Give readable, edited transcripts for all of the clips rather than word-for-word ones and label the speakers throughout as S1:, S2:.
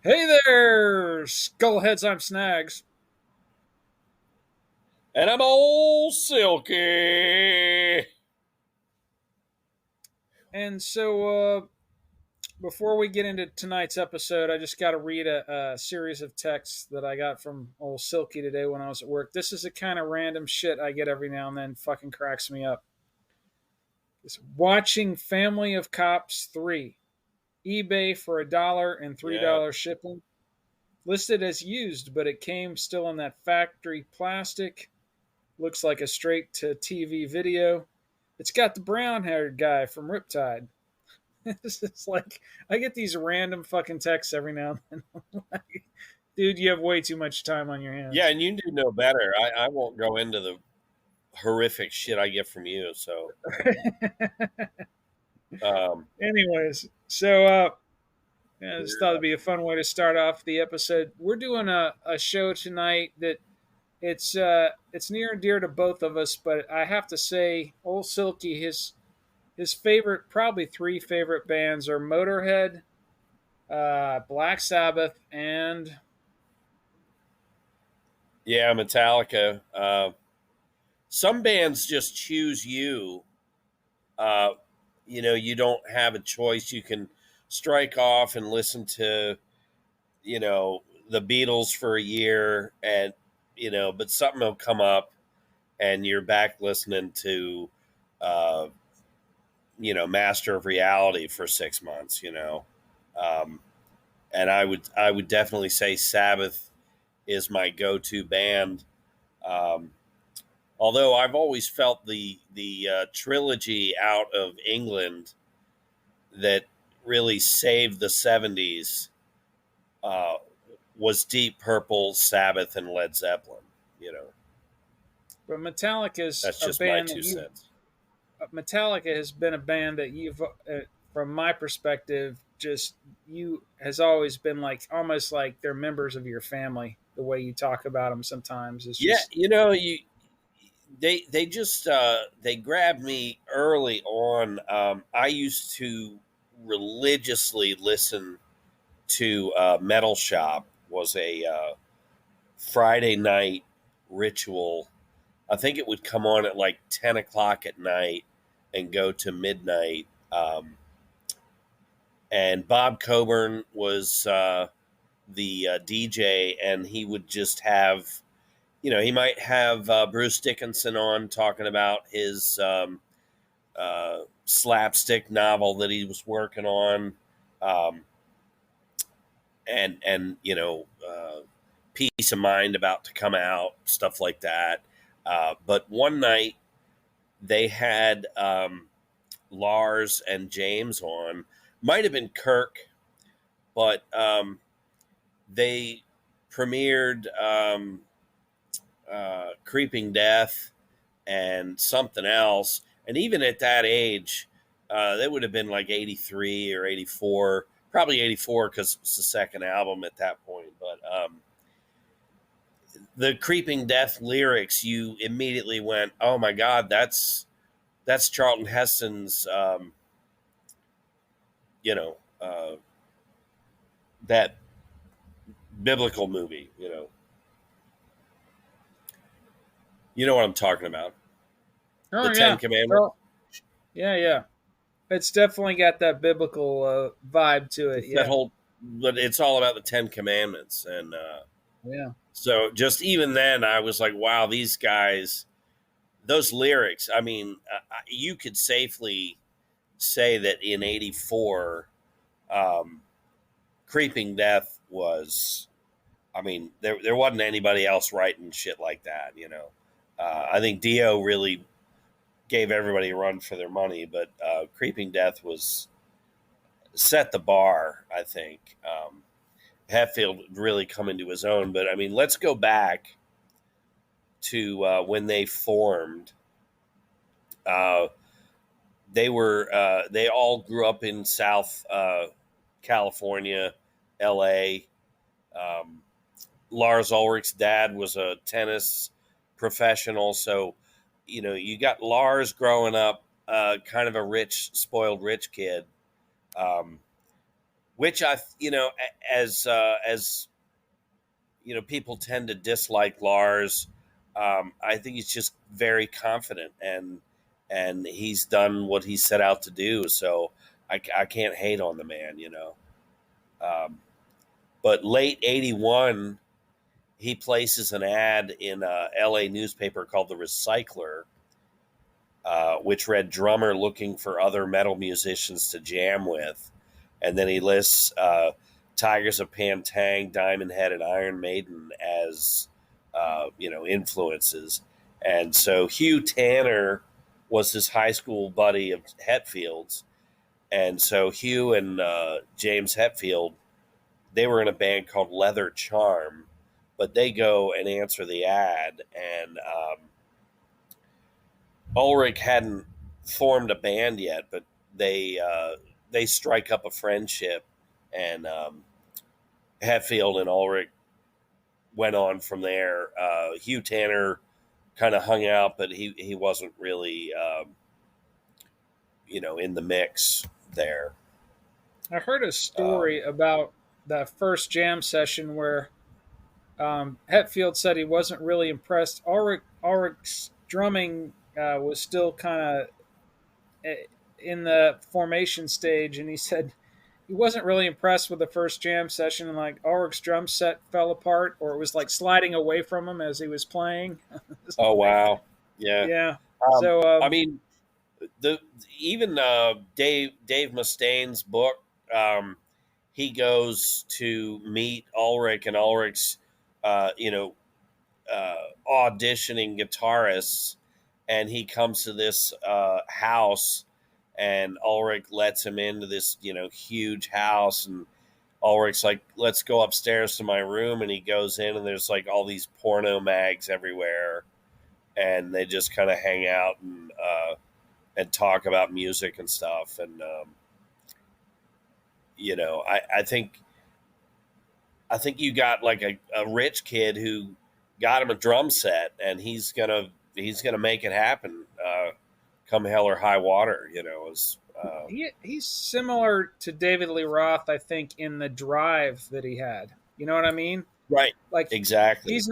S1: Hey there, Skullheads, I'm Snags.
S2: And I'm Ol Silky.
S1: And so, before we get into tonight's episode, I just got to read a series of texts that I got from Ol Silky today when I was at work. This is the kind of random shit I get every now and then, fucking cracks me up. It's watching Family of Cops 3, eBay for $1 and
S2: Yeah.
S1: $3 shipping. Listed as used, but it came still in that factory plastic. Looks like a straight to TV video. It's got the brown haired guy from Riptide. It's just like I get these random fucking texts every now and then. Like, dude, you have way too much time on your
S2: Yeah,
S1: hands.
S2: and you do know better. I won't go into the horrific shit I get from you. So, um,
S1: Anyways, so yeah, I just thought it'd be a fun way to start off the episode. We're doing a show tonight that it's near and dear to both of us, but I have to say, Old Silky, his favorite, probably three favorite bands are Motorhead, Black Sabbath, and
S2: yeah, Metallica. Some bands just choose you. Uh, you don't have a choice. You can strike off and listen to, the Beatles for a year and, but something will come up and you're back listening to, uh, Master of Reality for 6 months, Um, and I would definitely say Sabbath is my go-to band. Um, Although I've always felt the trilogy out of England that really saved the '70s uh, was Deep Purple, Sabbath, and Led Zeppelin. You know,
S1: but Metallica's
S2: that's
S1: a
S2: just my
S1: band that
S2: two
S1: you
S2: cents.
S1: Metallica has been a band that you've, from my perspective, just you has always been like almost like they're members of your family. The way you talk about them sometimes is
S2: Yeah,
S1: just
S2: they just they grabbed me early on. I used to religiously listen to Metal Shop was a Friday night ritual. I think it would come on at like 10 o'clock at night and go to midnight. And Bob Coburn was the DJ, and he would just have, he might have Bruce Dickinson on talking about his slapstick novel that he was working on. Um, and peace of mind about to come out, stuff like that. But one night they had Lars and James on. Might have been Kirk, but they premiered Creeping Death and something else. And even at that age, they would have been like 83 or 84, probably 84 because it's the second album at that point. But the Creeping Death lyrics, you immediately went, "Oh my God, that's Charlton Heston's, you know, that biblical movie." You know what I'm talking about?
S1: oh
S2: The Ten
S1: yeah,
S2: Commandments.
S1: well yeah yeah. It's definitely got that biblical vibe to it.
S2: It's that
S1: Yeah
S2: whole, but it's all about the Ten Commandments, and
S1: yeah.
S2: so just even then, I was like, "Wow, these guys." Those lyrics. I mean, you could safely say that in '84, um, Creeping Death was. I mean, there wasn't anybody else writing shit like that. I think Dio really gave everybody a run for their money, but Creeping Death was set the bar. I think Hetfield really come into his own. But I mean, let's go back to when they formed. Uh, they all grew up in South California, L.A. Um, Lars Ulrich's dad was a tennis professional, so you got Lars growing up, kind of a rich, spoiled rich kid. Um, which as people tend to dislike Lars. I think he's just very confident, and he's done what he set out to do. So I can't hate on the man. Um, but late '81, he places an ad in a LA newspaper called The Recycler, which read drummer looking for other metal musicians to jam with. And then he lists Tigers of Pantang, Diamond Head, and Iron Maiden as influences. And so Hugh Tanner was his high school buddy of Hetfield's, and so Hugh and James Hetfield, they were in a band called Leather Charm, but they go and answer the ad, and Ulrich hadn't formed a band yet, but they strike up a friendship, and Hetfield and Ulrich went on from there. Hugh Tanner kind of hung out, but he wasn't really in the mix there.
S1: I heard a story
S2: Um,
S1: about that first jam session where Hetfield said he wasn't really impressed. Ulrich's drumming was still kind of in the formation stage, and he said he wasn't really impressed with the first jam session, and like Ulrich's drum set fell apart, or it was like sliding away from him as he was playing.
S2: oh
S1: Like,
S2: wow, yeah.
S1: yeah. So
S2: I mean, the even Dave Mustaine's book, he goes to meet Ulrich, and Ulrich's auditioning guitarists, and he comes to this house, and Ulrich lets him into this huge house, and Ulrich's like, let's go upstairs to my room, and he goes in, and there's like all these porno mags everywhere, and they just kind of hang out and talk about music and stuff. And I think you got like a rich kid who got him a drum set, and he's gonna make it happen, come hell or high water.
S1: he's similar to David Lee Roth, I think, in the drive that he had. You know what I mean?
S2: Right,
S1: Like
S2: exactly.
S1: he's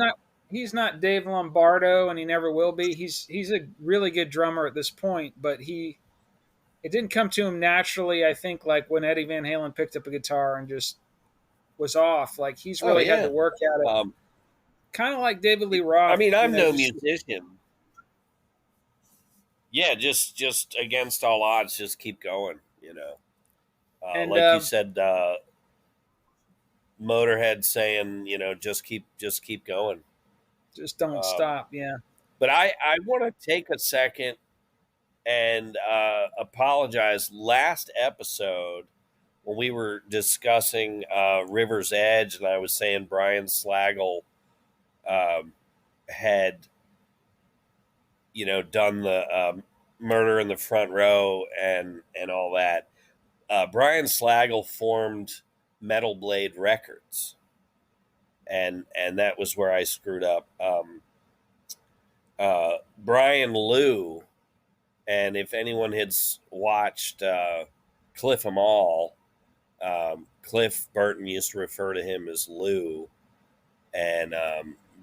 S1: not Dave Lombardo, and he never will be. He's a really good drummer at this point, but it didn't come to him naturally. I think like when Eddie Van Halen picked up a guitar and just was off. Like he's
S2: Oh
S1: really had to
S2: yeah.
S1: work at it,
S2: Um,
S1: kind of like David Lee
S2: I
S1: Roth.
S2: mean,
S1: You
S2: I'm
S1: know,
S2: no
S1: just
S2: musician. Yeah, just against all odds, just keep going.
S1: and
S2: Like you said, Motorhead saying, just keep going.
S1: just don't
S2: Um,
S1: stop. Yeah,
S2: but I want to take a second and apologize. Last episode, when we were discussing River's Edge, and I was saying Brian Slagle um, had, done the Murder in the Front Row and all that. Brian Slagle formed Metal Blade Records, and that was where I screwed up. Brian Liu, and if anyone has watched Cliff 'Em All, Cliff Burton used to refer to him as Lou, and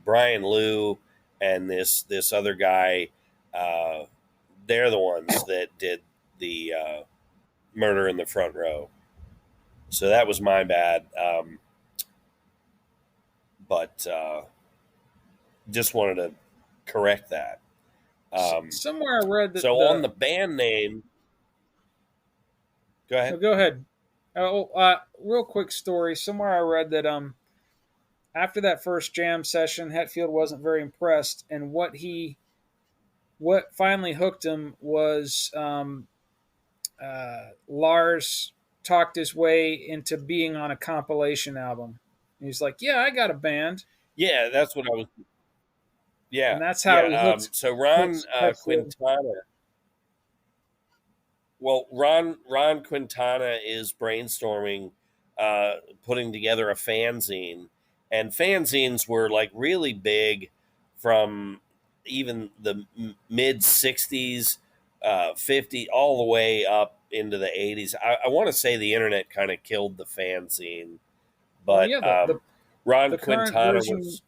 S2: Brian Liu and this other guy, uh, they're the ones that did the Murder in the Front Row. So that was my bad, but just wanted to correct that. Um,
S1: somewhere I read that
S2: so on
S1: the.
S2: the band name, go
S1: No,
S2: ahead.
S1: go ahead. Oh, real quick story. Somewhere I read that after that first jam session, Hetfield wasn't very impressed, and what finally hooked him was Lars talked his way into being on a compilation album. And he's like, "Yeah, I got a band,"
S2: Yeah, that's what I was.
S1: and
S2: Yeah,
S1: that's how
S2: yeah.
S1: he hooked
S2: So Ron
S1: hooked Hetfield.
S2: Quintana. Well, Ron Quintana is brainstorming, putting together a fanzine, and fanzines were like really big from even the mid '60s, '50, all the way up into the 80s. I want to say the internet kind of killed the fanzine,
S1: Well,
S2: but
S1: yeah,
S2: Ron
S1: the
S2: Quintana was.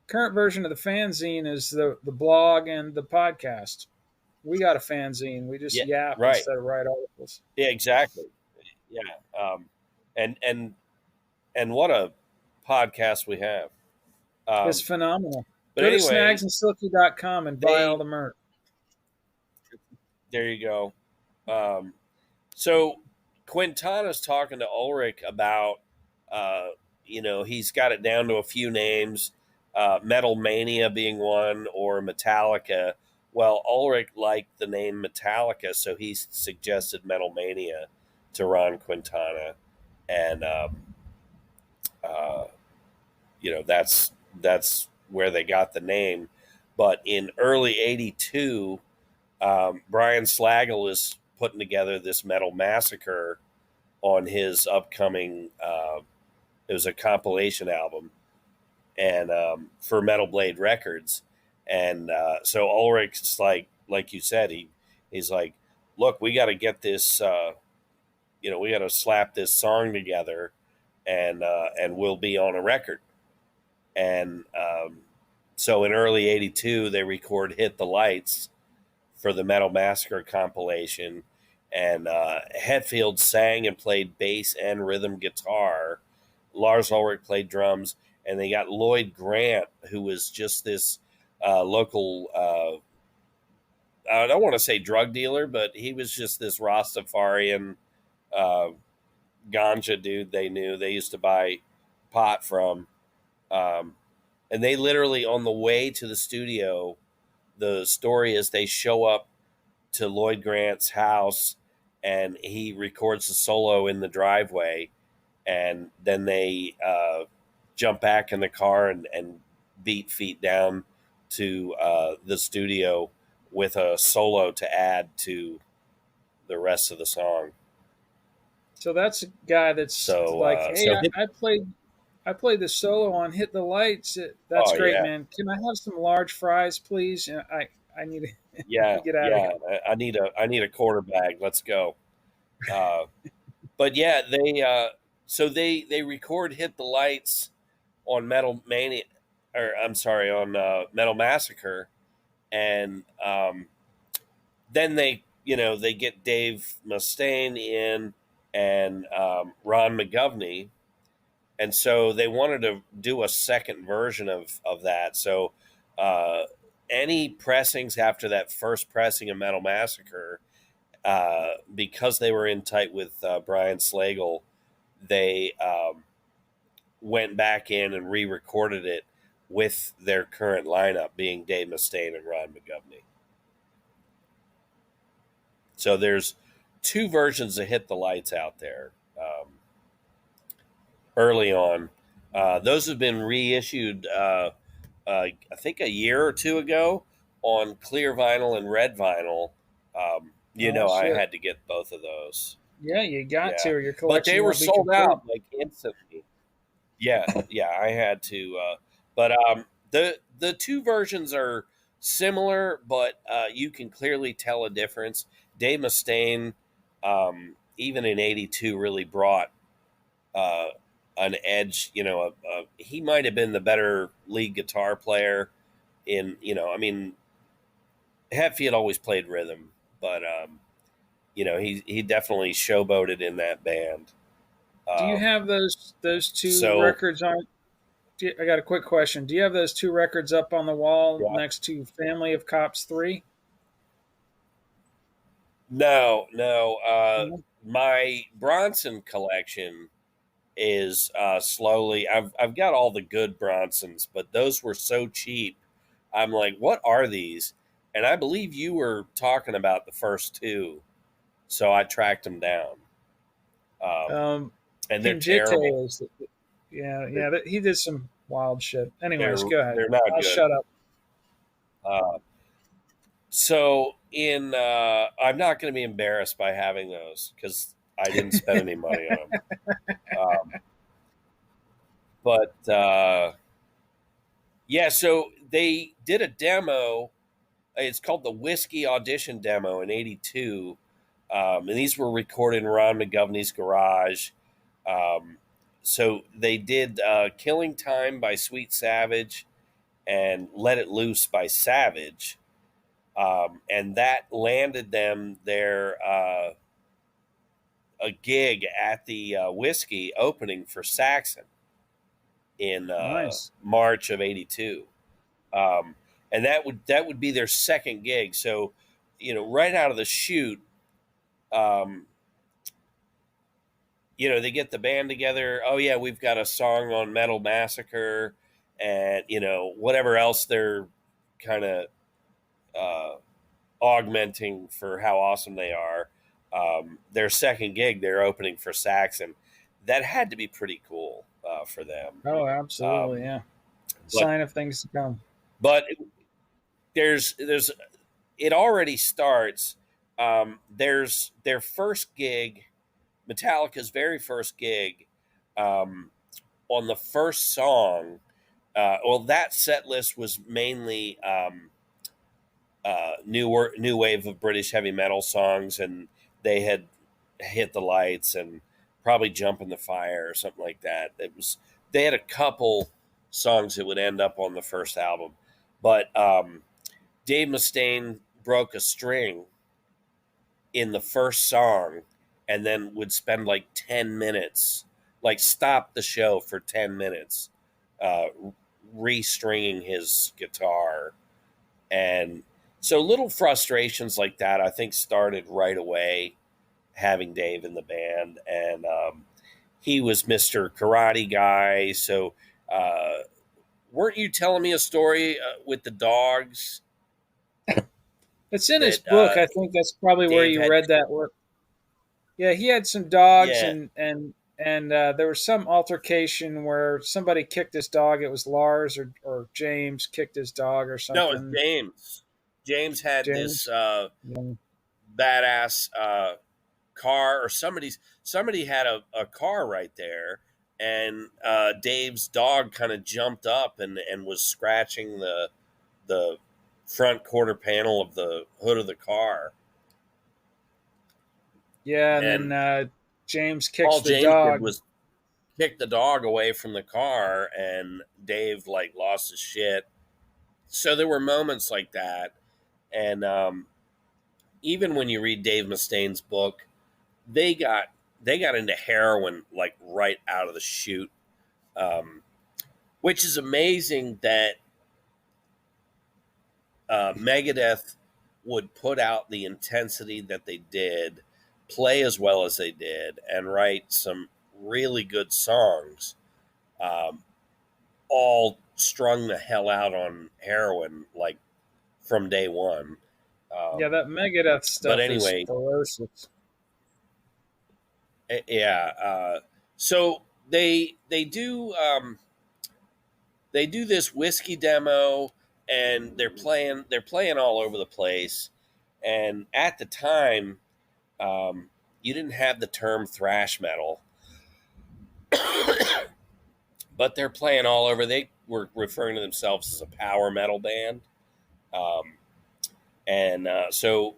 S1: current version of the fanzine is the blog and the podcast. We got a fanzine. We just
S2: Yeah,
S1: yap
S2: right.
S1: instead of write articles.
S2: Yeah, exactly. Yeah. And what a podcast we have.
S1: It's
S2: Um,
S1: phenomenal.
S2: but
S1: Go to
S2: anyway,
S1: snagsandsilky.com and buy all
S2: they
S1: the merch.
S2: there you go. Um, so Quintana's talking to Ulrich about, uh, he's got it down to a few names, Metal Mania being one, or Metallica. Well, Ulrich liked the name Metallica, so he suggested Metal Mania to Ron Quintana, and uh, that's where they got the name. But in early '82, Brian Slagel is putting together this Metal Massacre on his upcoming. It was a compilation album, and for Metal Blade Records, and so Ulrich's like you said, he's like, look, we got to get this. We got to slap this song together, and we'll be on a record. And so in early '82, they record "Hit the Lights" for the Metal Massacre compilation, and Hetfield sang and played bass and rhythm guitar. Lars Ulrich played drums, and they got Lloyd Grant, who was just this local. I don't want to say drug dealer, but he was just this Rastafarian uh, ganja dude. They knew they used to buy pot from, um, and they literally on the way to the studio. The story is they show up to Lloyd Grant's house and he records the solo in the driveway, and then they jump back in the car and beat feet down to the studio with a solo to add to the rest of the song.
S1: So that's a guy that's
S2: So
S1: like, hey,
S2: so
S1: I played the solo on "Hit the Lights." That's
S2: oh
S1: great,
S2: yeah,
S1: man. Can I have some large fries, please? And I need to, need
S2: yeah,
S1: to get out of
S2: yeah.
S1: here.
S2: I need a quarter bag. Let's go. Uh, but yeah, they record "Hit the Lights" on Metal Mania, or I'm sorry, on Metal Massacre, and then they get Dave Mustaine in and Ron McGovney, and so they wanted to do a second version of that. So uh, any pressings after that first pressing of Metal Massacre, because they were in tight with Brian Slagel, they went back in and re-recorded it with their current lineup being Dave Mustaine and Ron McGovney. So there's two versions of "Hit the Lights" out there early on. Those have been reissued, I think, a year or two ago on clear vinyl and red vinyl.
S1: Oh
S2: I
S1: shit!
S2: had to get both of those.
S1: Yeah, you got to,
S2: Yeah,
S1: or your
S2: but they
S1: collection
S2: were
S1: won't be
S2: sold
S1: complete.
S2: out like instantly. Yeah, yeah, I had to. But the two versions are similar, but you can clearly tell a difference. Dave Mustaine, even in '82, really brought uh, an edge. He might have been the better lead guitar player. I mean, Hetfield always played rhythm, but he definitely showboated in that band.
S1: Do you
S2: Um,
S1: have those two
S2: so
S1: records on? I got a quick question. Do you have those two records up on the wall
S2: yeah.
S1: next to "Family of Cops 3"?
S2: No, no.
S1: No.
S2: My Bronson collection is slowly. I've got all the good Bronsons, but those were so cheap. I'm like, what are these? And I believe you were talking about the first two, so I tracked them down. Um,
S1: Um,
S2: and they're terrible.
S1: Pinjite is,
S2: They're
S1: yeah. He did some wild shit. Anyways,
S2: they're,
S1: go ahead.
S2: they're not
S1: I'll
S2: good.
S1: shut up.
S2: Uh, so I'm not going to be embarrassed by having those because I didn't spend any money on them. Um, but yeah, so they did a demo. It's called the Whiskey Audition Demo in '82, And these were recorded in Ron McGovney's garage. Um, so they did Killing Time by Sweet Savage and Let It Loose by Savage. And that landed them a gig at the Whiskey opening for Saxon in
S1: Nice.
S2: March of '82. Um, and that would be their second gig. So, right out of the chute, um, they get the band together. Oh yeah, we've got a song on Metal Massacre, and whatever else they're kind of uh, augmenting for how awesome they are. Their second gig, they're opening for Saxon. That had to be pretty cool for them.
S1: Oh, absolutely.
S2: Um,
S1: Yeah.
S2: but
S1: Sign of things to come.
S2: but there's it already starts. There's their first gig, Metallica's very first gig. Um, on the first song, well, that set list was mainly new wave of British heavy metal songs, and they had Hit the Lights and probably Jump in the Fire or something like that. They had a couple songs that would end up on the first album, but Dave Mustaine broke a string in the first song, and then would spend like 10 minutes, like stop the show for 10 minutes, uh, restringing his guitar. And so little frustrations like that, I think, started right away having Dave in the band. And he was Mr. Karate Guy. So weren't you telling me a story with the dogs
S1: It's in his
S2: that
S1: book. I think that's probably where
S2: Dave
S1: you
S2: had?
S1: read that. Where yeah, he had some dogs,
S2: Yeah.
S1: and there was some altercation where somebody kicked his dog. It was Lars or James kicked his dog or
S2: No, it's
S1: something.
S2: James. James had
S1: James.
S2: this
S1: Yeah.
S2: badass car, or somebody had a car right there, and Dave's dog kind of jumped up and was scratching the front quarter panel of the hood of the car,
S1: Yeah, and then
S2: and
S1: James kicks
S2: all
S1: the
S2: James did
S1: dog.
S2: was kick the dog away from the car, and Dave like lost his shit. So there were moments like that, and even when you read Dave Mustaine's book, they got they got into heroin like right out of the chute, um, which is amazing that Megadeth would put out the intensity that they did, play as well as they did, and write some really good songs, um, all strung the hell out on heroin like from day one.
S1: Yeah,
S2: Um,
S1: that Megadeth
S2: but
S1: stuff is
S2: anyway,
S1: ferocious.
S2: yeah. So they do this whiskey demo, and they're playing all over the place. And at the time, you didn't have the term thrash metal, but they're playing all over. They were referring to themselves as a power metal band. Um, and so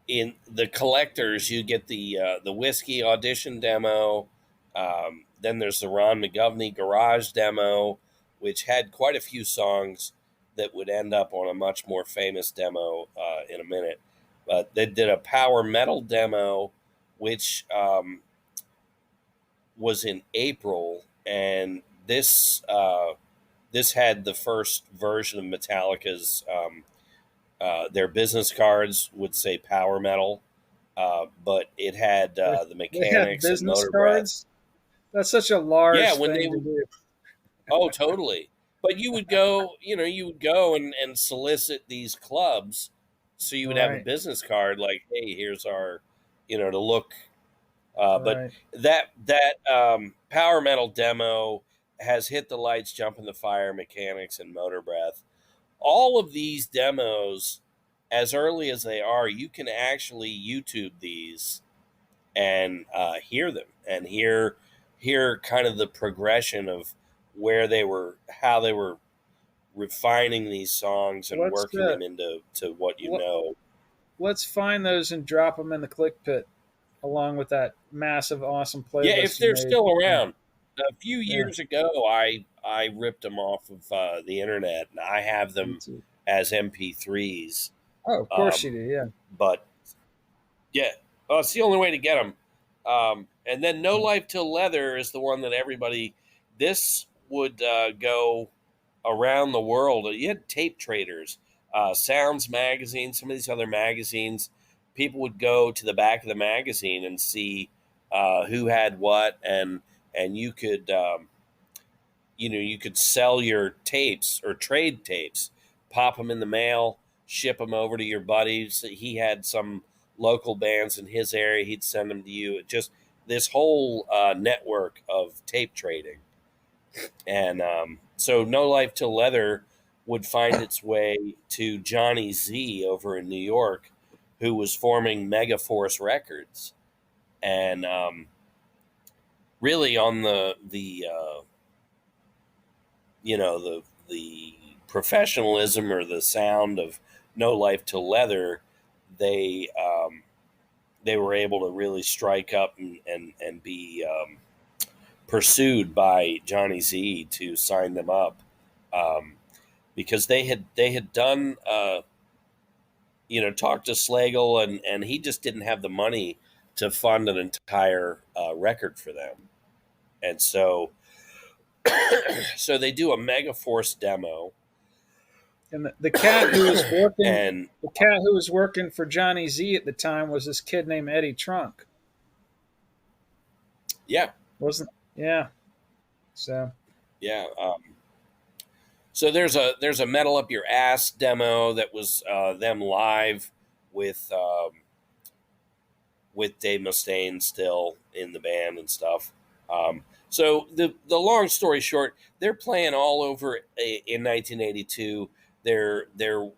S2: in the collectors, you get the whiskey audition demo. Then there's the Ron McGovney garage demo, which had quite a few songs that would end up on a much more famous demo in a minute. But they did a power metal demo, which was in April, and this had the first version of Metallica's. Their business cards would say power metal, but it had
S1: They,
S2: the
S1: they had
S2: mechanics and
S1: business
S2: motor breath.
S1: cards. That's such a
S2: Yeah,
S1: Lars
S2: when they
S1: thing to
S2: would,
S1: do.
S2: oh, totally. But you would go and solicit these clubs, so you would have a
S1: Right,
S2: business card like, hey, here's our, to look. But
S1: right.
S2: that power metal demo has Hit the Lights, Jump in the Fire, mechanics, and motor breath. All of these demos, as early as they are, you can actually YouTube these and hear them, and hear kind of the progression of how they were refining these songs and
S1: Let's
S2: working them into what you
S1: let,
S2: know.
S1: let's find those and drop them in the click pit along with that massive, awesome
S2: Yeah, if
S1: playlist you
S2: they're
S1: made.
S2: still
S1: Yeah,
S2: around. A few
S1: yeah.
S2: years ago, I ripped them off of the internet, and I have
S1: Me
S2: them
S1: too.
S2: as MP3s.
S1: Oh, of course you
S2: Um,
S1: do. Yeah.
S2: but yeah, well, it's the only way to get them. And then No Life Till Leather is the one that everybody. This would go around the world. You had tape traders, Sounds magazine, some of these other magazines. People would go to the back of the magazine and see who had what, and you could you could sell your tapes or trade tapes, pop them in the mail, ship them over to your buddies. He had some local bands in his area; he'd send them to you. It just this whole network of tape trading. And so No Life Till Leather would find its way to Johnny Z over in New York, who was forming Megaforce Records. And really on the professionalism or the sound of No Life Till Leather, they they were able to really strike up and be pursued by Johnny Z to sign them up. Because they had done talked to Slagle, and he just didn't have the money to fund an entire record for them, and so they do a Megaforce demo,
S1: And the cat who was working,
S2: and
S1: the cat who was working for Johnny Z at the time was this kid named Eddie Trunk,
S2: yeah,
S1: wasn't? Yeah. So
S2: yeah. So there's a Metal Up Your Ass demo that was them live with with Dave Mustaine still in the band and stuff. So the long story short, they're playing all over in 1982. They're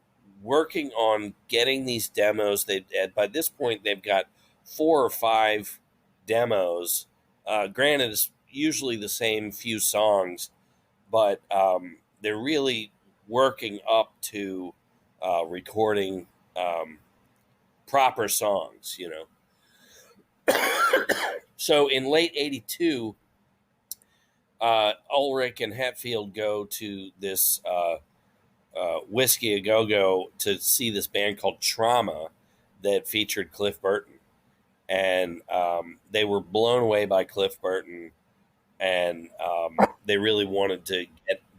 S2: working on getting these demos. They by this point they've got 4 or 5 demos. Granted, it's usually the same few songs, but they're really working up to recording proper songs. So in late '82, Ulrich and Hetfield go to this Whiskey A Go Go to see this band called Trauma that featured Cliff Burton, and they were blown away by Cliff Burton, and they really wanted to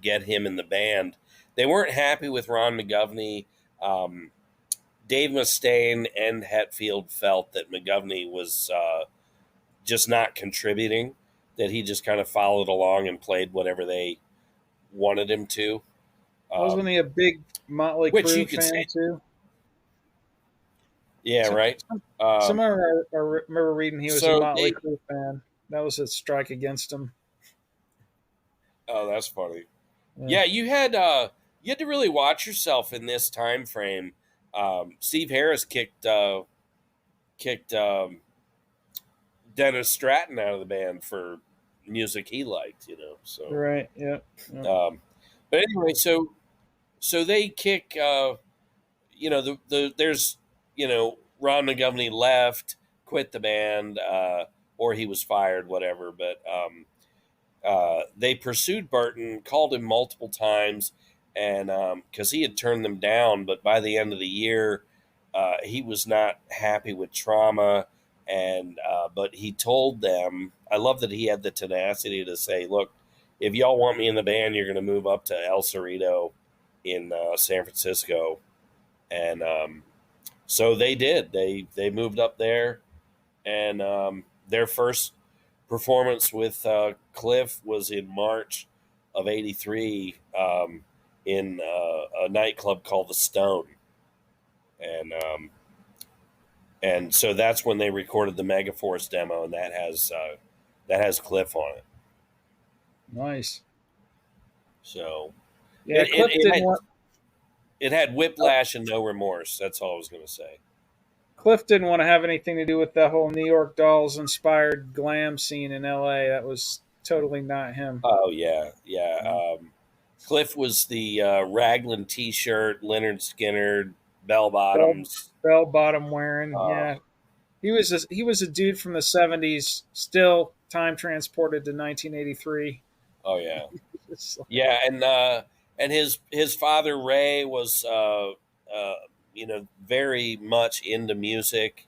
S2: get him in the band. They weren't happy with Ron McGovney. Um, Dave Mustaine and Hetfield felt that McGovney was just not contributing, that he just kind of followed along and played whatever they wanted him to.
S1: wasn't he a big Motley
S2: Which you
S1: Crue
S2: could say,
S1: fan too?
S2: yeah,
S1: Some,
S2: right.
S1: some,
S2: Um,
S1: I remember reading he was a
S2: so
S1: Motley
S2: they,
S1: Crue fan. That was a strike against him.
S2: oh, that's funny.
S1: Yeah.
S2: Yeah, you had to really watch yourself in this time frame. Steve Harris kicked Dennis Stratton out of the band for music he liked, So,
S1: Right. Yeah. Yeah.
S2: but anyway, so they kick. There's Ron McGovney left, quit the band, or he was fired, whatever. But they pursued Burton, called him multiple times, and because he had turned them down, but by the end of the year, he was not happy with Trauma, and but he told them, I love that he had the tenacity to say, "Look, if y'all want me in the band, you're going to move up to El Cerrito in San Francisco," and so they did. They moved up there, and their first performance with Cliff was in March of '83 in a nightclub called the Stone, and so that's when they recorded the Megaforce demo, and that has Cliff on it.
S1: Nice.
S2: So
S1: Yeah.
S2: it it,
S1: Cliff
S2: it
S1: didn't
S2: had
S1: want
S2: it had whiplash and no remorse. That's all I was going to say.
S1: Cliff didn't want to have anything to do with that whole New York Dolls inspired glam scene in L.A. That was totally not him.
S2: Oh yeah, yeah. Cliff was the Raglan T-shirt, Leonard Skinner, bell
S1: bell
S2: bottoms.
S1: bell bottom wearing.
S2: Uh,
S1: Yeah, he was a dude from the '70s, still time transported to 1983.
S2: oh yeah,
S1: It's like,
S2: yeah, and his father Ray was very much into music.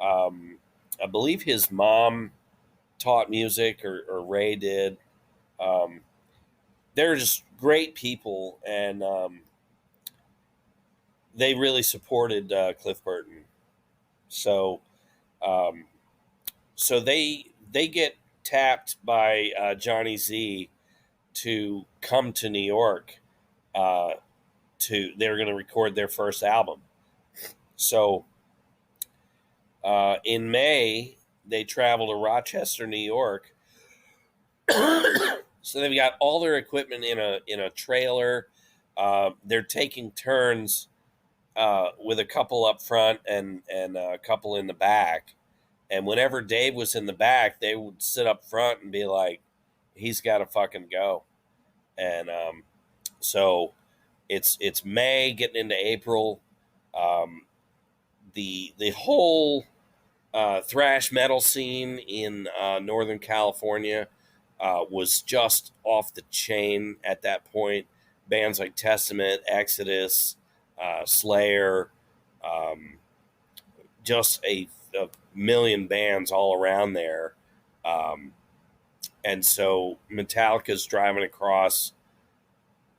S2: I believe his mom taught music, or Ray did. Um, they're just great people, and they really supported Cliff Burton. So um, so they get tapped by Johnny Z to come to New York. They're going to record their first album. So in May they travel to Rochester, New York. So they've got all their equipment in a trailer. They're taking turns with a couple up front and a couple in the back. And whenever Dave was in the back, they would sit up front and be like, "He's got to fucking go." And so it's May getting into April. Um, the whole thrash metal scene in Northern California was just off the chain at that point. Bands like Testament, Exodus, Slayer, um, just a million bands all around there. Um, and so Metallica's driving across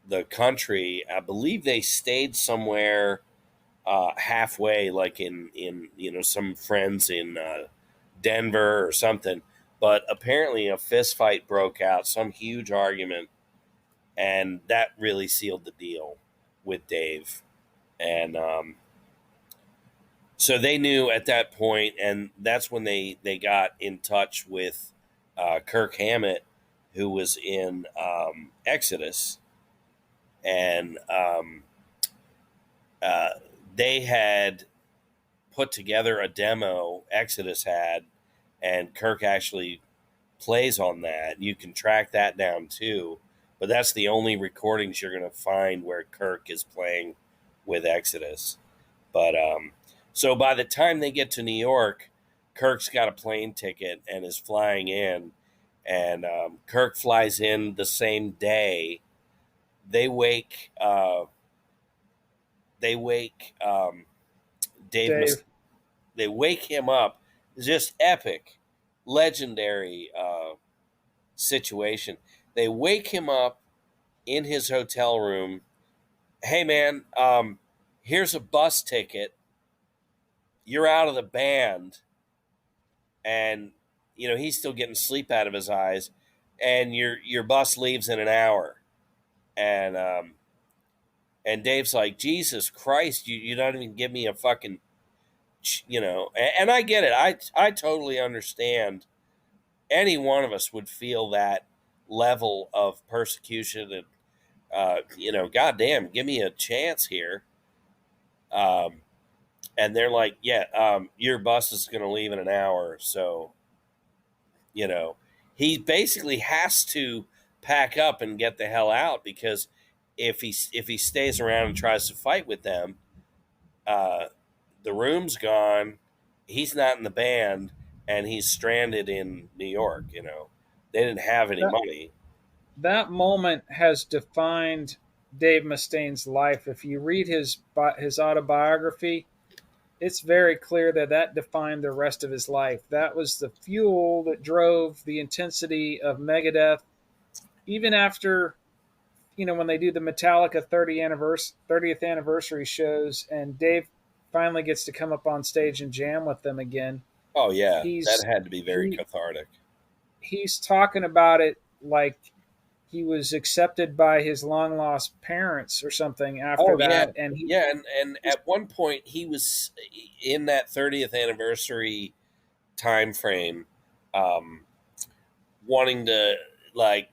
S2: the country. I believe they stayed somewhere halfway, like in some friends in Denver or something. But apparently, a fist fight broke out, some huge argument, and that really sealed the deal with Dave. And so they knew at that point, and that's when they got in touch with Kirk Hammett, who was in Exodus, and uh, they had put together a demo. Exodus had, and Kirk actually plays on that. You can track that down too, but that's the only recordings you're going to find where Kirk is playing with Exodus. But so by the time they get to New York, Kirk's got a plane ticket and is flying in, and Kirk flies in the same day. They wake. They wake Dave.
S1: Dave.
S2: They wake him up. It's just epic, legendary situation. They wake him up in his hotel room. Hey man, here's a bus ticket. You're out of the band, and he's still getting sleep out of his eyes, and your bus leaves in an hour. And Dave's like, Jesus Christ, you don't even give me a fucking, and I get it. I totally understand. Any one of us would feel that level of persecution, and goddamn, give me a chance here. Um, and they're like, yeah, your bus is going to leave in an hour, so you know he basically has to pack up and get the hell out, because if he stays around and tries to fight with them, uh, the room's gone, he's not in the band, and he's stranded in New York. They didn't have any
S1: That
S2: money.
S1: that moment has defined Dave Mustaine's life. If you read his autobiography, it's very clear that that defined the rest of his life. That was the fuel that drove the intensity of Megadeth. Even after, when they do the Metallica 30th anniversary shows, and Dave finally gets to come up on stage and jam with them again,
S2: Oh yeah, that
S1: he's
S2: had to be very
S1: he
S2: cathartic.
S1: he's talking about it like he was accepted by his long lost parents or something after
S2: Oh yeah,
S1: that, and
S2: yeah, and
S1: he's
S2: at one point he was in that 30th anniversary time frame, um, wanting to, like,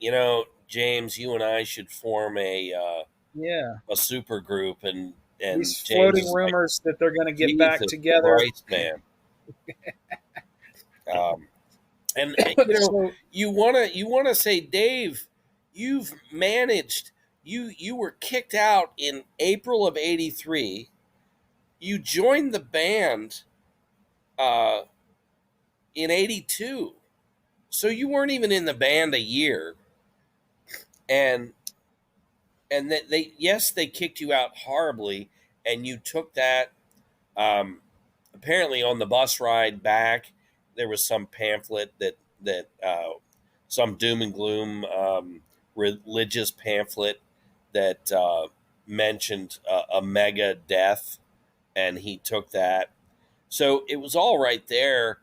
S2: James, you and I should form
S1: yeah,
S2: a super group, and
S1: he's
S2: James
S1: floating
S2: is like,
S1: rumors that they're going to get back
S2: Jesus
S1: together.
S2: Christ, man. Um, and
S1: So
S2: you wanna say, Dave, you've managed. You were kicked out in April of '83. you joined the band uh, in '82, so you weren't even in the band a year, and they yes they kicked you out horribly, and you took that. Um, Apparently, on the bus ride back, there was some pamphlet that some doom and gloom religious pamphlet that mentioned a mega death, and he took that. So it was all right there.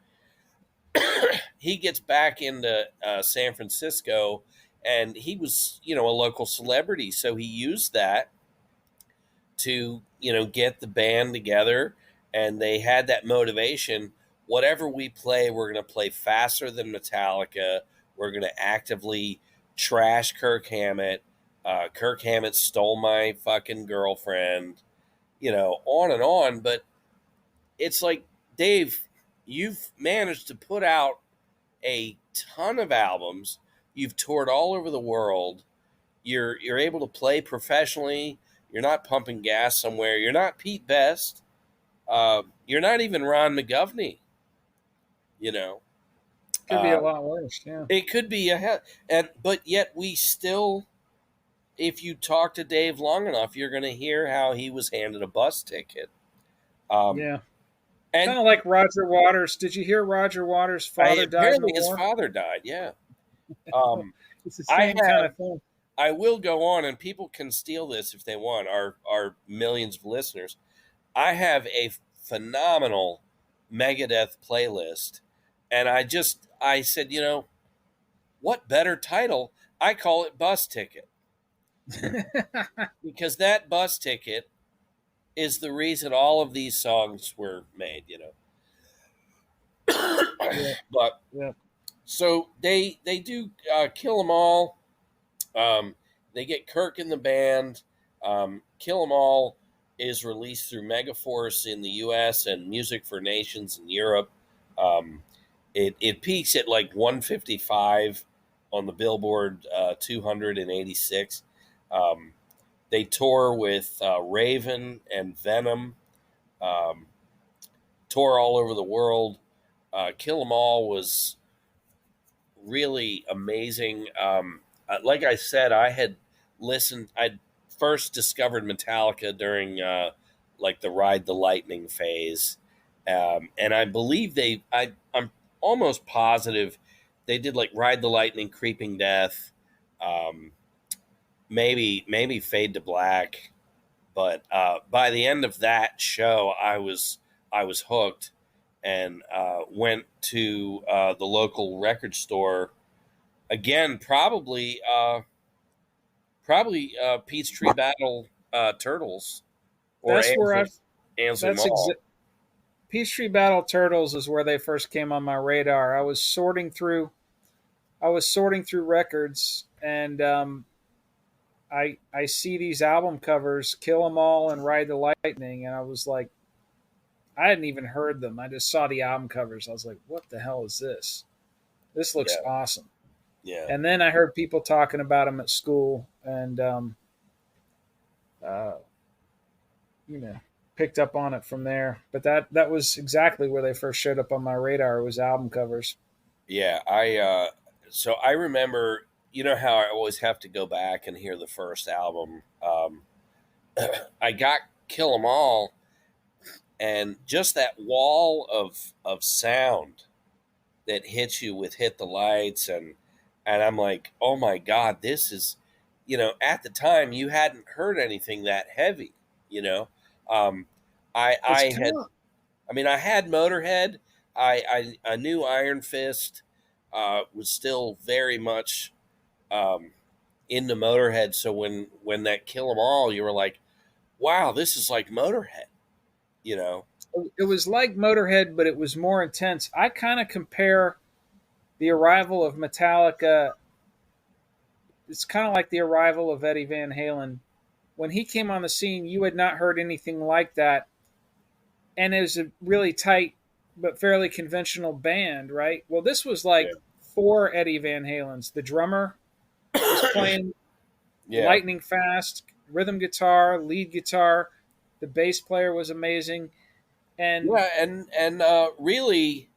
S2: He gets back into San Francisco, and he was, a local celebrity, so he used that to, get the band together, and they had that motivation. Whatever we play, we're going to play faster than Metallica. We're going to actively trash Kirk Hammett. Kirk Hammett stole my fucking girlfriend, on and on. But it's like, Dave, you've managed to put out a ton of albums. You've toured all over the world. You're able to play professionally. You're not pumping gas somewhere. You're not Pete Best. You're not even Ron McGovney. You know,
S1: Could be
S2: uh,
S1: a lot worse. Yeah.
S2: it could be but yet we still. If you talk to Dave long enough, you're going to hear how he was handed a bus ticket. Um,
S1: Yeah.
S2: and
S1: Kind of like Roger Waters. Did you hear Roger Waters' father died in the
S2: apparently his
S1: war?
S2: father died. Yeah. Um,
S1: It's the
S2: I
S1: same kind
S2: have
S1: of thing.
S2: I will go on, and people can steal this if they want. Our millions of listeners. I have a phenomenal Megadeth playlist, and I said, what better title? I call it Bus Ticket, because that bus ticket is the reason all of these songs were made.
S1: Yeah.
S2: But
S1: Yeah.
S2: so they do Kill 'Em All. They get Kirk in the band. Kill 'Em All is released through Megaforce in the U.S. and Music for Nations in Europe. Um, it peaks at like 155 on the Billboard 286. Um, they tour with Raven and Venom. Um, Tour all over the world. Kill 'Em All was really amazing. Like I said, I had listened. I first discovered Metallica during like the Ride the Lightning phase, and I believe I'm almost positive they did like Ride the Lightning, Creeping Death, um, maybe Fade to Black. But by the end of that show, I was hooked, and went to the local record store again, probably Peachtree Battle Turtles or
S1: That's where I've.
S2: Ansley
S1: That's
S2: Mall.
S1: Peachtree Battle Turtles is where they first came on my radar. I was sorting through records, and I see these album covers, Kill 'Em All and Ride the Lightning, and I was like, I hadn't even heard them. I just saw the album covers. I was like, what the hell is this? This looks
S2: Yeah,
S1: awesome.
S2: yeah,
S1: And then I heard people talking about them at school, and uh, you know, picked up on it from there. But that was exactly where they first showed up on my radar. It was album covers.
S2: yeah. So I remember. You know how I always have to go back and hear the first album. I got Kill 'Em All, and just that wall of sound that hits you with Hit the Lights, and I'm like, oh my god, this is, at the time you hadn't heard anything that heavy, you know. um i
S1: It's
S2: i
S1: kind
S2: had
S1: of
S2: I mean, I had Motorhead. I knew Iron Fist was still very much um into Motorhead, so when that Kill 'Em All, you were like, wow, this is like Motorhead, you know.
S1: it was like Motorhead, but it was more intense. I kind of compare the arrival of Metallica. It's kind of like the arrival of Eddie Van Halen. When he came on the scene, you had not heard anything like that, and it was a really tight but fairly conventional band, right? Well, this was
S2: Yeah.
S1: like four Eddie Van Halens. The drummer was playing
S2: Yeah.
S1: lightning fast rhythm guitar, lead guitar. The bass player was amazing, and
S2: Yeah, and really,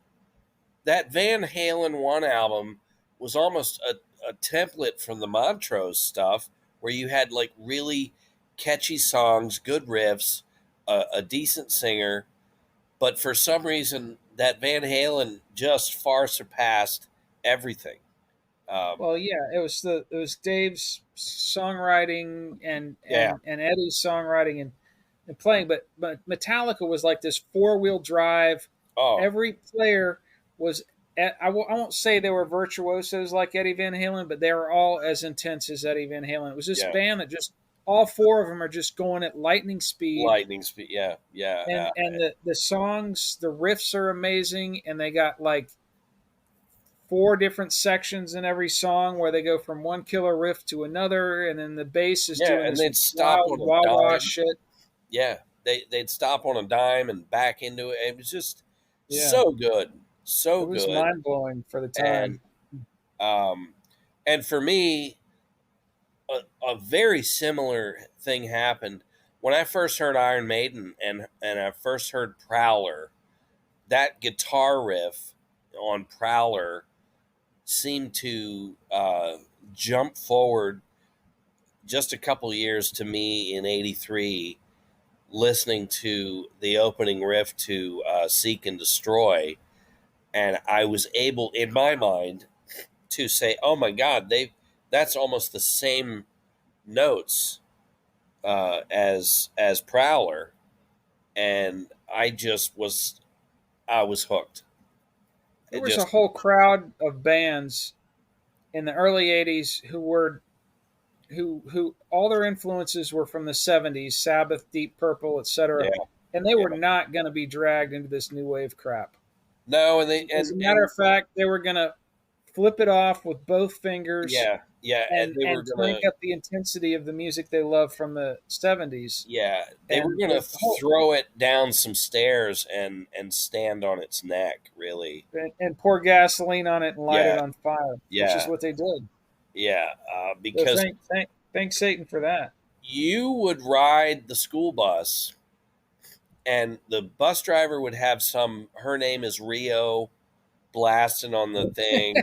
S2: that Van Halen one album was almost a template from the Montrose stuff, where you had like really catchy songs, good riffs, a decent singer, but for some reason that Van Halen just far surpassed everything. Um,
S1: well, yeah, it was Dave's songwriting
S2: yeah.
S1: and Eddie's songwriting and playing, but Metallica was like this four wheel drive.
S2: Oh,
S1: Every player was. I won't say they were virtuosos like Eddie Van Halen, but they were all as intense as Eddie Van Halen. It was this
S2: yeah.
S1: band that just all four of them are just going at lightning speed,
S2: Lightning speed. Yeah, yeah.
S1: and the songs, the riffs are amazing, and they got like four different sections in every song where they go from one killer riff to another, and then the bass is
S2: Yeah,
S1: doing
S2: and
S1: this
S2: they'd stop
S1: wild
S2: on a
S1: wah wah
S2: dime.
S1: shit.
S2: Yeah, they'd stop on a dime and back into it. It was just
S1: Yeah,
S2: so good,
S1: it
S2: so
S1: was
S2: good.
S1: mind blowing for the
S2: And
S1: time.
S2: um, and for me, a very similar thing happened when I first heard Iron Maiden and I first heard Prowler. That guitar riff on Prowler seemed to jump forward just a couple years to me in '83, listening to the opening riff to Seek and Destroy, and I was able, in my mind, to say, "Oh my God, that's almost the same notes as Prowler," and I was hooked.
S1: There
S2: It
S1: was a
S2: just
S1: whole crowd of bands in the early '80s who all their influences were from the '70s, Sabbath, Deep Purple,
S2: yeah,
S1: etc., and they
S2: yeah.
S1: were not going to be dragged into this new wave crap.
S2: No, and they
S1: As a matter of fact, they were going to flip it off with both fingers
S2: yeah, yeah, and they were
S1: and crank
S2: gonna
S1: up the intensity of the music they loved from the '70s.
S2: yeah, they were
S1: And
S2: gonna
S1: the whole
S2: throw it down some stairs and stand on its neck. Really,
S1: and pour gasoline on it and light it
S2: yeah,
S1: on fire, which is
S2: yeah,
S1: what they did.
S2: yeah.
S1: So
S2: Because
S1: thank Satan for that.
S2: you would ride the school bus, and the bus driver would have some. Her name is Rio, blasting on the thing,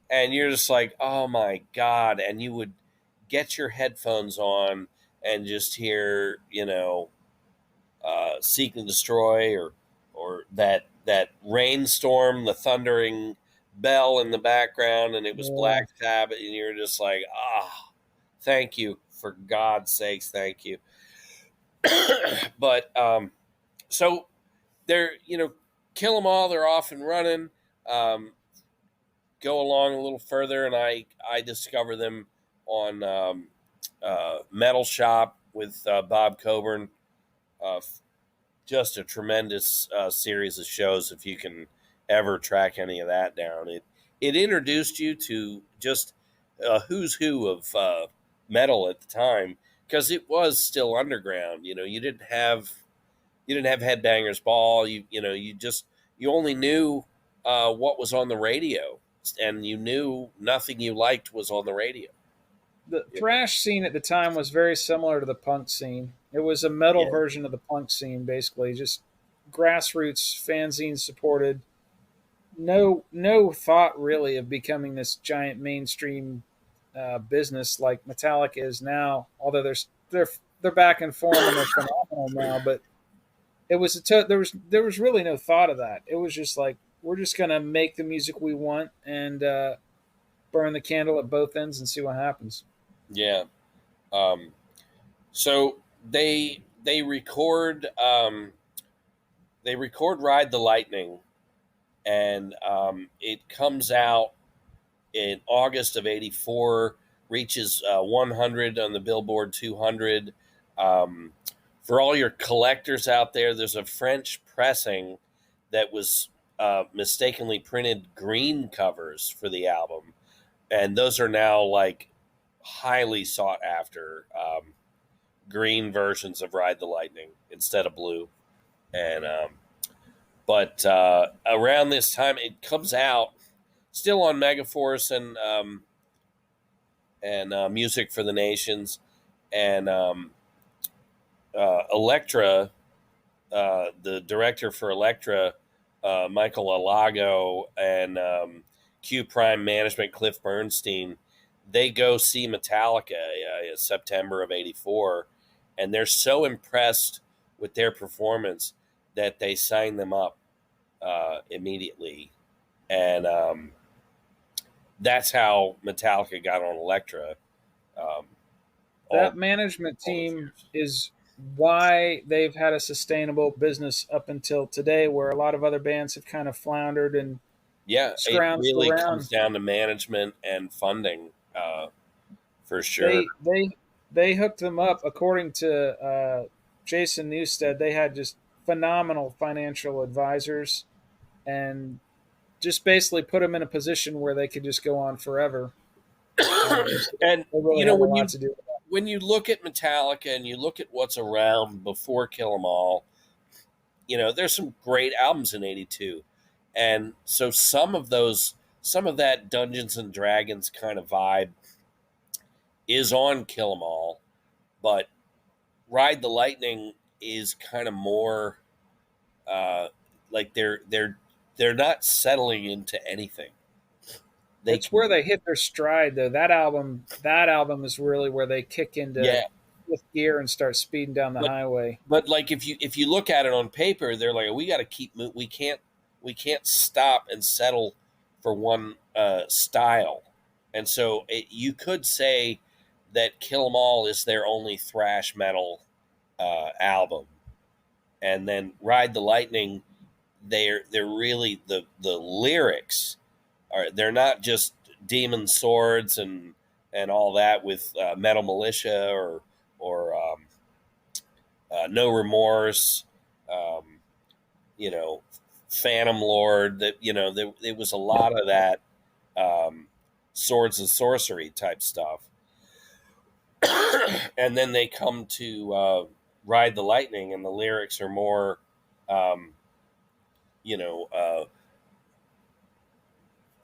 S2: and you're just like, oh my God. And you would get your headphones on and just hear, Seek and Destroy, or that rainstorm, the thundering bell in the background, and it was
S1: Yeah,
S2: Black Sabbath, and you're just like, ah, thank you, for God's sakes, thank you. But so they're, kill them all, they're off and running. Um, go along a little further, and I discover them on Metal Shop with Bob Coburn. Uh, just a tremendous series of shows. If you can ever track any of that down, it introduced you to just a who's who of metal at the time, because it was still underground. You didn't have Headbangers Ball. You only knew what was on the radio, and you knew nothing you liked was on the radio.
S1: the
S2: Yeah,
S1: thrash scene at the time was very similar to the punk scene. It was a metal
S2: yeah,
S1: version of the punk scene, basically, just grassroots fanzine supported. No thought really of becoming this giant mainstream business like Metallica is now. Although they're back in form and they're phenomenal now, but it was there was really no thought of that. It was just like we're just gonna make the music we want and burn the candle at both ends and see what happens.
S2: yeah. Um, so they record "Ride the Lightning," and it comes out in August of '84. Reaches 100 on the Billboard 200. Um, for all your collectors out there, there's a French pressing that was mistakenly printed green covers for the album, and those are now like highly sought after, green versions of "Ride the Lightning" instead of blue. And but around this time, it comes out still on Megaforce and Music for the Nations, and Elektra, the director for Elektra, Michael Alago, and Q Prime Management, Cliff Bernstein, they go see Metallica in September of '84, and they're so impressed with their performance that they sign them up immediately. And that's how Metallica got on Elektra um, all,
S1: That management
S2: all those
S1: team
S2: years.
S1: is why they've had a sustainable business up until today, where a lot of other bands have kind of floundered and
S2: Yeah, it
S1: scrounged
S2: really comes
S1: around.
S2: down to management and funding for sure.
S1: They hooked them up. According to Jason Newsted, they had just phenomenal financial advisors and just basically put them in a position where they could just go on forever. So
S2: And
S1: they really had a
S2: when
S1: lot to do with that.
S2: you look at Metallica and you look at what's around before Kill 'Em All, there's some great albums in '82, and so some of that Dungeons and Dragons kind of vibe is on Kill 'Em All, but Ride the Lightning is kind of more uh, like they're not settling into anything. They
S1: It's
S2: can,
S1: where they hit their stride, though. That album is really where they kick into
S2: yeah,
S1: fifth gear and start speeding down the
S2: but
S1: highway.
S2: like if you look at it on paper, they're like we got to keep we can't stop and settle for one style, and so you could say that Kill 'Em All is their only thrash metal album, and then Ride the Lightning, they're really the lyrics are they're not just demon swords and all that with Metal Militia or No Remorse, um, you know, Phantom Lord. That there was a lot of that swords and sorcery type stuff, and then they come to Ride the Lightning, and the lyrics are more, um, you know, uh,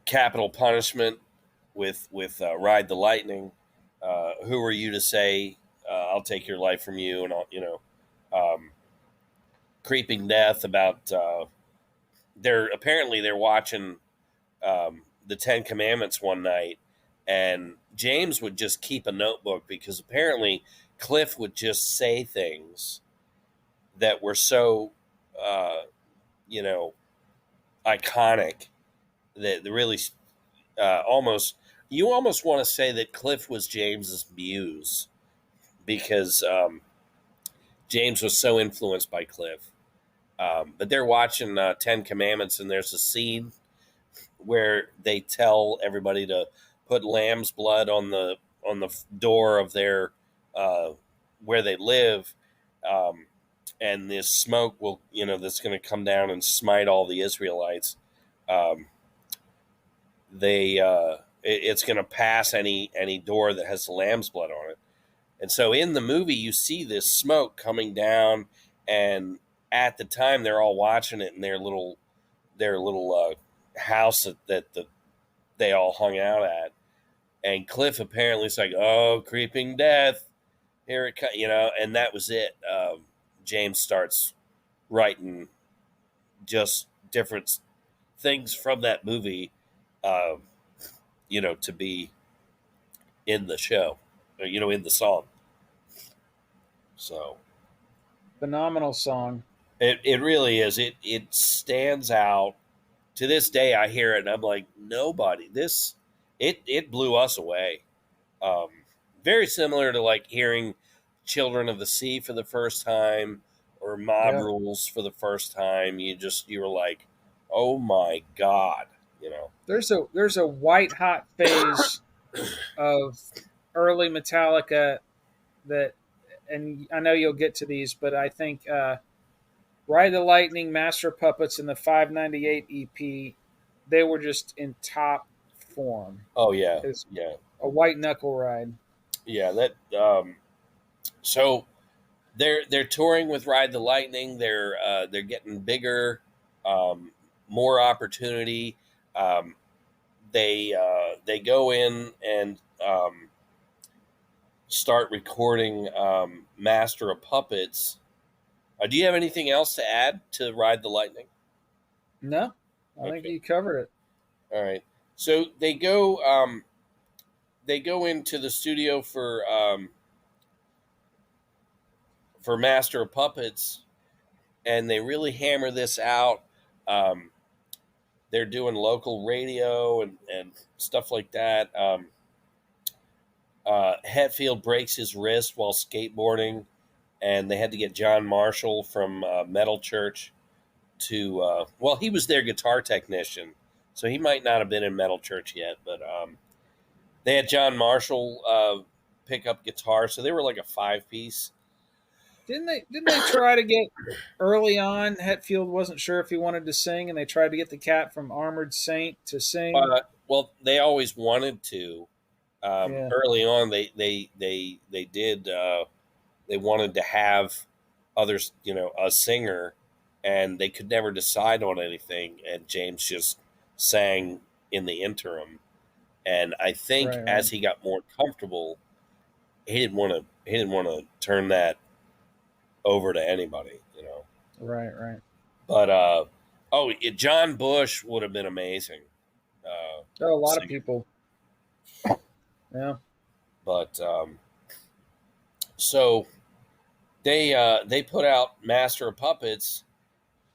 S2: capital punishment with Ride the Lightning. Who are you to say I'll take your life from you? And um, creeping death about they're watching the Ten Commandments one night, and James would just keep a notebook because apparently Cliff would just say things that were so uh, you know iconic that really almost you almost want to say that Cliff was James's muse because James was so influenced by Cliff. But they're watching Ten Commandments, and there's a scene where they tell everybody to put lamb's blood on the door of their uh, where they live, um, and this smoke will that's going to come down and smite all the Israelites. Um, it's going to pass any door that has lamb's blood on it. And so in the movie, you see this smoke coming down, and at the time, they're all watching it in their little house they all hung out at. And Cliff apparently is like, "Oh, creeping death, here it comes," and that was it. James starts writing just different things from that movie, um, to be in the show, or, in the song. So
S1: Phenomenal song.
S2: it really is. It stands out to this day. I hear it and I'm like, nobody. It blew us away. Um, Very similar to like hearing Children of the Sea for the first time or Mob
S1: Yeah.
S2: Rules for the first time. You were like, oh my god,
S1: There's a white hot phase of early Metallica that, and I know you'll get to these, but I think Ride the Lightning, Master Puppets, and the 598 EP, they were just in top form.
S2: Oh yeah,
S1: It's
S2: yeah,
S1: a white knuckle ride.
S2: yeah. That so they're touring with Ride the Lightning. They're getting bigger, um, more opportunity. Um, they go in and start recording Master of Puppets. Do you have anything else to add to Ride the Lightning?
S1: No, I think
S2: Okay,
S1: you covered it.
S2: all right. So they go into the studio for Master of Puppets, and they really hammer this out. Um, they're doing local radio and stuff like that. Hetfield breaks his wrist while skateboarding, and they had to get John Marshall from Metal Church to. Well, he was their guitar technician, so he might not have been in Metal Church yet, but they had John Marshall pick up guitar, so they were like a 5 piece.
S1: Didn't they try to get early on? Hetfield wasn't sure if he wanted to sing, and they tried to get the cat from Armored Saint to sing.
S2: Well, they always wanted to.
S1: Yeah,
S2: Early on, they did. They wanted to have others, a singer, and they could never decide on anything. And James just sang in the interim. And I think
S1: right, right,
S2: as he got more comfortable, he didn't want to. He didn't want to turn that over to anybody.
S1: right, right.
S2: But John Bush would have been amazing.
S1: There are a lot of
S2: Singer.
S1: people. Yeah,
S2: But so they put out Master of Puppets,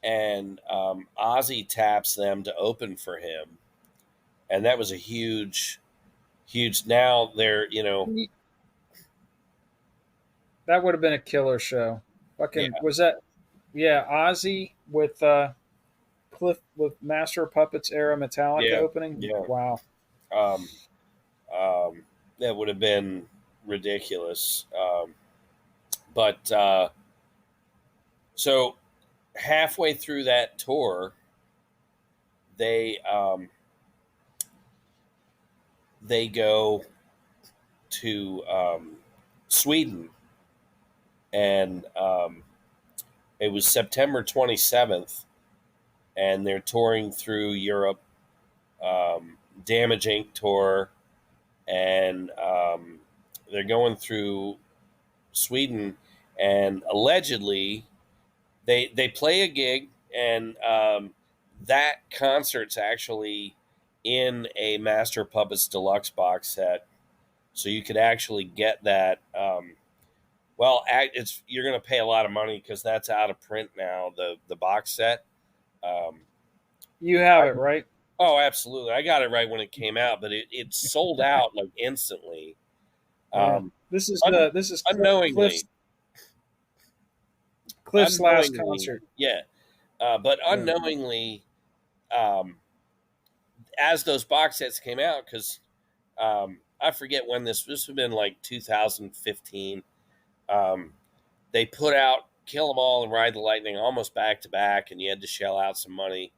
S2: and Ozzy taps them to open for him, and that was a huge, huge. Now they're
S1: that would have been a killer show.
S2: yeah,
S1: Fucking was that? Yeah, Ozzy with Cliff with Master of Puppets era Metallica
S2: yeah,
S1: opening.
S2: yeah.
S1: Wow.
S2: Um, that would have been ridiculous. But so halfway through that tour, they they go to Sweden, and it was September 27th, and they're touring through Europe. Damage Inc. tour, and they're going through Sweden, and allegedly they play a gig, and that concert's actually in a Master Puppets Deluxe box set, so you could actually get that. It's you're going to pay a lot of money because that's out of print now. The box set. Um,
S1: You have
S2: I,
S1: it right.
S2: oh, absolutely! I got it right when it came out, but it sold out like instantly.
S1: Yeah.
S2: Um,
S1: This is
S2: unknowingly,
S1: Cliff's last
S2: unknowingly,
S1: concert.
S2: yeah. But
S1: Yeah.
S2: unknowingly, um, as those box sets came out, because I forget when this would have been like 2015. Um, they put out Kill 'Em All and Ride the Lightning almost back to back, and you had to shell out some money.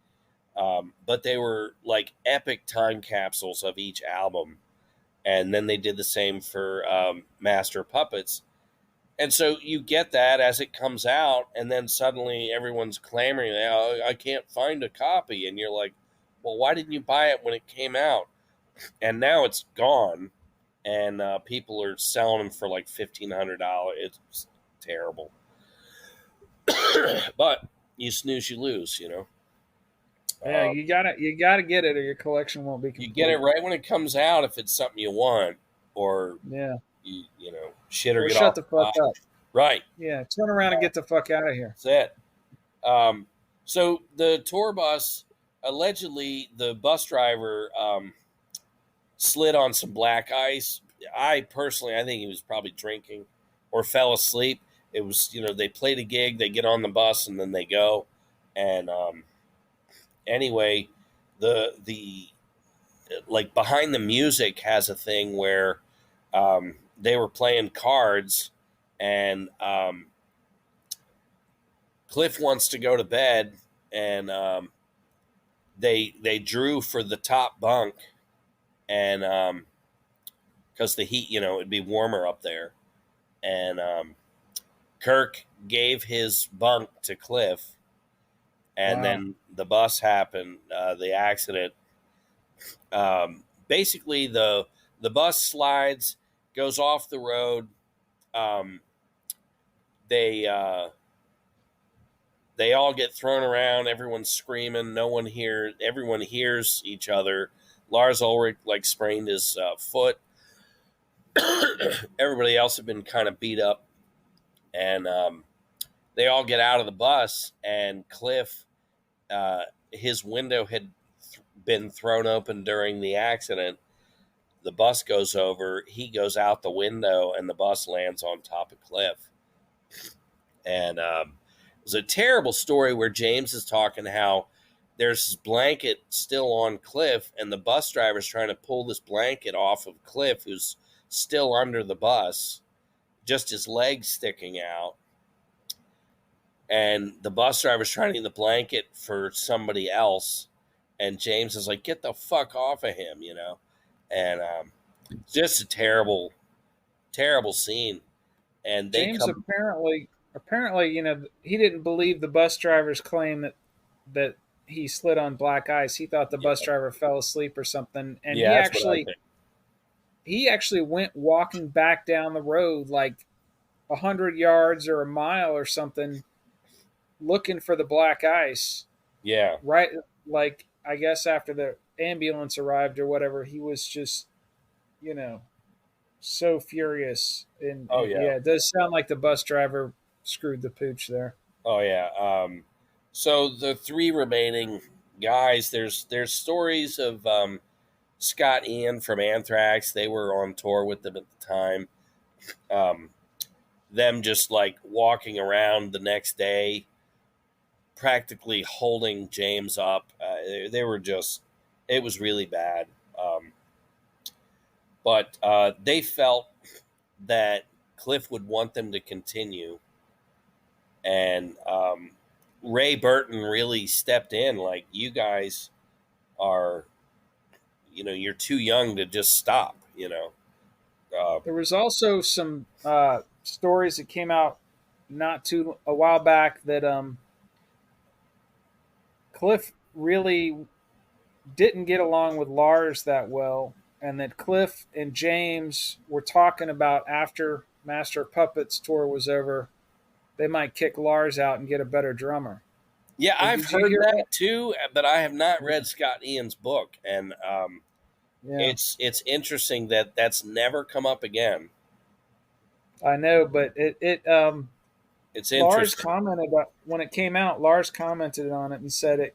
S2: But they were like epic time capsules of each album, and then they did the same for Master of Puppets. And so you get that as it comes out, and then suddenly everyone's clamoring, "Oh, I can't find a copy," and you're like, "Well, why didn't you buy it when it came out?" And now it's gone, and people are selling them for like $1,500. It's terrible, but you snooze, you lose.
S1: Yeah,
S2: Uh,
S1: you gotta get it or your collection won't be
S2: you get it
S1: complete.
S2: right when it comes out if it's something you want, or
S1: Yeah.
S2: shit or
S1: Or
S2: get
S1: shut
S2: off
S1: the
S2: the
S1: fuck
S2: pot.
S1: up.
S2: Right.
S1: Yeah. Turn around and get the fuck out of here.
S2: That's it. So the tour bus, allegedly, the bus driver slid on some black ice. I think he was probably drinking or fell asleep. It was, they played a gig, they get on the bus, and then they go. And anyway, the like behind the music has a thing where they were playing cards, and Cliff wants to go to bed, and they drew for the top bunk, and because the heat, it'd be warmer up there, and Kirk gave his bunk to Cliff, and
S1: Wow.
S2: then the bus happened, the accident. Basically, the bus slides. goes off the road. Um, they they all get thrown around. Everyone's screaming. No one hears. Everyone hears each other. Lars Ulrich like sprained his foot. Everybody else had been kind of beat up, and they all get out of the bus. And Cliff, uh, his window had been thrown open during the accident. The bus goes over. He goes out the window, and the bus lands on top of Cliff. And it was a terrible story where James is talking how there's this blanket still on Cliff, and the bus driver's trying to pull this blanket off of Cliff, who's still under the bus, just his legs sticking out. And the bus driver's trying to get the blanket for somebody else, and James is like, "Get the fuck off of him," you know. And just a terrible, terrible scene. And they
S1: James
S2: come,
S1: apparently, he didn't believe the bus driver's claim that he slid on black ice. He thought the bus
S2: yeah,
S1: driver fell asleep or something, and
S2: yeah, that's what I think.
S1: he actually went walking back down the road like 100 yards or a mile or something, looking for the black ice.
S2: Yeah,
S1: Right, like I guess after the ambulance arrived or whatever, he was just you know so furious,
S2: oh
S1: and
S2: yeah,
S1: yeah, it does sound like the bus driver screwed the pooch there.
S2: oh yeah. So the three remaining guys, there's stories of Scott Ian from Anthrax. They were on tour with them at the time. Um, them just like walking around the next day, practically holding James up. They were just, it was really bad. But they felt that Cliff would want them to continue. And Ray Burton really stepped in, like, you guys are, you're too young to just stop, Uh,
S1: There was also some stories that came out not too a while back that Cliff really didn't get along with Lars that well, and that Cliff and James were talking about after Master of Puppets tour was over, they might kick Lars out and get a better drummer.
S2: yeah, I've
S1: Did you
S2: heard
S1: hear
S2: that
S1: that?
S2: too, but I have not read Scott Ian's book. And
S1: Yeah,
S2: it's interesting that that's never come up again.
S1: I know, but it
S2: It's
S1: Lars
S2: interesting.
S1: commented about when it came out. Lars commented on it and said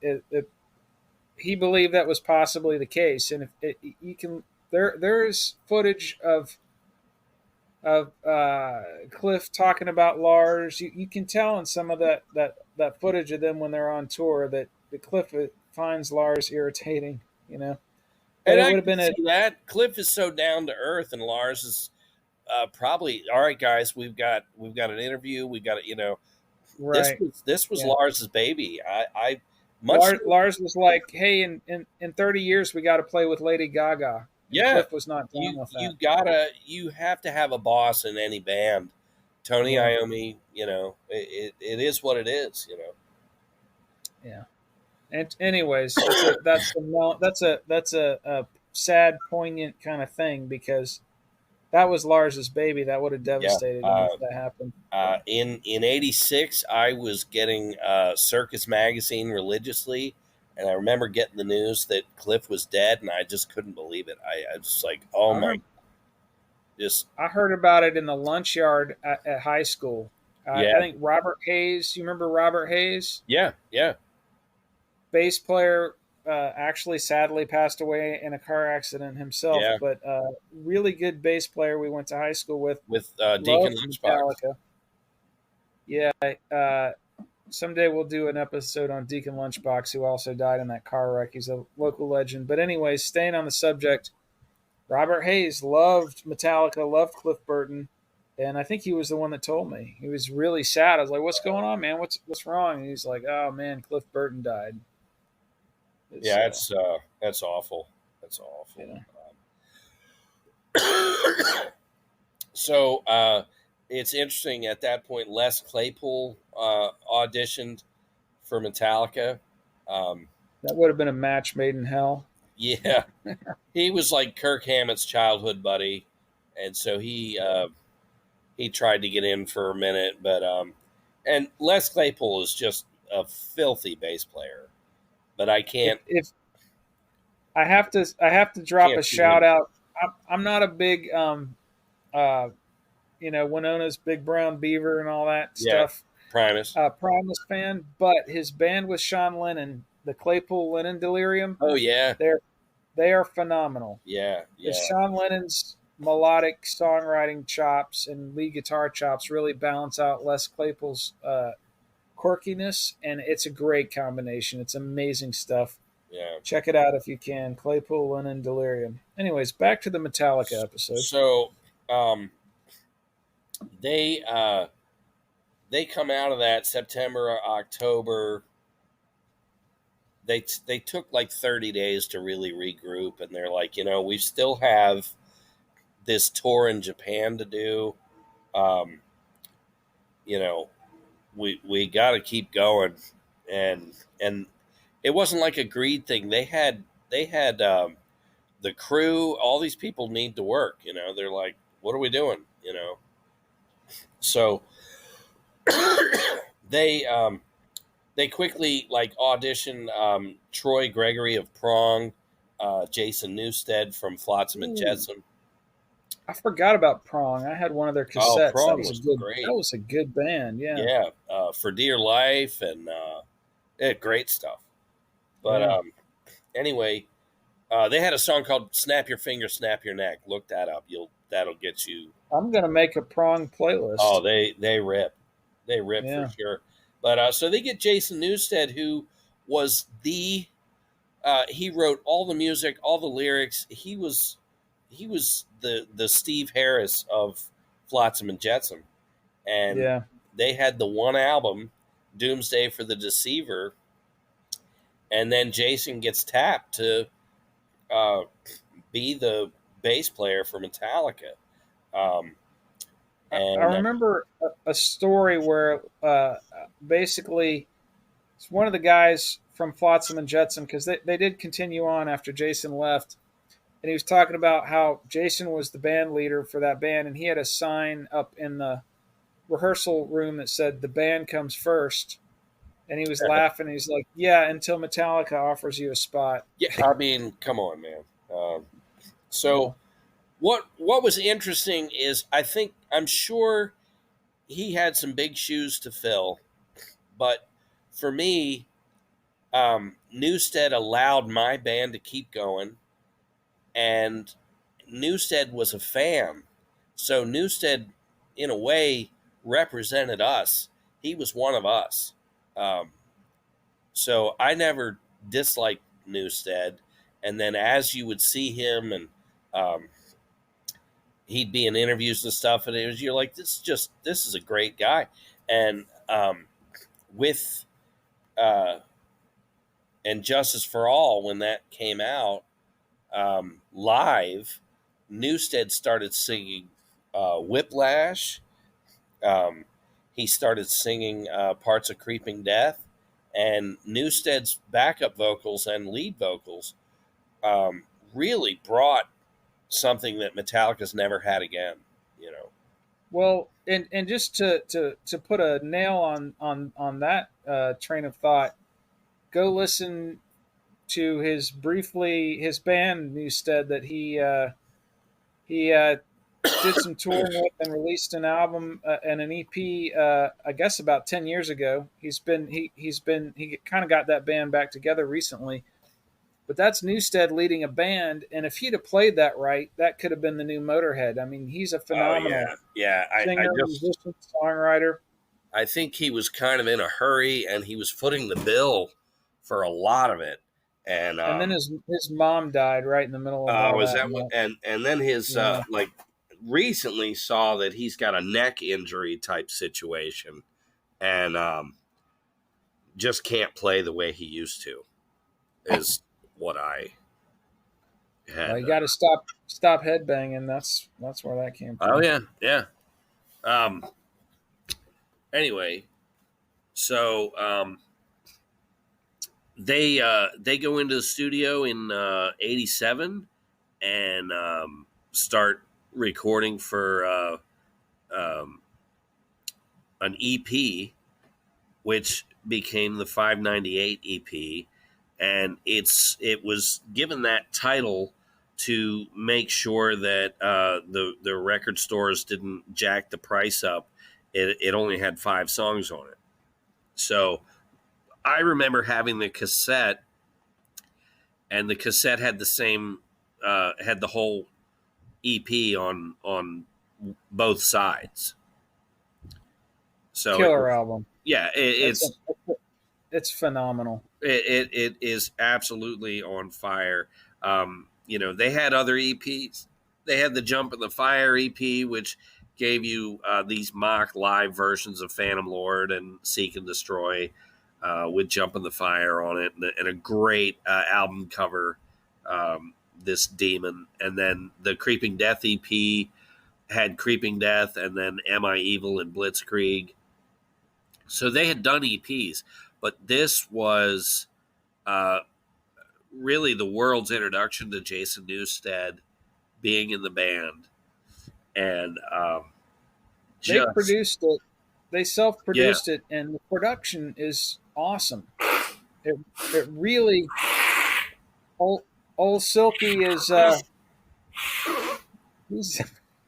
S1: he believed that was possibly the case, and if you can, there's footage of Cliff talking about Lars. You can tell in some of that footage of them when they're on tour that the Cliff finds Lars irritating, but
S2: And
S1: it
S2: I
S1: would have
S2: can
S1: been a
S2: see that Cliff is so down to earth, and Lars is probably all right, guys. We've got an interview. We got to,
S1: right.
S2: this was
S1: Yeah,
S2: Lars's baby. I much
S1: Lars was like, "Hey, in 30 years, we got to play with Lady Gaga," and
S2: yeah.
S1: Cliff was not down with that.
S2: You have to have a boss in any band. Tony
S1: Yeah,
S2: Iommi, it is what it is.
S1: yeah. And anyways, that's a sad, poignant kind of thing because that was Lars's baby. That would have
S2: Yeah.
S1: devastated him if that happened.
S2: In '86, I was getting Circus magazine religiously, and I remember getting the news that Cliff was dead, and I just couldn't believe it. I was like, oh
S1: I
S2: my,
S1: remember
S2: just
S1: I heard about it in the lunch yard at high school. I
S2: yeah,
S1: think Robert Hayes. You remember Robert Hayes,
S2: yeah, yeah,
S1: bass player? Actually, sadly passed away in a car accident himself,
S2: yeah.
S1: but really good bass player. We went to high school with.
S2: With Deacon
S1: Loved
S2: Lunchbox.
S1: Metallica. Yeah, someday we'll do an episode on Deacon Lunchbox, who also died in that car wreck. He's a local legend. But anyways, staying on the subject, Robert Hayes loved Metallica, loved Cliff Burton, and I think he was the one that told me. He was really sad. I was like, "What's going on, man? What's wrong?" And he's like, "Oh man, Cliff Burton died." It's
S2: Yeah, that's awful. That's
S1: you
S2: awful.
S1: know,
S2: So it's interesting. At that point, Les Claypool auditioned for Metallica. Um,
S1: that would have been a match made in hell.
S2: yeah, he was like Kirk Hammett's childhood buddy. and so he tried to get in for a minute, but and Les Claypool is just a filthy bass player, but I
S1: If I have to drop a
S2: can't see
S1: shout
S2: him.
S1: out. I'm not a big uh, Winona's Big Brown Beaver and all that
S2: Yeah,
S1: stuff.
S2: Primus.
S1: Primus fan, but his band with Sean Lennon, the Claypool Lennon Delirium,
S2: Oh yeah,
S1: they're they are phenomenal.
S2: yeah,
S1: Because
S2: yeah,
S1: Sean Lennon's melodic songwriting chops and lead guitar chops really balance out Les Claypool's quirkiness, and it's a great combination. It's amazing stuff.
S2: yeah.
S1: Check it out if you can. Claypool Lennon Delirium. Anyways, back to the Metallica episode.
S2: So um, they they come out of that September or October. They took like 30 days to really regroup, and they're like, we still have this tour in Japan to do. Um, you know, we got to keep going, and it wasn't like a greed thing. They had the crew. All these people need to work. They're like, what are we doing? So they they quickly like auditioned Troy Gregory of Prong, Jason Newsted from Flotsam and
S1: Ooh,
S2: Jetsam.
S1: I forgot about Prong. I had one of their
S2: Oh,
S1: cassettes. That
S2: Prong
S1: was a
S2: was
S1: good. That
S2: great.
S1: was a good band. Yeah,
S2: Yeah, for dear life and great stuff. But
S1: yeah.
S2: anyway, they had a song called "Snap Your Finger, Snap Your Neck." Look that up. That'll get you.
S1: I'm gonna make a Prong
S2: Oh,
S1: playlist.
S2: they rip for
S1: Yeah,
S2: sure. But so they get Jason Newsted, who was the he wrote all the music, all the lyrics. He was the Steve Harris of Flotsam and Jetsam, and
S1: yeah.
S2: they had the one album, Doomsday for the Deceiver, and then Jason gets tapped to uh, be the bass player for Metallica. Um,
S1: I
S2: and
S1: remember a story where basically it's one of the guys from Flotsam and Jetsam because they did continue on after Jason left, and he was talking about how Jason was the band leader for that band, and he had a sign up in the rehearsal room that said the band comes first, and he was laughing. He's like, "Yeah, until Metallica offers you a spot."
S2: yeah, I mean, come on, man. So
S1: Yeah,
S2: what was interesting is I'm sure he had some big shoes to fill, but for me, Newstead allowed my band to keep going, and Newstead was a fan. So Newstead, in a way, represented us. He was one of us. Um, so I never disliked Newstead. And then as you would see him, and um, he'd be in interviews and stuff, and you're like, this is a great guy. And with uh, and Justice for All, when that came out live, Newstead started singing Whiplash. Um, he started singing parts of Creeping Death, and Newstead's backup vocals and lead vocals really brought something that Metallica's never had again. You know,
S1: well, and just to put a nail on that train of thought, go listen to his band Newstead that he did some touring with and released an album and an EP. I guess about 10 years ago. He kind of got that band back together recently. But that's Newstead leading a band, and if he'd have played that right, that could have been the new Motorhead. I mean, he's a
S2: oh
S1: phenomenal
S2: yeah, yeah.
S1: singer, musician, songwriter,
S2: I think he was kind of in a hurry, and he was footing the bill for a lot of it. And
S1: and then his mom died right in the middle of all
S2: was
S1: that.
S2: that
S1: And
S2: what?
S1: that,
S2: And then his
S1: yeah,
S2: like recently saw that he's got a neck injury type situation, and just can't play the way he used to. Is what I
S1: well,
S2: had.
S1: you got to stop headbanging. That's where that came
S2: Oh
S1: from.
S2: yeah, yeah. Um. Anyway, so they go into the studio in '87 and start. recording for um, an EP, which became the 598 EP, and it was given that title to make sure that the record stores didn't jack the price up. It only had 5 songs on it, so I remember having the cassette, and the cassette had the same had the whole EP on both sides. So
S1: Killer album.
S2: yeah,
S1: It's it's phenomenal.
S2: it is absolutely on fire. They had other EPs. They had the Jump in the Fire EP, which gave you these mock live versions of Phantom Lord and Seek and Destroy with Jump in the Fire on it, and a great album cover. This demon, and then the Creeping Death EP had Creeping Death, and then Am I Evil and Blitzkrieg. So they had done EPs, but this was uh, really the world's introduction to Jason Newsted being in the band, and
S1: They
S2: just
S1: produced it. They
S2: yeah,
S1: self-produced it, and the production is awesome. It it really Ol Silky is he's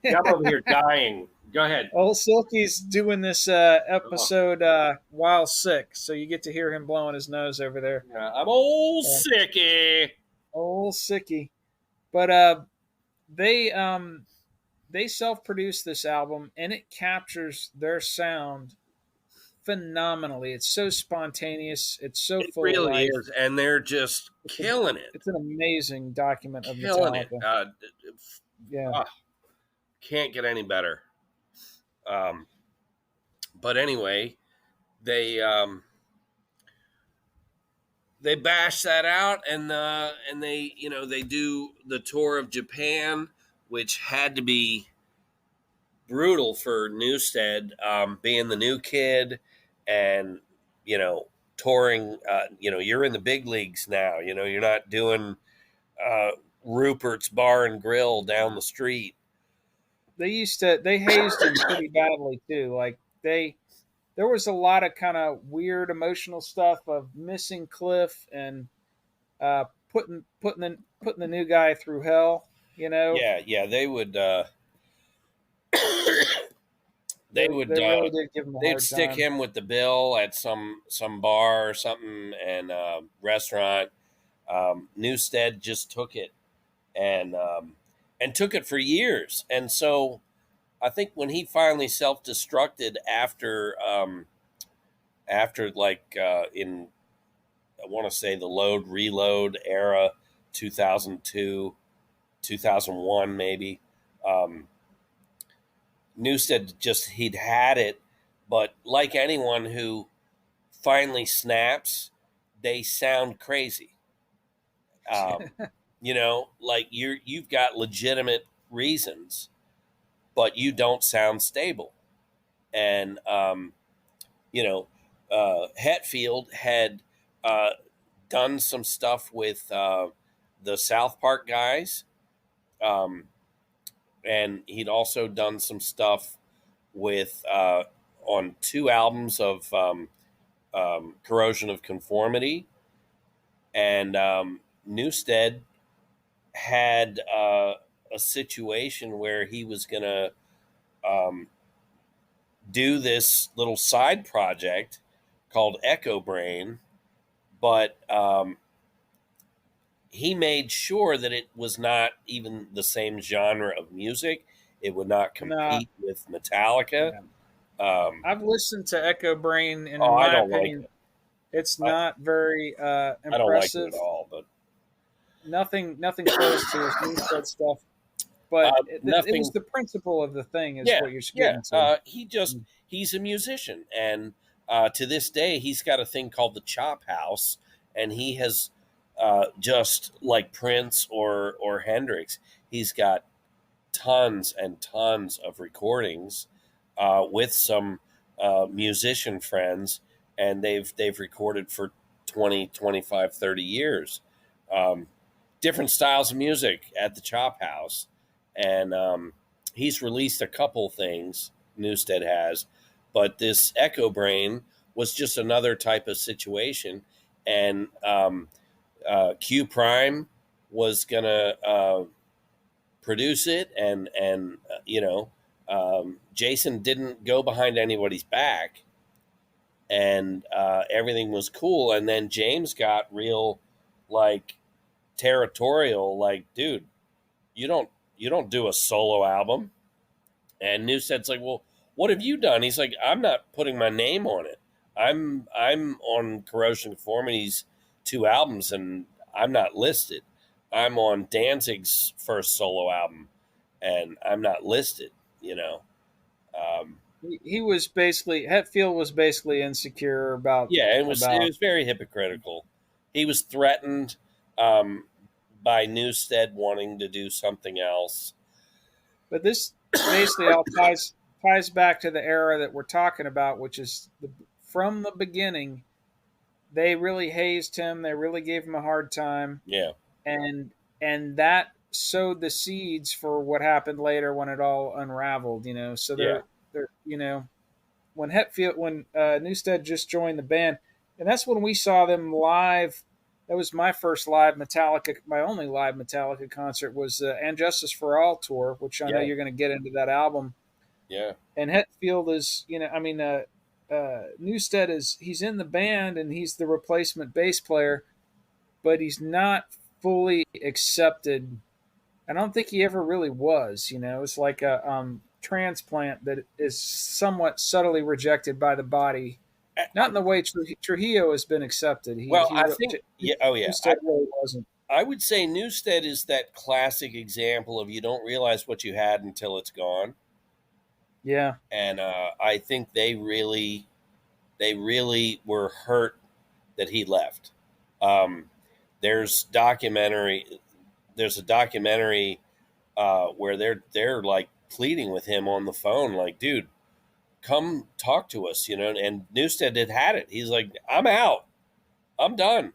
S2: yeah, I'm over here dying. Go ahead.
S1: Ol Silky's doing this
S2: Oh,
S1: episode while sick, so you get to hear him blowing his nose over there.
S2: yeah, I'm old
S1: Uh,
S2: sicky.
S1: Ol Sicky, but they they self-produced this album, and it captures their sound phenomenally. It's so spontaneous. It's so
S2: It
S1: full of
S2: really
S1: life.
S2: is, and they're just
S1: It's a,
S2: killing it,
S1: it's an amazing document of
S2: killing it.
S1: Metallica. Yeah,
S2: Oh, can't get any better. Um, but anyway, they they bash that out, and they do the tour of Japan, which had to be brutal for Newstead, being the new kid, and touring. You're in the big leagues now. You're not doing uh, Rupert's Bar and Grill down the street.
S1: they hazed him pretty badly too. Like there was a lot of kind of weird emotional stuff of missing Cliff and putting the new guy through hell. You know,
S2: Yeah, yeah, they would
S1: they really did give him a
S2: they'd
S1: hard
S2: stick
S1: time.
S2: him with the bill at some bar or something, and restaurant. Newstead just took it, and took it for years. And so I think when he finally self destructed after like in, I want to say, the load reload era, 2002, 2001 maybe. Um, Newstead just, he'd had it, but like anyone who finally snaps, they sound crazy. Um, like you've got legitimate reasons, but you don't sound stable. And you know, Hetfield had uh, done some stuff with the South Park guys, um, and he'd also done some stuff with on 2 albums of Corrosion of Conformity, and Newstead had a situation where he was going to um, do this little side project called Echo Brain, but he made sure that it was not even the same genre of music. It would not
S1: Nah,
S2: compete with Metallica.
S1: yeah.
S2: Um,
S1: I've listened to Echo Brain, and
S2: oh,
S1: in
S2: I
S1: my
S2: don't like
S1: opinion,
S2: it.
S1: it's
S2: I,
S1: not very
S2: I don't like it at
S1: impressive.
S2: all. But
S1: Nothing close to his Newstead stuff. But it was
S2: nothing.
S1: the principle of the thing is
S2: Yeah,
S1: what you're
S2: yeah.
S1: getting to.
S2: He's a musician, and to this day, he's got a thing called the Chop House, and he has just like Prince or Hendrix. He's got tons and tons of recordings with some musician friends, and they've recorded for 20, 25, 30 years. Um, Different styles of music at the Chop House, and he's released a couple things. Newstead has, but this Echo Brain was just another type of situation, and Q Prime was gonna produce it, and Jason didn't go behind anybody's back, and everything was cool. And then James got real, like, territorial, like, dude, you don't do a solo album. And Newstead's like, well, what have you done? He's like, I'm not putting my name on it. I'm on Corrosion Conformity's two albums, and I'm not listed. I'm on Danzig's first solo album, and I'm not listed. You know, um,
S1: He was basically Hetfield was basically insecure
S2: yeah, it
S1: about.
S2: was very hypocritical. He was threatened um, by Newstead wanting to do something else.
S1: But this basically all ties back to the era that we're talking about, which is from the beginning. They really hazed him. They really gave him a hard time,
S2: Yeah,
S1: and that sowed the seeds for what happened later when it all unraveled. So
S2: yeah,
S1: they're when Newstead just joined the band, and that's when we saw them live. That was my first live Metallica. My only live Metallica concert was "And Justice for All" tour, which I know
S2: yeah,
S1: you're going to get into that album.
S2: yeah,
S1: And Hetfield is, Newstead he's in the band and he's the replacement bass player, but he's not fully accepted. I don't think he ever really was. It's like a transplant that is somewhat subtly rejected by the body. Not in the way Trujillo has been accepted.
S2: well, I think, yeah, oh yeah,
S1: Newstead really wasn't.
S2: I would say Newstead is that classic example of you don't realize what you had until it's gone,
S1: Yeah,
S2: and I think they really were hurt that he left. Um, there's documentary, there's a documentary where they're like pleading with him on the phone, like, dude, come talk to us, And Newstead had it. He's like, I'm out, I'm done,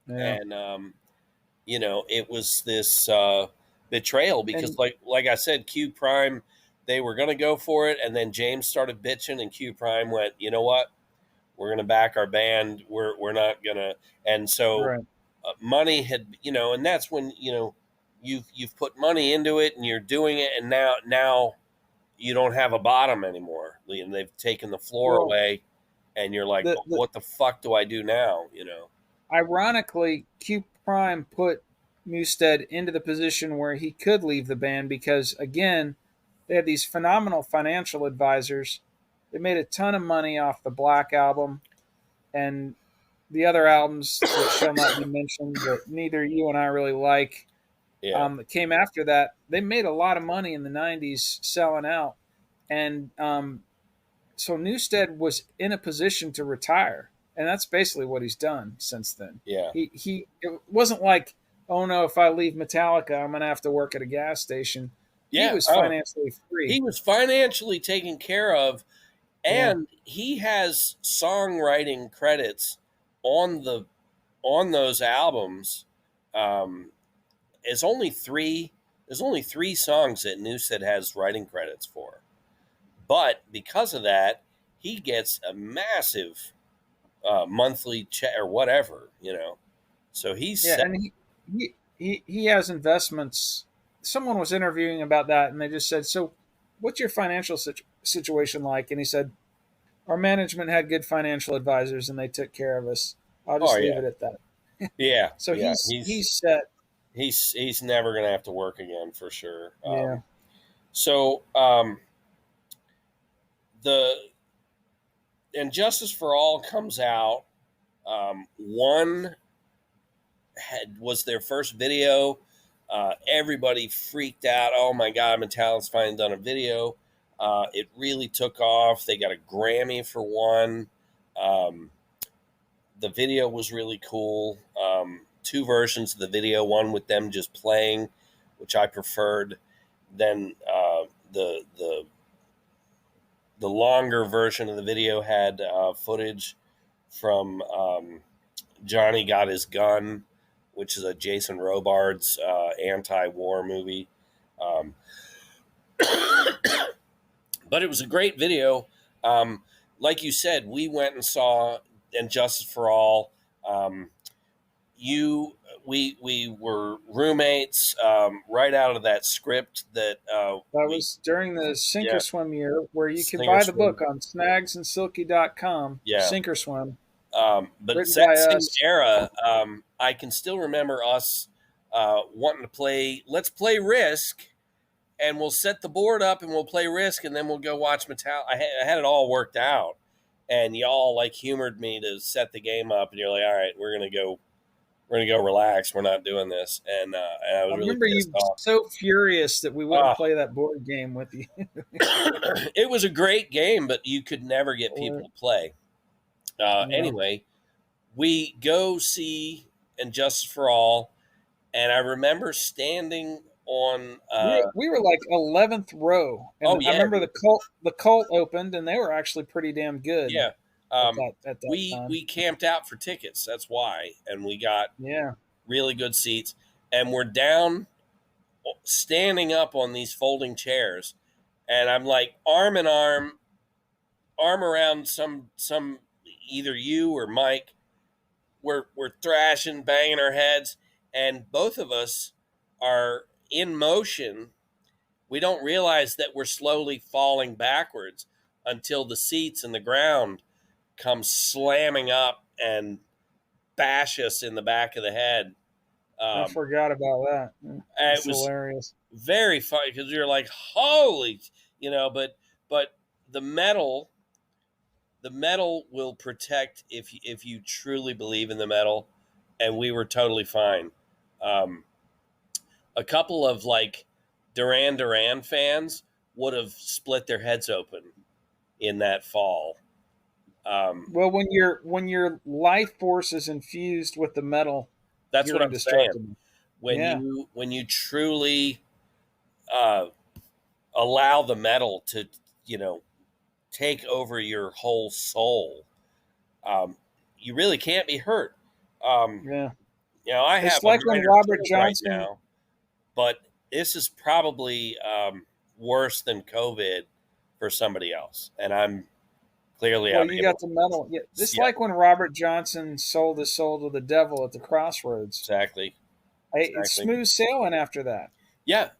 S1: yeah,
S2: and it was this betrayal because,
S1: and
S2: like I said, Q Prime, they were going to go for it, and then James started bitching, and Q Prime went, you know what? We're going to back our band. We're not going to, and so
S1: right.
S2: money had, and that's when you've put money into it, and you're doing it, and now you don't have a bottom anymore. And they've taken the floor
S1: Well,
S2: away, and you're like,
S1: the
S2: well, what the fuck do I do now?
S1: ironically, Q Prime put Mewstead into the position where he could leave the band because, again, they had these phenomenal financial advisors. They made a ton of money off the Black album and the other albums that shall not be mentioned that neither you and I really like
S2: Yeah,
S1: that came after that. They made a lot of money in the 90s selling out. And so Newstead was in a position to retire, and that's basically what he's done since then.
S2: yeah,
S1: He it wasn't like, oh no, if I leave Metallica, I'm gonna have to work at a gas station. He
S2: yeah.
S1: was
S2: Oh,
S1: financially
S2: he
S1: free.
S2: was financially taken care of,
S1: Yeah,
S2: and he has songwriting credits on those albums. Um, it's only three. There's only three songs that Newstead has writing credits for, but because of that, he gets a massive monthly check or whatever. So he's
S1: yeah,
S2: set.
S1: and he has investments. Someone was interviewing about that, and they just said, "So, what's your financial situation like?" And he said, "Our management had good financial advisors, and they took care of us. I'll
S2: Oh
S1: just leave
S2: yeah,
S1: it at that."
S2: yeah,
S1: So
S2: yeah.
S1: he's set.
S2: He's never gonna have to work again for sure.
S1: Yeah,
S2: So the and Justice for All comes out. One was their first video. Everybody freaked out. Oh my God, Metallica's finally done a video. It really took off. They got a Grammy for one. Um, the video was really cool. Two versions of the video, one with them just playing, which I preferred. Then the longer version of the video had footage from Johnny Got His Gun, which is a Jason Robards anti-war movie. Um, But it was a great video. Um, like you said, we went and saw "And Justice for All." Um, you, we were roommates right out of that script that
S1: That
S2: we,
S1: was during the Sink or
S2: yeah,
S1: Swim year, where you can
S2: Singer
S1: buy the
S2: Swim,
S1: book on snagsandsilky.com.
S2: yeah.
S1: Sink or Swim,
S2: But it's
S1: written
S2: that
S1: by
S2: same
S1: us.
S2: era. I can still remember us wanting to play. Let's play Risk, and we'll set the board up and we'll play Risk, and then we'll go watch Metallica. I had it all worked out, and y'all like humored me to set the game up, and you're like, "All right, we're gonna go relax. We're not doing this," and I
S1: I
S2: was really
S1: remember
S2: pissed
S1: you
S2: off.
S1: so furious that we wouldn't
S2: Uh,
S1: play that board game with you.
S2: it was a great game, but you could never get
S1: Or,
S2: people to play.
S1: yeah.
S2: Anyway, we go see "And Justice for All," and I remember standing on.
S1: We were like 11th row,
S2: Oh
S1: and I
S2: yeah,
S1: remember the cult opened, and they were actually pretty damn good
S2: yeah.
S1: at that time.
S2: We camped out for tickets. That's why, and we got
S1: Yeah,
S2: really good seats. And we're down, standing up on these folding chairs, and I'm like arm in arm, arm around some either you or Mike. We're thrashing, banging our heads, and both of us are in motion. We don't realize that we're slowly falling backwards until the seats and the ground come slamming up and bash us in the back of the head.
S1: I
S2: Um,
S1: forgot about that.
S2: it
S1: It's
S2: was
S1: hilarious.
S2: very funny because you're like, holy, but the metal, the metal will protect if you truly believe in the metal, and we were totally fine. Um, a couple of like Duran Duran fans would have split their heads open in that fall. Um,
S1: Well, when your life force is infused with the metal,
S2: that's
S1: you're
S2: what I'm saying.
S1: indestructible.
S2: When
S1: Yeah,
S2: you truly uh, allow the metal to you know take over your whole soul, um, you really can't be hurt. Um,
S1: yeah.
S2: I
S1: It's
S2: have a
S1: like when
S2: minor
S1: Robert
S2: cold right
S1: Johnson.
S2: now, but this is probably worse than COVID for somebody else, and
S1: Well,
S2: I'm
S1: you got
S2: able.
S1: the metal. Yeah, it's
S2: Yeah,
S1: like when Robert Johnson sold his soul to the devil at the crossroads.
S2: exactly,
S1: It's
S2: exactly.
S1: smooth sailing after that.
S2: Yeah,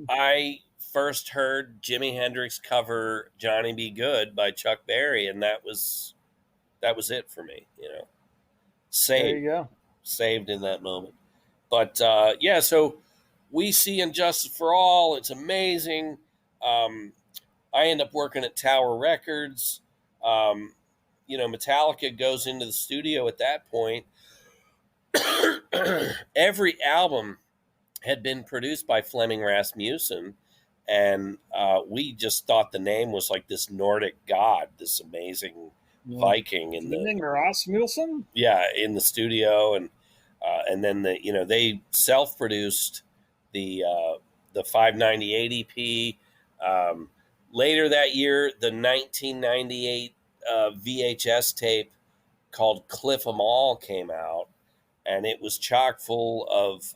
S2: I first heard Jimi Hendrix cover "Johnny Be Good" by Chuck Berry, and that was it for me.
S1: There
S2: Saved,
S1: you go.
S2: saved in that moment. But yeah, so we see "Injustice for All." It's amazing. Um, I end up working at Tower Records. Um, Metallica goes into the studio at that point. Every album had been produced by Fleming Rasmussen, and we just thought the name was like this Nordic god, this amazing
S1: Yeah.
S2: Viking in the
S1: Fleming Rasmussen.
S2: in the studio, and then they self produced the 598 EP. Um, Later that year, the 1998 VHS tape called "Cliff 'Em All" came out, and it was chock full of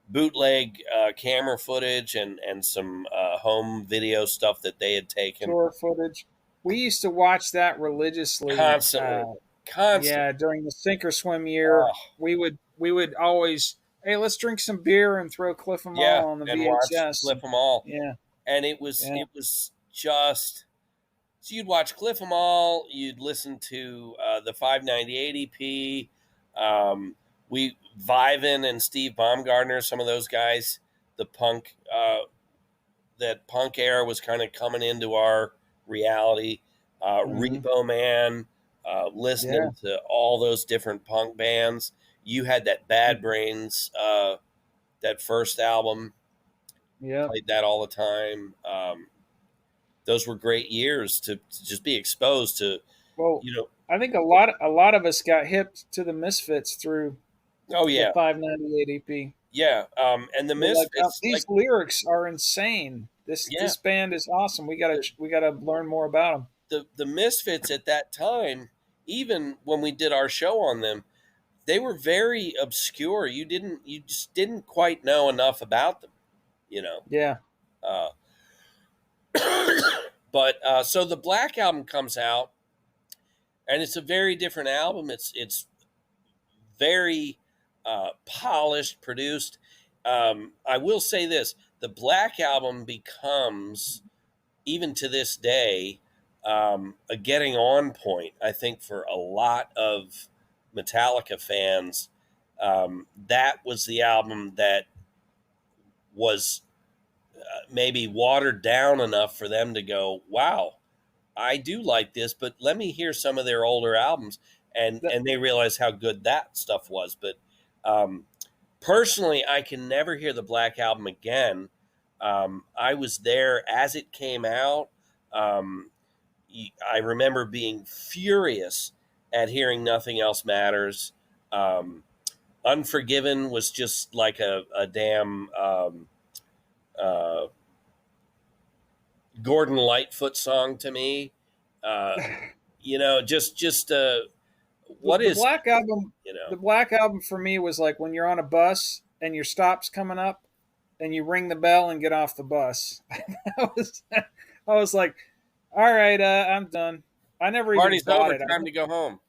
S2: bootleg camera footage and some home video stuff that they had taken
S1: Tour footage. We used to watch that religiously.
S2: constantly,
S1: Yeah,
S2: constantly.
S1: during the sink or swim year,
S2: Oh,
S1: we would always, hey, let's drink some beer and throw Cliff 'Em
S2: yeah,
S1: All on the
S2: and watch
S1: VHS.
S2: Cliff 'Em All,
S1: Yeah,
S2: and
S1: yeah,
S2: it was just so you'd watch Cliff 'Em All, you'd listen to the 598 EP. We Vivin and Steve Baumgartner, some of those guys, the punk that punk era was kind of coming into our reality.
S1: hmm,
S2: Repo Man,
S1: yeah,
S2: listening to all those different punk bands. You had that Bad Brains, that first album,
S1: yeah.
S2: played that all the time. Those were great years to just be exposed to,
S1: Well,
S2: you know,
S1: I think a lot of us got hip to the Misfits through
S2: oh
S1: the
S2: yeah,
S1: 598 EP.
S2: yeah. And the
S1: We're like,
S2: Misfits, like,
S1: these lyrics are insane. This
S2: yeah,
S1: this band is awesome. We gotta learn more about them.
S2: the Misfits at that time, even when we did our show on them, they were very obscure. You just didn't quite know enough about them, you know.
S1: Yeah,
S2: Uh, but so the Black Album comes out, and it's a very different album. It's very polished, produced. I will say this: the Black Album becomes, even to this day, a getting on point. I think for a lot of Metallica fans, that was the album that was maybe watered down enough for them to go, "Wow, I do like this," but let me hear some of their older albums,
S1: The,
S2: and they realize how good that stuff was. But um, personally, I can never hear the Black Album again. I was there as it came out. Um, I remember being furious at hearing "Nothing Else Matters." Um, Unforgiven was just like a damn uh, Gordon Lightfoot song to me. Uh, just what
S1: the
S2: is
S1: Black Album,
S2: you know
S1: the Black Album for me was like when you're on a bus and your stop's coming up, and you ring the bell and get off the bus. I was like, all right, I'm done. I never even
S2: party's
S1: bought
S2: over,
S1: it.
S2: time to go home.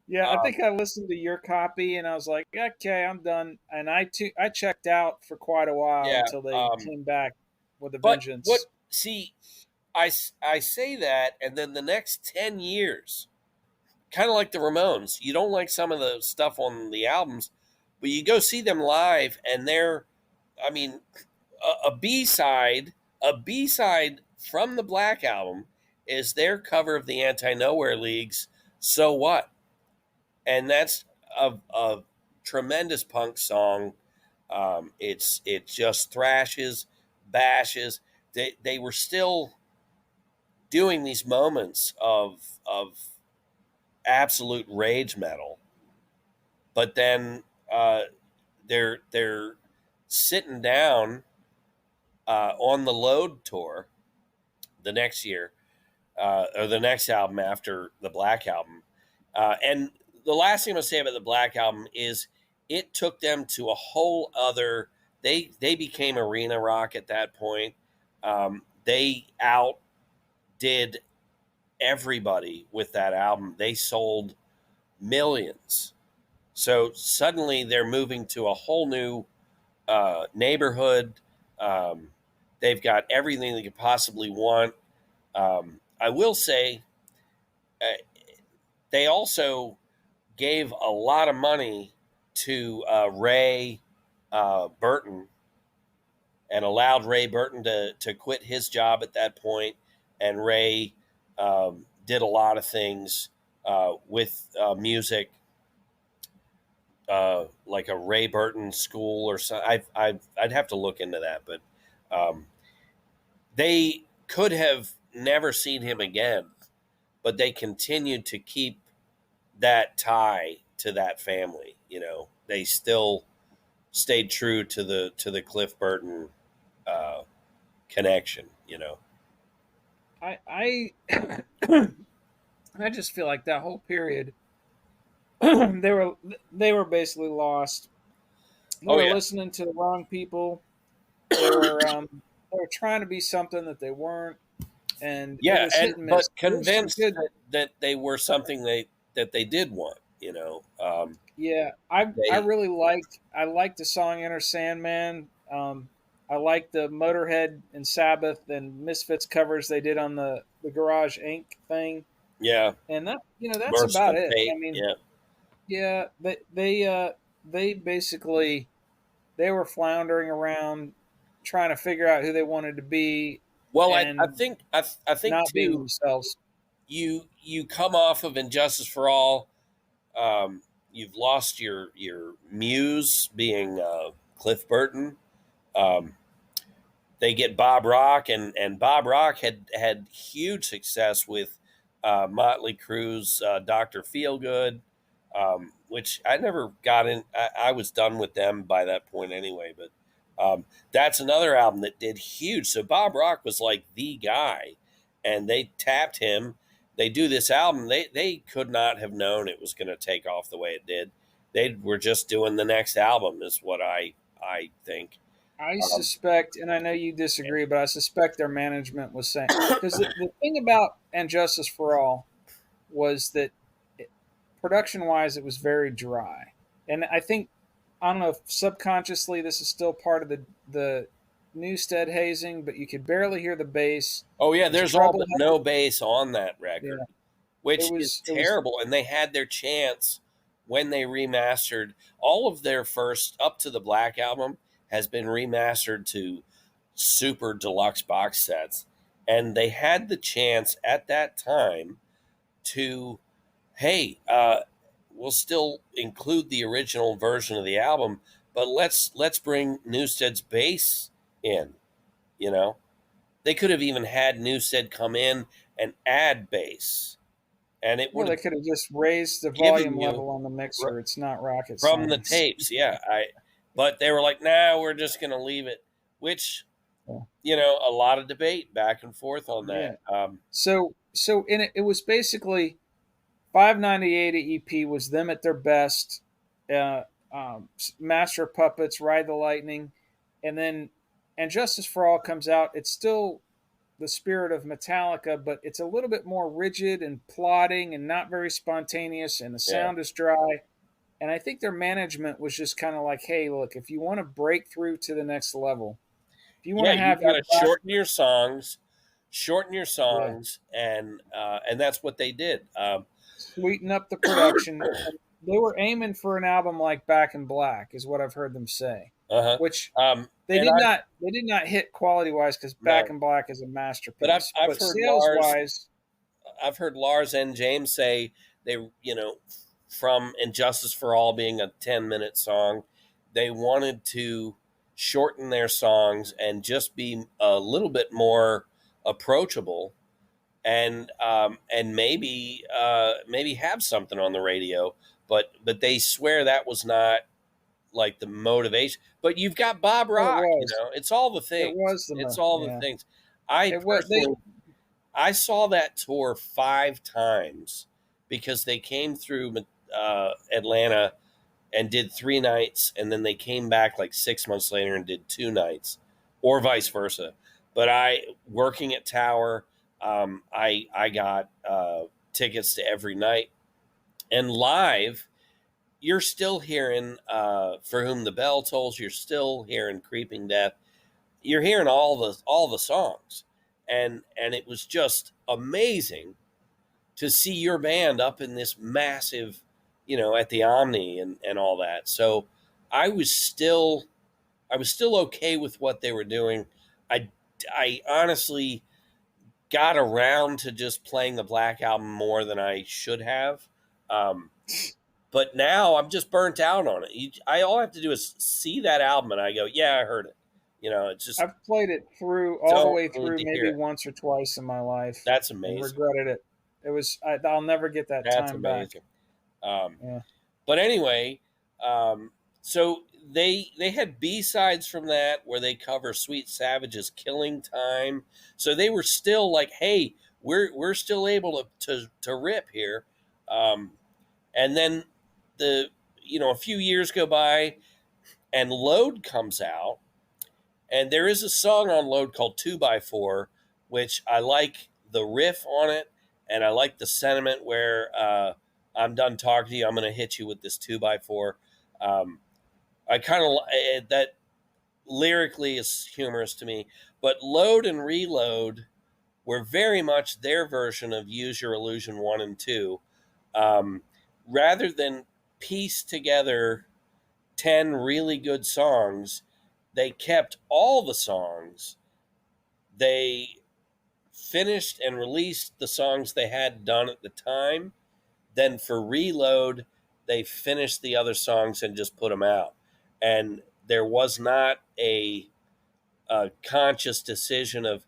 S1: Yeah, I
S2: Um,
S1: think I listened to your copy and I was like, okay, I'm done. And I checked out for quite a while
S2: yeah,
S1: until they came back with a
S2: but what
S1: vengeance.
S2: see, I say that, and then the next 10 years, kind of like the Ramones, you don't like some of the stuff on the albums, but you go see them live, and they're, I mean, a B side, a B side from the Black Album is their cover of the Anti Nowhere League's "So What," and that's a tremendous punk song. It just thrashes, bashes. They were still doing these moments of absolute rage metal, but then they're sitting down on the Load tour the next year, or the next album after the Black Album. And the last thing I'm gonna say about the Black Album is it took them to a whole other. They became arena rock at that point. They outdid everybody with that album. They sold millions. So suddenly they're moving to a whole new neighborhood. Um, they've got everything they could possibly want. I will say uh, they also gave a lot of money to Ray Burton, and allowed Ray Burton to quit his job at that point. And Ray did a lot of things with music, like a Ray Burton school or something. I'd have to look into that, but um, they could have never seen him again, but they continued to keep that tie to that family. They still stayed true to the Cliff Burton uh, connection.
S1: I I just feel like that whole period they were they were basically lost. They
S2: Oh
S1: were
S2: yeah,
S1: listening to the wrong people. They were trying to be something that they weren't, and it
S2: yeah,
S1: was
S2: and
S1: hit and miss.
S2: but
S1: There was some
S2: convinced
S1: good.
S2: that they were something that they did want.
S1: Yeah, I
S2: They
S1: really liked the song Inner Sandman. I liked the Motorhead and Sabbath and Misfits covers they did on the Garage Inc. thing,
S2: yeah,
S1: and that's about
S2: Merciful
S1: it. I
S2: Fate,
S1: mean,
S2: yeah.
S1: yeah, they basically they were floundering around trying to figure out who they wanted to be
S2: Well, I
S1: and
S2: think I think
S1: not being
S2: too.
S1: themselves.
S2: You come off of Injustice for All. Um, you've lost your muse being Cliff Burton. Um, they get Bob Rock, and Bob Rock had huge success with Motley Crue's Doctor Feelgood, which I never got in. I was done with them by that point anyway. But that's another album that did huge. So Bob Rock was like the guy, and they tapped him. They do this album. They could not have known it was going to take off the way it did. They were just doing the next album, is what I think.
S1: I suspect, and I know you disagree, but I suspect their management was saying, because the thing about And Justice for All was that production wise, it was very dry. And I think, I don't know if subconsciously this is still part of the Newstead hazing, but you could barely hear the bass.
S2: Oh yeah,
S1: There's
S2: there's all
S1: treble.
S2: but no bass on that record,
S1: Yeah,
S2: which is
S1: it was,
S2: terrible. And they had their chance when they remastered all of their first up to the Black album has been remastered to super deluxe box sets, and they had the chance at that time to, hey, we'll still include the original version of the album, but let's bring Newstead's bass in. You know, they could have even had Newstead come in and add bass, and it
S1: well,
S2: would
S1: they
S2: have
S1: could have just raised the
S2: given
S1: volume
S2: you
S1: level on the mixer. It's not rocket
S2: from the
S1: science.
S2: tapes. Yeah, but they were like, nah, we're just going to leave it, which,
S1: Yeah.
S2: a lot of debate back and forth on that.
S1: Yeah. So in it was basically 598 EP was them at their best. Uh, Master of Puppets, Ride the Lightning, and then And Justice for All comes out. It's still the spirit of Metallica, but it's a little bit more rigid and plodding and not very spontaneous, and the
S2: Yeah,
S1: sound is dry. And I think their management was just kind of like, hey, look, if you want to break through to the next level, if you want
S2: yeah,
S1: to
S2: you
S1: have
S2: got
S1: your
S2: to
S1: class,
S2: shorten your
S1: yeah,
S2: songs, and that's what they did.
S1: sweeten up the production. And they were aiming for an album like Back in Black, is what I've heard them say,
S2: Uh
S1: which
S2: huh. And I
S1: they did not hit quality wise because Back
S2: no,
S1: in Black is a
S2: but
S1: masterpiece.
S2: I've
S1: But
S2: heard
S1: sales
S2: Lars.
S1: wise,
S2: I've heard Lars and James say they, from Injustice for All being a 10-minute song, they wanted to shorten their songs and just be a little bit more approachable, and maybe have something on the radio, but they swear that was not like the motivation. But you've got Bob
S1: oh, it
S2: Rock,
S1: was.
S2: it's all the
S1: It
S2: things.
S1: was
S2: It's all the
S1: yeah.
S2: things. I
S1: It was they.
S2: personally I saw that tour 5 times because they came through Atlanta and did 3 nights, and then they came back like 6 months later and did 2 nights, or vice versa. But I, working at Tower, I got tickets to every night, and live. You're still hearing "For Whom the Bell Tolls." You're still hearing "Creeping Death." You're hearing all the songs, and it was just amazing to see your band up in this massive, at the Omni and all that. So I was still I was still okay with what they were doing. I I honestly got around to just playing the Black Album more than I should have. Um, but now I'm just burnt out on it. All I have to do is see that album, and I go, yeah, I heard it. It's just
S1: I've played it through all the
S2: don't
S1: way
S2: need
S1: through
S2: to hear
S1: maybe
S2: it.
S1: once or twice in my life
S2: That's
S1: and
S2: amazing.
S1: regretted it. I'll never get that
S2: That's
S1: time back.
S2: amazing. Um,
S1: Yeah.
S2: but anyway, so they had B-sides from that where they cover Sweet Savage's "Killing Time." So they were still like, hey, we're still able to rip here. Um, and then a few years go by, and Load comes out, and there is a song on Load called 2x4, which I like the riff on it, and I like the sentiment where I'm done talking to you, I'm going to hit you with this 2x4. Um, I kind of that lyrically is humorous to me, but Load and Reload were very much their version of Use Your Illusion 1 and 2. Um, Rather than piece together 10 really good songs, they kept all the songs. They finished and released the songs they had done at the time. Then for Reload, they finished the other songs and just put them out. And there was not a conscious decision of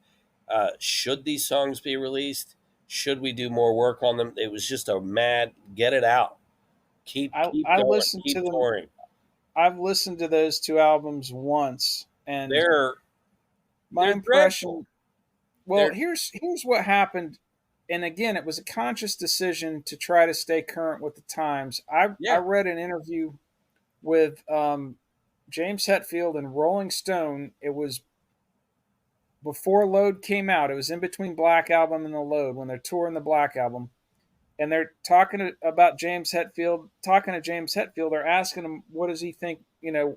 S2: should these songs be released? Should we do more work on them? It was just a mad get it out. Keep
S1: I
S2: going,
S1: listened to
S2: keep
S1: them.
S2: touring.
S1: I've listened to those two albums once, and
S2: They're
S1: my
S2: they're dreadful.
S1: impression. Well,
S2: They're
S1: here's what happened, and again, it was a conscious decision to try to stay current with the times. I
S2: yeah.
S1: read an interview with James Hetfield and Rolling Stone. It was before Load came out. It was in between Black Album and the Load when they're touring the Black Album, and they're about James Hetfield. Talking to James Hetfield, they're asking him, "What does he think?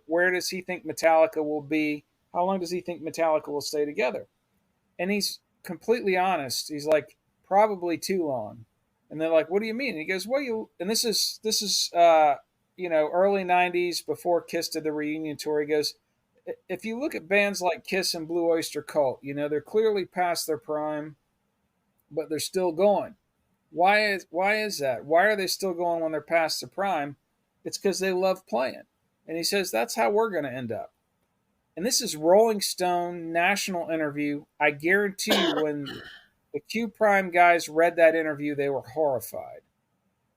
S1: Where does he think Metallica will be? How long does he think Metallica will stay together?" And he's completely honest. He's like, "Probably too long." And they're like, "What do you mean?" And he goes, "Well, you." And this is early '90s before Kiss did the reunion tour. He goes, "If you look at bands like Kiss and Blue Oyster Cult, they're clearly past their prime, but they're still going. Why is that? Why are they still going when they're past their prime? It's because they love playing." And he says that's how we're going to end up. And this is Rolling Stone national interview. I guarantee you, when the Q Prime guys read that interview, they were horrified.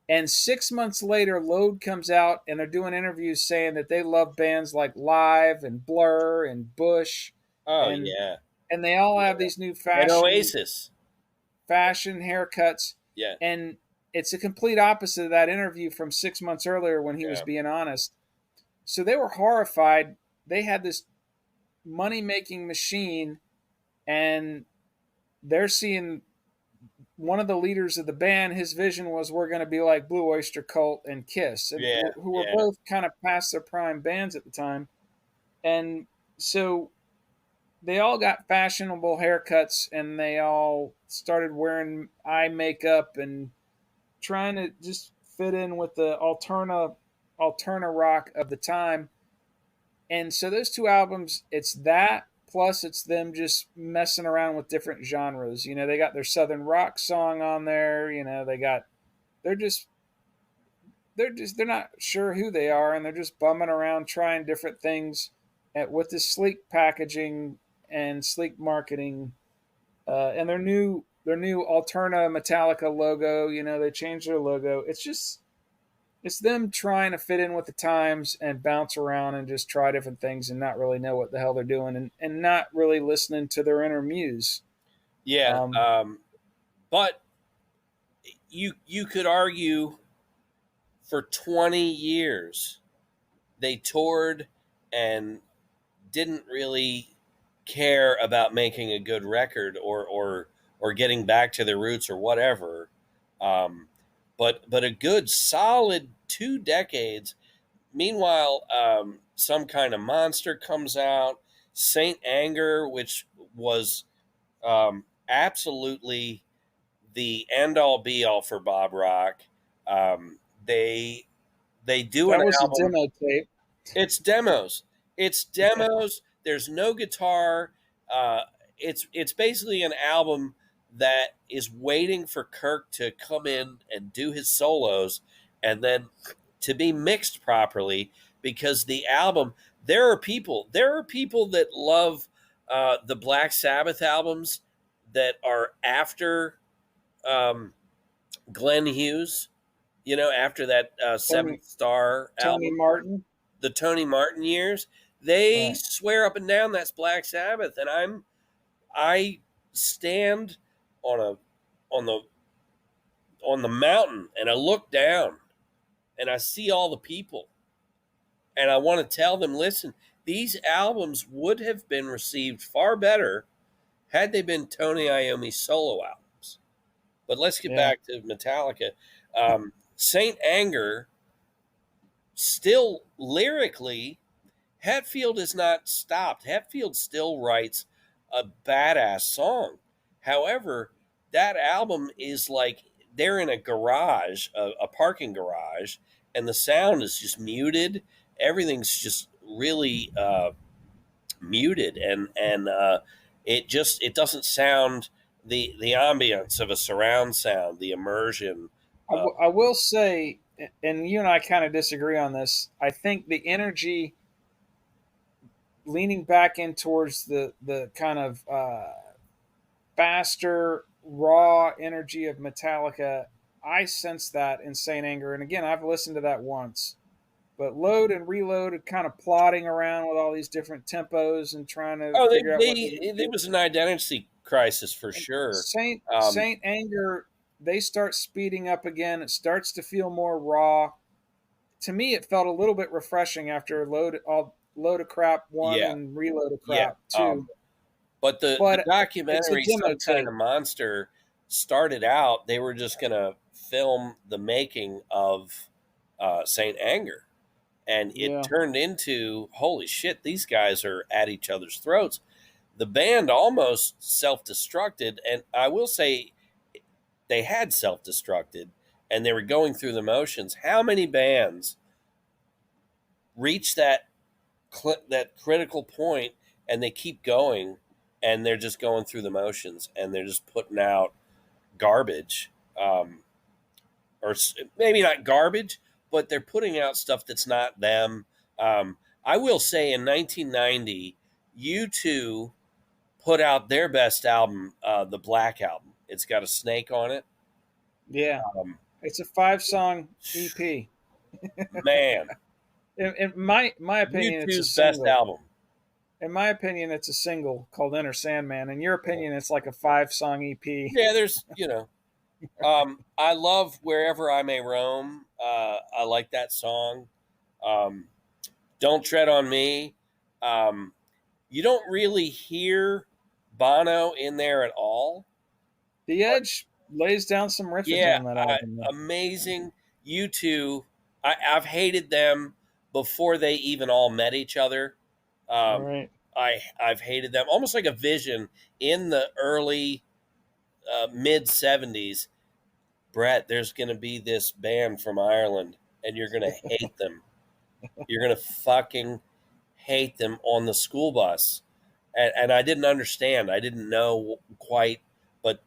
S1: And 6 months later, Load comes out and they're doing interviews saying that they love bands like Live and Blur and Bush,
S2: Oh
S1: and
S2: yeah,
S1: and they all have
S2: yeah.
S1: these new
S2: And
S1: fashion
S2: Oasis.
S1: fashion haircuts.
S2: Yeah,
S1: And it's a complete opposite of that interview from 6 months earlier when he was
S2: yeah,
S1: being honest. So they were horrified. They had this money making machine, and they're seeing one of the leaders of the band. His vision was we're going to be like Blue Oyster Cult and Kiss, and
S2: yeah,
S1: who were
S2: yeah.
S1: both kind of past their prime bands at the time. And so they all got fashionable haircuts, and they all started wearing eye makeup and trying to just fit in with the alterna rock of the time. And so those two albums, it's that plus it's them just messing around with different genres. They got their southern rock song on there. They're just they're not sure who they are, and they're just bumming around trying different things with this sleek packaging and sleek marketing, and their new Alterna Metallica logo. They changed their logo. It's them trying to fit in with the times and bounce around and just try different things and not really know what the hell they're doing, and not really listening to their inner muse.
S2: Yeah.
S1: Um,
S2: But you could argue for 20 years they toured and didn't really care about making a good record or getting back to their roots or whatever. Um, but a good solid 2 decades. Meanwhile, some kind of monster comes out. Saint Anger, which was absolutely the end all be all for Bob Rock. Um, they they do an
S1: that was a
S2: album.
S1: demo tape.
S2: It's demos. It's demos. There's no guitar. Uh, it's basically an album that is waiting for Kirk to come in and do his solos, and then to be mixed properly. Because the album, there are people that love the Black Sabbath albums that are after um, Glenn Hughes. After that
S1: Tony
S2: Seventh Star
S1: Tony
S2: album,
S1: Martin.
S2: the Tony Martin years, they
S1: Right.
S2: swear up and down that's Black Sabbath, and I stand on a on the on the mountain and I look down and I see all the people and I want to tell them, listen, these albums would have been received far better had they been Tony Iommi solo albums. But let's get
S1: Yeah.
S2: back to Metallica. Saint Anger, still lyrically, Hetfield has not stopped. Hetfield still writes a badass song. However, that album is like they're in a garage, a parking garage, and the sound is just muted. Everything's just really muted, and it doesn't sound the ambience of a surround sound, the immersion. Uh,
S1: I will say, and you and I kind of disagree on this. I think the energy leaning back in towards the kind of faster, raw energy of Metallica, I sense that in Saint Anger. And again, I've listened to that once. But Load and Reload are kind of plodding around with all these different tempos and trying to
S2: oh,
S1: figure out what they're going to
S2: there
S1: do.
S2: was an identity crisis for
S1: And
S2: sure. Um,
S1: Saint Anger, they start speeding up again. It starts to feel more raw. To me, it felt a little bit refreshing after Load. Load of Crap 1
S2: Yeah,
S1: and Reload of
S2: yeah.
S1: Crap 2.
S2: But the
S1: But it's a
S2: documentary,
S1: demo
S2: Some Kind
S1: tape.
S2: of Monster, started out, they were just going to film the making of Saint Anger. And it
S1: Yeah.
S2: turned into, holy shit, these guys are at each other's throats. The band almost self destructed. And I will say, they had self destructed and they were going through the motions. How many bands reach that critical point and they keep going and they're just going through the motions and they're just putting out garbage, or maybe not garbage, but they're putting out stuff that's not them. I will say in 1990, U2 put out their best album, the Black Album. It's got a snake on it.
S1: Yeah.
S2: Um,
S1: It's a 5-song EP.
S2: Man,
S1: In my opinion, it's a
S2: U2's best
S1: single.
S2: album.
S1: In my opinion, it's a single called Enter Sandman. In your opinion, it's like a 5-song EP.
S2: Yeah, there's, I love Wherever I May Roam. I like that song. Um, Don't Tread on Me. Um, you don't really hear Bono in there at all.
S1: The Edge lays down some riffage
S2: Yeah,
S1: on that album, though.
S2: amazing. U2, I've hated them before they even all met each other. Um,
S1: Right.
S2: I've hated them almost like a Vision in the early mid 70s. Brett, there's going to be this band from Ireland, and you're going to hate them. You're going to fucking hate them on the school bus. And I didn't understand. I didn't know quite, but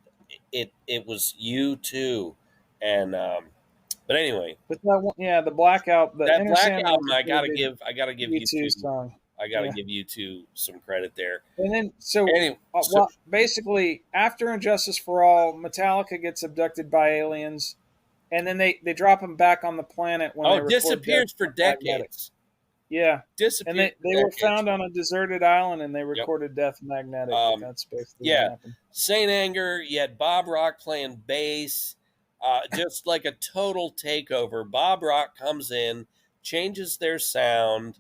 S2: it was U2. And but anyway,
S1: But that one, yeah, the Blackout, the
S2: that
S1: Enter
S2: Black
S1: Sandman's
S2: album,
S1: a pretty big
S2: I gotta give
S1: U2
S2: U2,
S1: song.
S2: I gotta
S1: Yeah.
S2: give U2 some credit there.
S1: And then, so,
S2: Anyway, so
S1: well, basically, after Injustice for All, Metallica gets abducted by aliens, and then they drop him back on the planet when they record Death
S2: disappears for
S1: Magnetic.
S2: decades.
S1: Yeah. And
S2: Disappeared
S1: they
S2: for
S1: were
S2: decades.
S1: found on a deserted island and they
S2: Yep.
S1: recorded Death Magnetic. That's basically what
S2: Yeah,
S1: happened.
S2: Saint Anger. You had Bob Rock playing bass, just like a total takeover. Bob Rock comes in, changes their sound,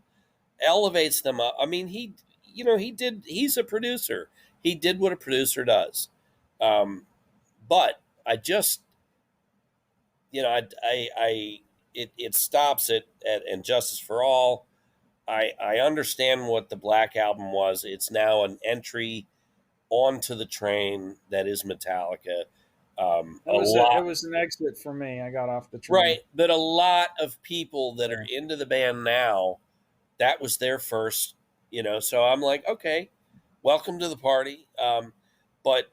S2: elevates them up. I mean, he's a producer. He did what a producer does. But I just, it stops at Injustice for All. I understand what the Black Album was. It's now an entry onto the train that is Metallica. A
S1: It
S2: lot,
S1: was an exit for me. I got off the train.
S2: right? But a lot of people that are
S1: Yeah.
S2: into the band now, that was their first, So I'm like, okay, welcome to the party. But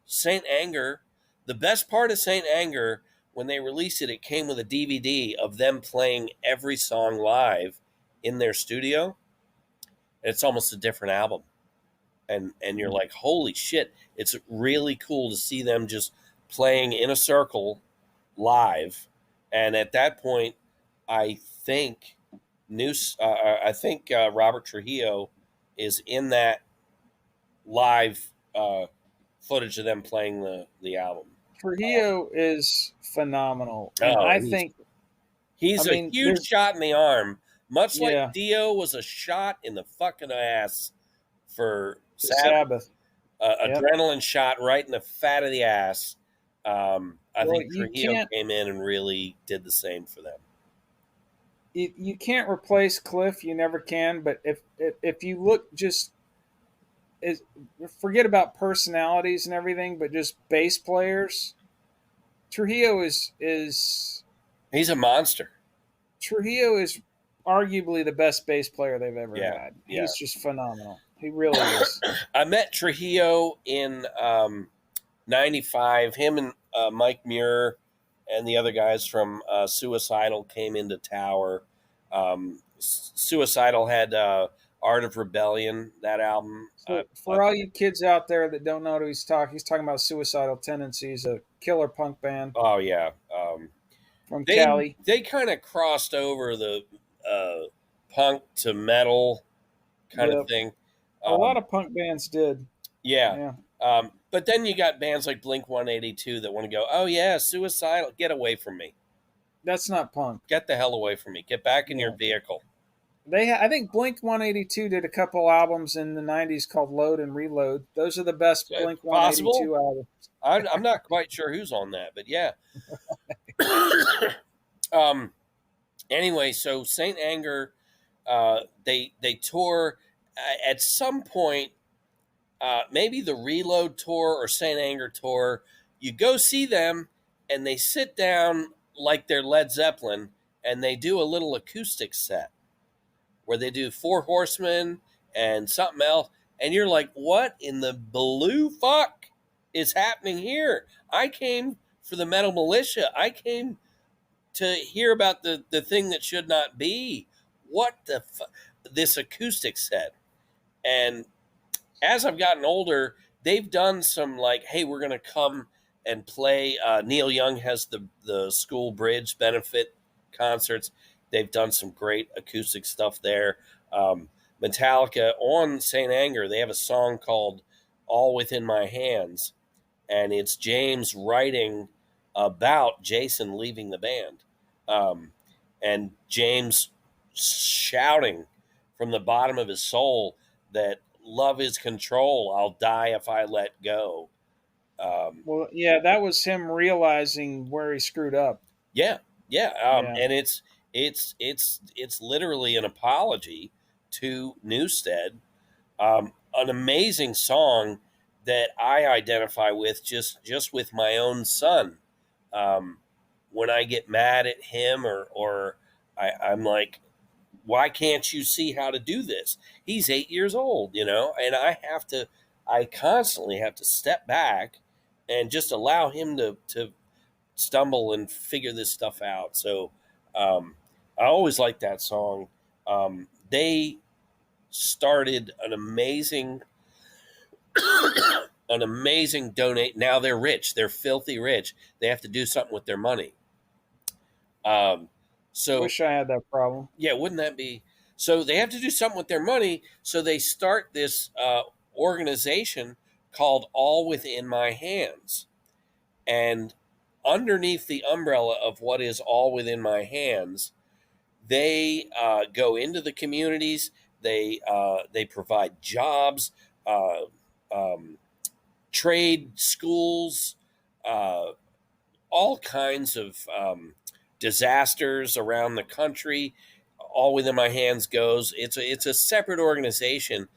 S2: Saint Anger, the best part of Saint Anger, when they released it, it came with a DVD of them playing every song live in their studio. It's almost a different album. And you're like, holy shit, it's really cool to see them just playing in a circle live. And at that point, I think Robert Trujillo is in that live footage of them playing the album.
S1: Trujillo is phenomenal. And
S2: Oh,
S1: I
S2: he's
S1: think, I
S2: he's a
S1: mean,
S2: huge shot in the arm, much like
S1: yeah,
S2: Dio was a shot in the fucking ass for
S1: the
S2: Sabbath.
S1: Sabbath. Yep.
S2: Adrenaline shot right in the fat of the ass. I
S1: Well,
S2: think Trujillo came in and really did the same for them.
S1: you can't replace Cliff. You never can. But if you look just is forget about personalities and everything, but just bass players. Trujillo is
S2: He's a monster.
S1: Trujillo is arguably the best bass player they've ever
S2: Yeah,
S1: had.
S2: yeah.
S1: He's just phenomenal. He really is.
S2: I met Trujillo in '95. Him and Mike Muir and the other guys from Suicidal came into Tower. Suicidal had Art of Rebellion, that album.
S1: So for all you kids out there that don't know what he's talking about Suicidal Tendencies, a killer punk band
S2: Oh yeah,
S1: from
S2: they
S1: Cali.
S2: they kind of crossed over the punk to metal kind of
S1: Yep.
S2: thing.
S1: A lot of punk bands did.
S2: Yeah.
S1: Yeah.
S2: But then you got bands like Blink 182 that want to go, oh yeah, Suicidal, get away from me.
S1: That's not punk.
S2: Get the hell away from me. Get back in
S1: Yeah.
S2: your vehicle.
S1: I think Blink 182 did a couple albums in the 90s called Load and Reload. Those are the best Blink
S2: Possible.
S1: 182 albums.
S2: I'm not quite sure who's on that, but yeah. um. Anyway, so Saint Anger, they tour at some point. Maybe the Reload tour or Saint Anger tour. You go see them, and they sit down like they're Led Zeppelin, and they do a little acoustic set where they do Four Horsemen and something else, and you're like, what in the blue fuck is happening here? I came for the Metal Militia. I came to hear about the thing that should not be. What the this acoustic set? And as I've gotten older, they've done some like, hey, we're going to come and play. Neil Young has the school bridge benefit concerts. They've done some great acoustic stuff there. Metallica on Saint Anger, they have a song called "All Within My Hands," and it's James writing about Jason leaving the band, um, and James shouting from the bottom of his soul that love is control. I'll die if I let go. Um,
S1: Well, yeah, that was him realizing where he screwed up.
S2: yeah, yeah,
S1: Yeah.
S2: and it's literally an apology to Newstead. An amazing song that I identify with just with my own son. Um, when I get mad at him or I'm like, why can't you see how to do this? He's 8 years old, and I constantly have to step back and just allow him to stumble and figure this stuff out. So um, I always like that song. They started an amazing donate. Now they're rich. They're filthy rich. They have to do something with their money. Um, so
S1: Wish I had that problem.
S2: yeah, wouldn't that be? So they have to do something with their money. So they start this organization called All Within My Hands. And underneath the umbrella of what is All Within My Hands, they go into the communities. They provide jobs, uh, um, trade schools, uh, all kinds of disasters around the country. All Within My Hands goes. It's a separate organization,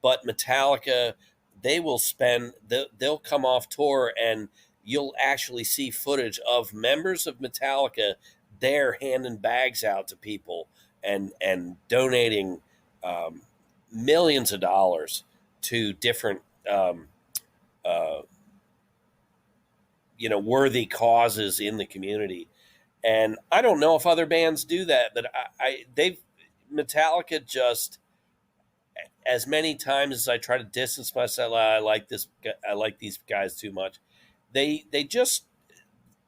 S2: but Metallica, they'll come off tour and you'll actually see footage of members of Metallica there handing bags out to people and donating um, millions of dollars to different um, uh, worthy causes in the community. And I don't know if other bands do that, but they've Metallica just, as many times as I try to distance myself, I like these guys too much. They just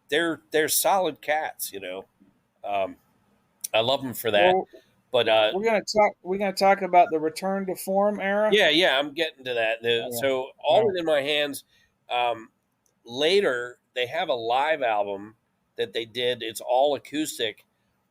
S2: they're solid cats. Um, I love them for that.
S1: Well,
S2: But
S1: we're gonna talk about the return to form era.
S2: yeah, yeah, I'm getting to that.
S1: Okay.
S2: So
S1: All
S2: All
S1: right.
S2: Within My Hands. Um, Later, they have a live album that they did. It's all acoustic.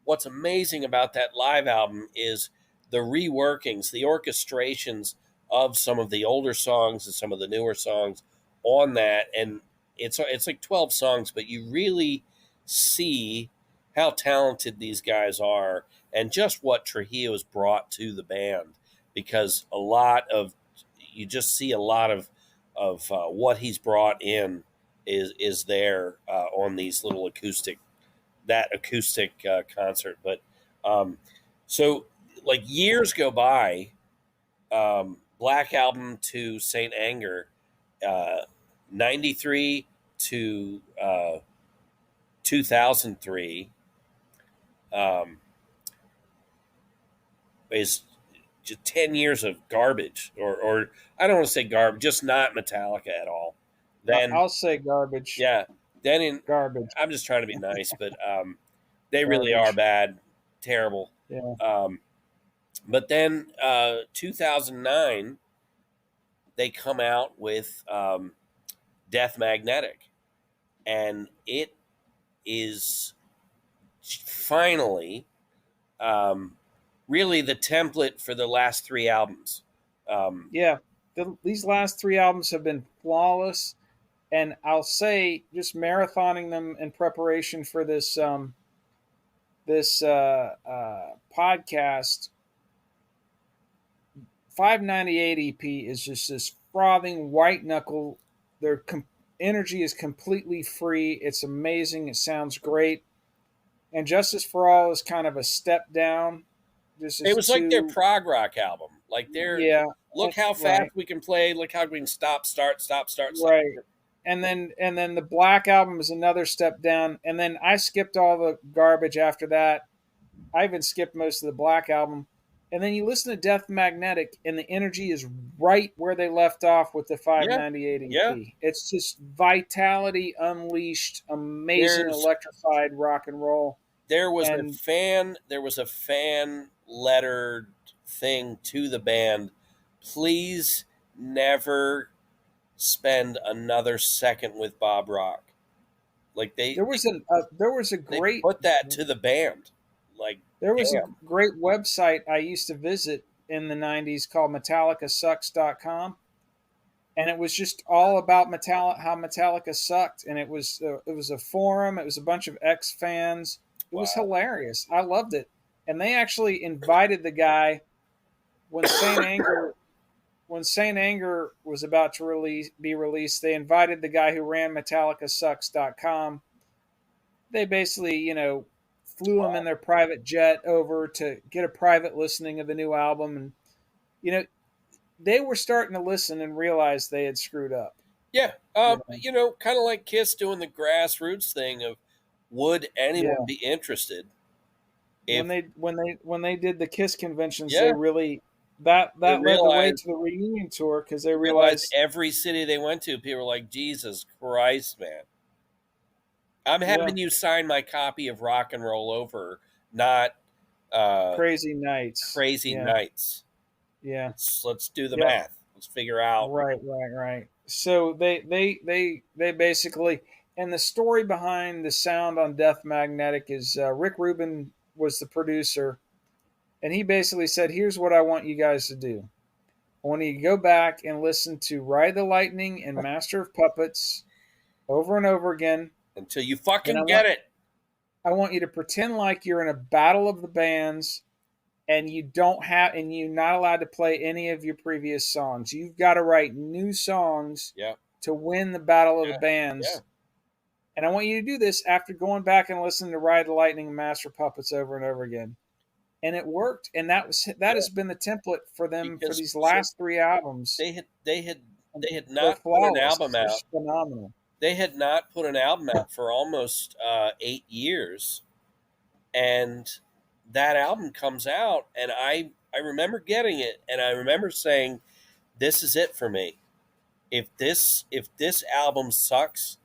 S2: What's amazing about that live album is the reworkings, the orchestrations of some of the older songs and some of the newer songs on that. And it's like 12 songs, but you really see how talented these guys are and just what Trujillo has brought to the band, because you just see a lot of what he's brought in is there on these little acoustic concert. But um, so like years go by, Black Album to Saint Anger, 93 to 2003 um, is just 10 years of garbage, or I don't want to say garbage, just not Metallica at all. Then
S1: I'll say garbage.
S2: yeah, then in
S1: Garbage.
S2: I'm just trying to be nice, but they really are
S1: Garbage.
S2: bad, terrible.
S1: Yeah.
S2: Um, but then 2009, they come out with Death Magnetic, and it is finally um, really the template for the last three albums. Um,
S1: Yeah, these last three albums have been flawless, and I'll say just marathoning them in preparation for this podcast. 598 EP is just this frothing white knuckle. Their energy is completely free. It's amazing. It sounds great. And Justice for All is kind of a step down. This
S2: it
S1: is
S2: was like their
S1: too,
S2: prog rock album. Like they're
S1: yeah,
S2: look how
S1: right,
S2: fast we can play. Look how we can stop, start, stop, start, stop.
S1: right. And then the Black album is another step down. And then I skipped all the garbage after that. I even skipped most of the Black album. And then you listen to Death Magnetic, and the energy is right where they left off with the
S2: Yeah,
S1: 598
S2: yeah.
S1: EP. It's just vitality unleashed, amazing,
S2: There's
S1: electrified rock and roll. And
S2: there was a fan lettered thing to the band. Please never spend another second with Bob Rock. Like
S1: there was a
S2: they
S1: great
S2: put that to the band. Like
S1: there was a
S2: damn.
S1: great website I used to visit in the 90s called metallicasucks.com, and it was just all about how Metallica sucked, and it was a forum. It was a bunch of ex fans. It was
S2: Wow.
S1: hilarious. I loved it, and they actually invited the guy when Saint Anger was about to be released. They invited the guy who ran metallicasucks.com. They basically, flew him in
S2: Wow.
S1: their private jet over to get a private listening of the new album, and you know they were starting to listen and realize they had screwed up.
S2: Yeah.
S1: You know,
S2: Kind of like Kiss doing the grassroots thing of would anyone
S1: yeah.
S2: be interested
S1: When
S2: if
S1: they did the Kiss conventions, they
S2: yeah,
S1: really that
S2: they
S1: that led the way
S2: realized
S1: to the reunion tour because they
S2: realized
S1: realized,
S2: every city they went to, people were like, Jesus Christ, man. I'm
S1: yeah,
S2: having you sign my copy of Rock and Roll Over, not uh,
S1: crazy nights.
S2: Crazy
S1: Yeah,
S2: Nights.
S1: yeah,
S2: Let's do the
S1: yep,
S2: math. Let's figure out.
S1: right, right, right. So they basically, and the story behind the sound on Death Magnetic is Rick Rubin was the producer, and he basically said, "Here's what I want you guys to do. I want you to go back and listen to Ride the Lightning and Master of Puppets over and over again,
S2: Until you
S1: and
S2: fucking get it.
S1: I want you to pretend like you're in a battle of the bands, and you're not allowed to play any of your previous songs. You've got to write new songs
S2: Yeah,
S1: to win the battle of the
S2: yeah, yeah,
S1: bands. And I want you to do this after going back and listening to Ride the Lightning and Master of Puppets over and over again." And it worked, and that
S2: yeah.
S1: has been the template for them for
S2: Because
S1: these
S2: so
S1: last three albums.
S2: they had
S1: They're
S2: not put an
S1: flawless.
S2: album
S1: They're
S2: out.
S1: just phenomenal.
S2: They had not put an album out for almost 8 years, and that album comes out, and I remember getting it, and I remember saying, "This is it for me. If this album sucks,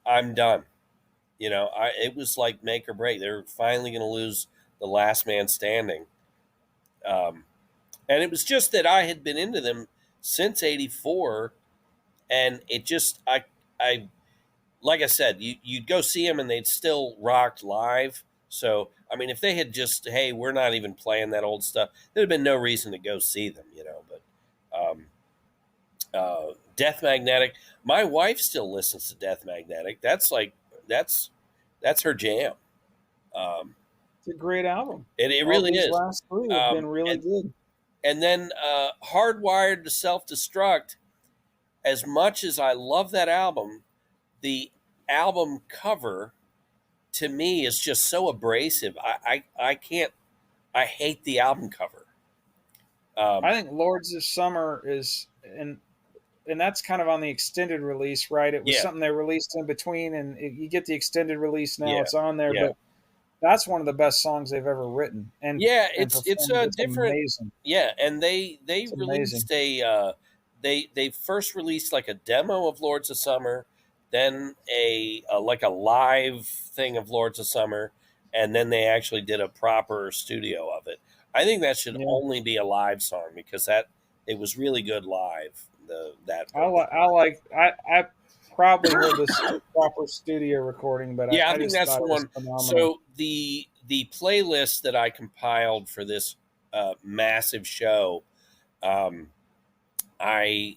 S2: I'm done." It was like make or break. They're finally going to lose the last man standing. Um, and it was just that I had been into them since '84, and it just I like I said, you'd go see them and they'd still rocked live. So I mean, if they had just hey, we're not even playing that old stuff, there'd have been no reason to go see them, But Death Magnetic, my wife still listens to Death Magnetic. That's that's her jam. Um,
S1: It's a great album.
S2: it
S1: All
S2: really
S1: these
S2: is.
S1: last three have been really
S2: And
S1: good.
S2: then Hardwired to Self Destruct. As much as I love that album, the album cover to me is just so abrasive. I can't. I hate the album cover. Um,
S1: I think Lords of Summer is and that's kind of on the extended release, right? It was
S2: yeah,
S1: something they released in between, and you get the extended release now.
S2: yeah,
S1: It's on there,
S2: yeah,
S1: but that's one of the best songs they've ever written
S2: yeah.
S1: and
S2: It's
S1: performed.
S2: a
S1: It's
S2: different.
S1: amazing.
S2: Yeah, and they
S1: It's amazing.
S2: released they first released like a demo of Lords of Summer, then a like a live thing of Lords of Summer, and then they actually did a proper studio of it. I think that should
S1: Yeah,
S2: only be a live song because that it was really good live. That version.
S1: I probably heard this proper studio recording, but
S2: Yeah, I
S1: I
S2: think
S1: just
S2: that's
S1: thought
S2: the
S1: it was
S2: one.
S1: phenomenal.
S2: So the playlist that I compiled for this massive show, I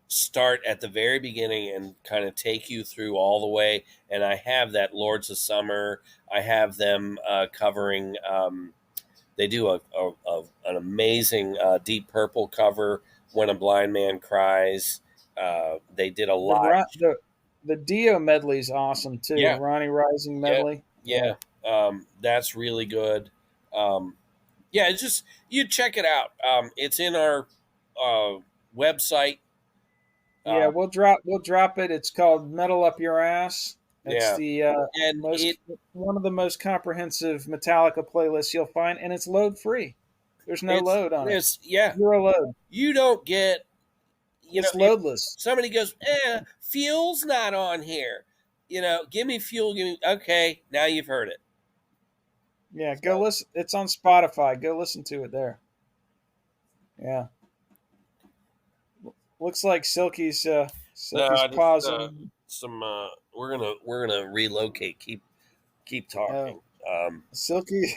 S2: start at the very beginning and kind of take you through all the way. And I have that Lords of Summer. I have them covering. They do an amazing Deep Purple cover, When a Blind Man Cries. They did a
S1: The
S2: lot.
S1: the Dio medley is awesome too.
S2: Yeah,
S1: Ronnie Rising
S2: yeah,
S1: medley. Yeah.
S2: yeah. That's really good. Um, yeah, it's just you check it out. It's in our uh, website.
S1: Yeah,
S2: Uh,
S1: we'll drop it. It's called Metal Up Your Ass. It's
S2: yeah,
S1: the
S2: and
S1: most
S2: it
S1: one of the most comprehensive Metallica playlists you'll find, and it's load free. There's no load on it.
S2: it's yeah.
S1: Zero load.
S2: You don't get
S1: It's
S2: if
S1: loadless.
S2: somebody goes, fuel's not on here. Give me fuel. Give me okay. Now you've heard it.
S1: Yeah, go
S2: So,
S1: listen. It's on Spotify. Go listen to it there. Yeah, looks like Silky's
S2: no, just
S1: pausing.
S2: some. We're gonna relocate. Keep talking.
S1: Silky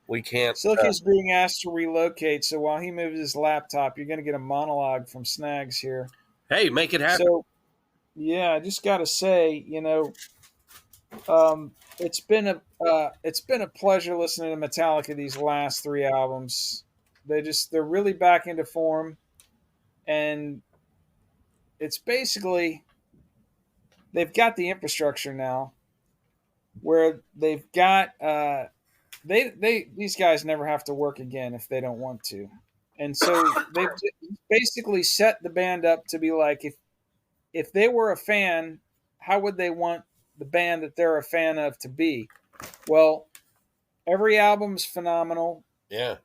S2: We can't.
S1: Silky's being asked to relocate, so while he moves his laptop, you're going to get a monologue from Snags here.
S2: Hey, make it happen.
S1: So, yeah, I just got to say, it's been a pleasure listening to Metallica these last three albums. They're really back into form, and it's basically they've got the infrastructure now where they've got they these guys never have to work again if they don't want to. And so they've basically set the band up to be like, if they were a fan, how would they want the band that they're a fan of to be? Well, every album's phenomenal.
S2: Yeah.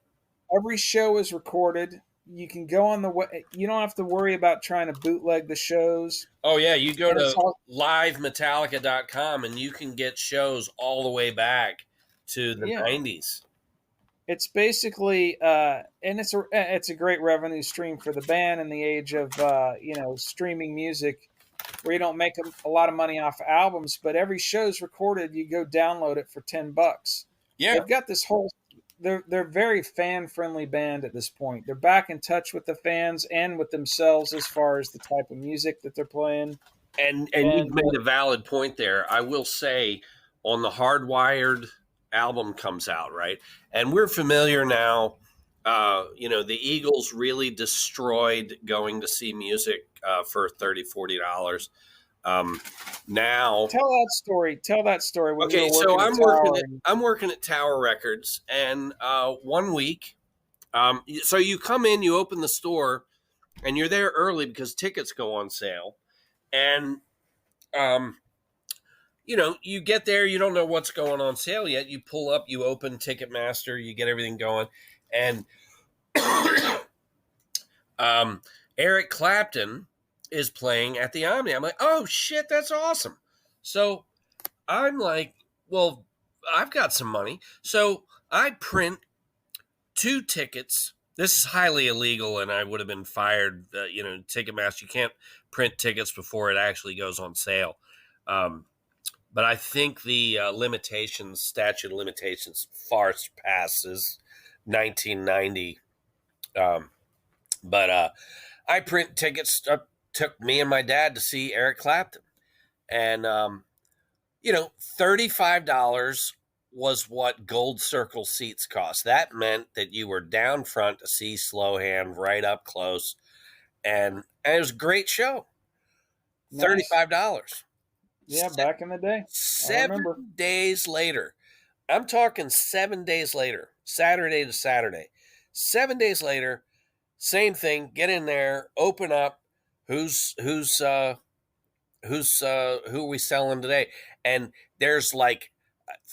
S1: Every show is recorded. You can go on the way. You don't have to worry about trying to bootleg the shows.
S2: Oh yeah, you go
S1: And it's
S2: to
S1: all,
S2: livemetallica.com and you can get shows all the way back to the
S1: yeah,
S2: 90s.
S1: it's basically and it's a great revenue stream for the band in the age of streaming music, where you don't make a lot of money off albums, but every show's recorded. You go download it for $10.
S2: Yeah.
S1: They've got this whole. They're very fan friendly band at this point. They're back in touch with the fans and with themselves as far as the type of music that they're playing.
S2: And you've
S1: And
S2: made a valid point there. I will say, on the Hardwired album comes out, right? And we're familiar now. The Eagles really destroyed going to see music for $30-$40. Now,
S1: tell that story when you
S2: okay,
S1: were
S2: so
S1: working at Tower. And,
S2: I'm working at Tower Records, and one week, so you come in, you open the store, and you're there early because tickets go on sale, and um, you get there, you don't know what's going on sale yet. You pull up, you open Ticketmaster, you get everything going, and Eric Clapton is playing at the Omni. I'm like, oh shit, that's awesome. So I'm like, well, I've got some money. So I print 2 tickets. This is highly illegal, and I would have been fired. Ticketmaster, you can't print tickets before it actually goes on sale. But I think the statute of limitations, far passes 1990. But I print tickets. Took me and my dad to see Eric Clapton, and $35 was what Gold Circle seats cost. That meant that you were down front to see Slowhand right up close, and it was a great show.
S1: nice.
S2: $35.
S1: Yeah, back in the day. I remember.
S2: 7 days later, I'm talking 7 days later, Saturday to Saturday. 7 days later, same thing. Get in there, open up. Who are we selling today? And there's like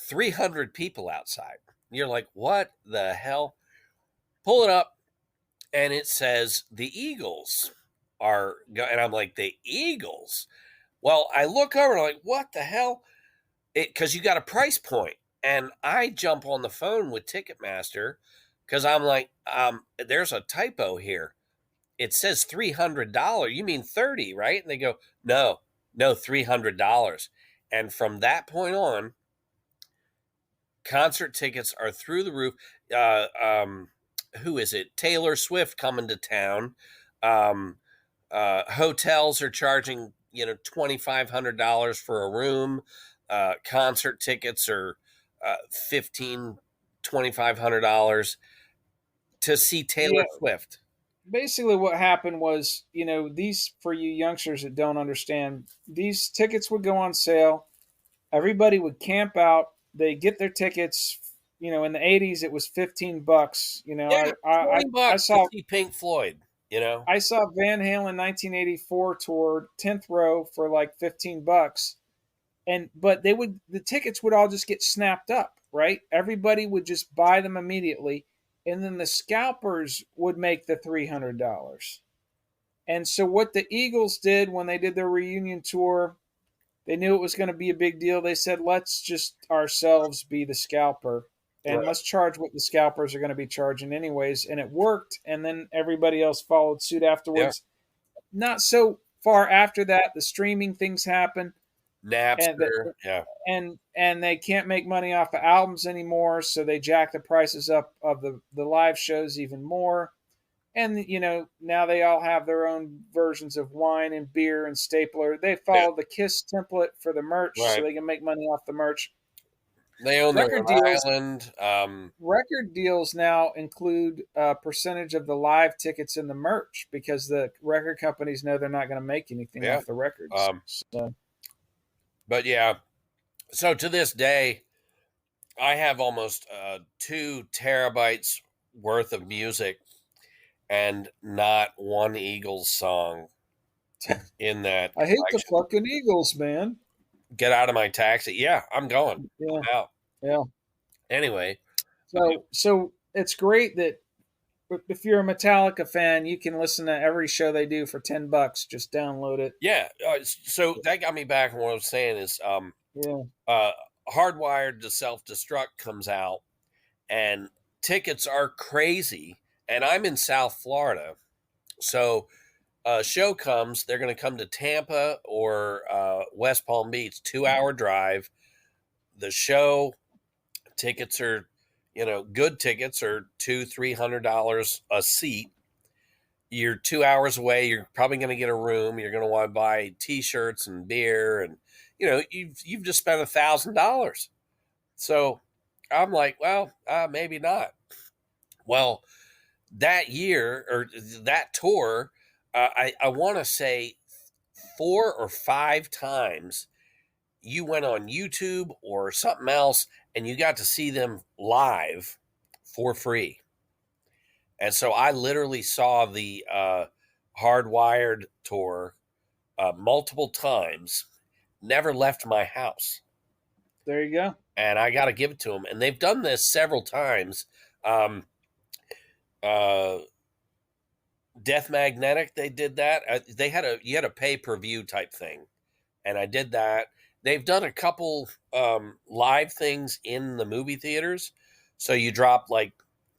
S2: 300 people outside. You're like, what the hell? Pull it up, and it says the Eagles are. And I'm like, the Eagles. Well, I look over and I'm like, what the hell? Because you got a price point. And I jump on the phone with Ticketmaster because I'm like, there's a typo here. It says $300. You mean 30, right? And they go, no, $300. And from that point on, concert tickets are through the roof. who is it? Taylor Swift coming to town. Um, hotels are charging $2,500 for a room. Concert tickets are 15, $2,500 to see Taylor
S1: Yeah,
S2: Swift.
S1: basically what happened was, these, for you youngsters that don't understand, these tickets would go on sale. Everybody would camp out. They get their tickets. In the '80s, it was $15.
S2: Yeah,
S1: I
S2: 20 bucks to
S1: saw
S2: see Pink Floyd. You know,
S1: I saw Van Halen 1984 tour 10th row for like $15. But the tickets would all just get snapped up, right? Everybody would just buy them immediately, and then the scalpers would make the $300. And so what the Eagles did when they did their reunion tour, they knew it was going to be a big deal. They said, let's just ourselves be the scalper, and
S2: right?
S1: let's charge what the scalpers are going to be charging anyways. And it worked. And then everybody else followed suit
S2: Yeah,
S1: afterwards. Not so far after that, the streaming things happen, and
S2: Napster. Yeah,
S1: they can't make money off of albums anymore, so they jack the prices up of the live shows even more. And now they all have their own versions of wine and beer and stapler. They
S2: yeah,
S1: follow the Kiss template for the merch, so
S2: right.
S1: they can make money off the merch.
S2: They own their
S1: Record
S2: own
S1: deals
S2: island.
S1: record deals now include a percentage of the live tickets in the merch, because the record companies know they're not going to make anything
S2: Yeah.
S1: off the records.
S2: Um,
S1: So
S2: but yeah, so to this day, I have almost 2 terabytes worth of music and not one Eagles song in that
S1: I hate the
S2: collection.
S1: fucking Eagles, man.
S2: Get out of my taxi. Yeah, I'm going.
S1: Yeah,
S2: I'm out.
S1: yeah.
S2: Anyway,
S1: So it's great that if you're a Metallica fan, you can listen to every show they do for $10. Just download it.
S2: yeah. So that got me back on what I was saying is
S1: Yeah,
S2: uh, Hardwired to Self Destruct comes out, and tickets are crazy. And I'm in South Florida. So show comes, they're going to come to Tampa or West Palm Beach, 2 hour drive. The show tickets are, good tickets are $200-300 a seat. You're 2 hours away. You're probably going to get a room. You're going to want to buy T-shirts and beer, and you've just spent $1,000. So I'm like, well, maybe not. Well, that year or that tour, I want to say 4 or 5 times you went on YouTube or something else and you got to see them live for free. And so I literally saw the Hardwired tour multiple times, never left my house.
S1: there you go.
S2: And I got to give it to them. And they've done this several times. Um, uh, Death Magnetic, they did that. You had a pay per view type thing, and I did that. They've done a couple live things in the movie theaters, so you drop like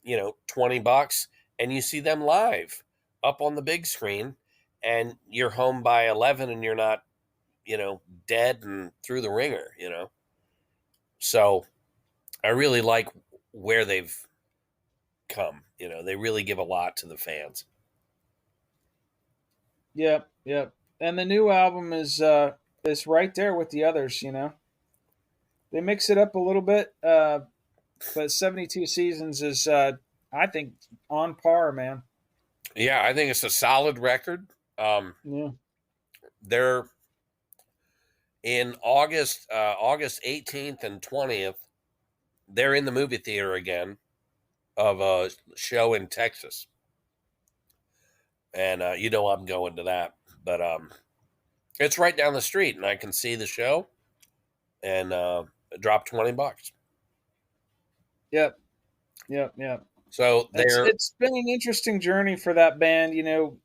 S2: $20 and you see them live up on the big screen, and you're home by 11, and you're not dead and through the ringer. So I really like where they've come. They really give a lot to the fans.
S1: Yep, yep. And the new album is right there with the others. They mix it up a little bit, but 72 Seasons is, I think, on par, man.
S2: Yeah, I think it's a solid record.
S1: Yeah,
S2: They're in August 18th and 20th. They're in the movie theater again of a show in Texas, and I'm going to that. But it's right down the street, and I can see the show, and drop $20.
S1: yep, yep, yep.
S2: So they're
S1: It's been an interesting journey for that band. You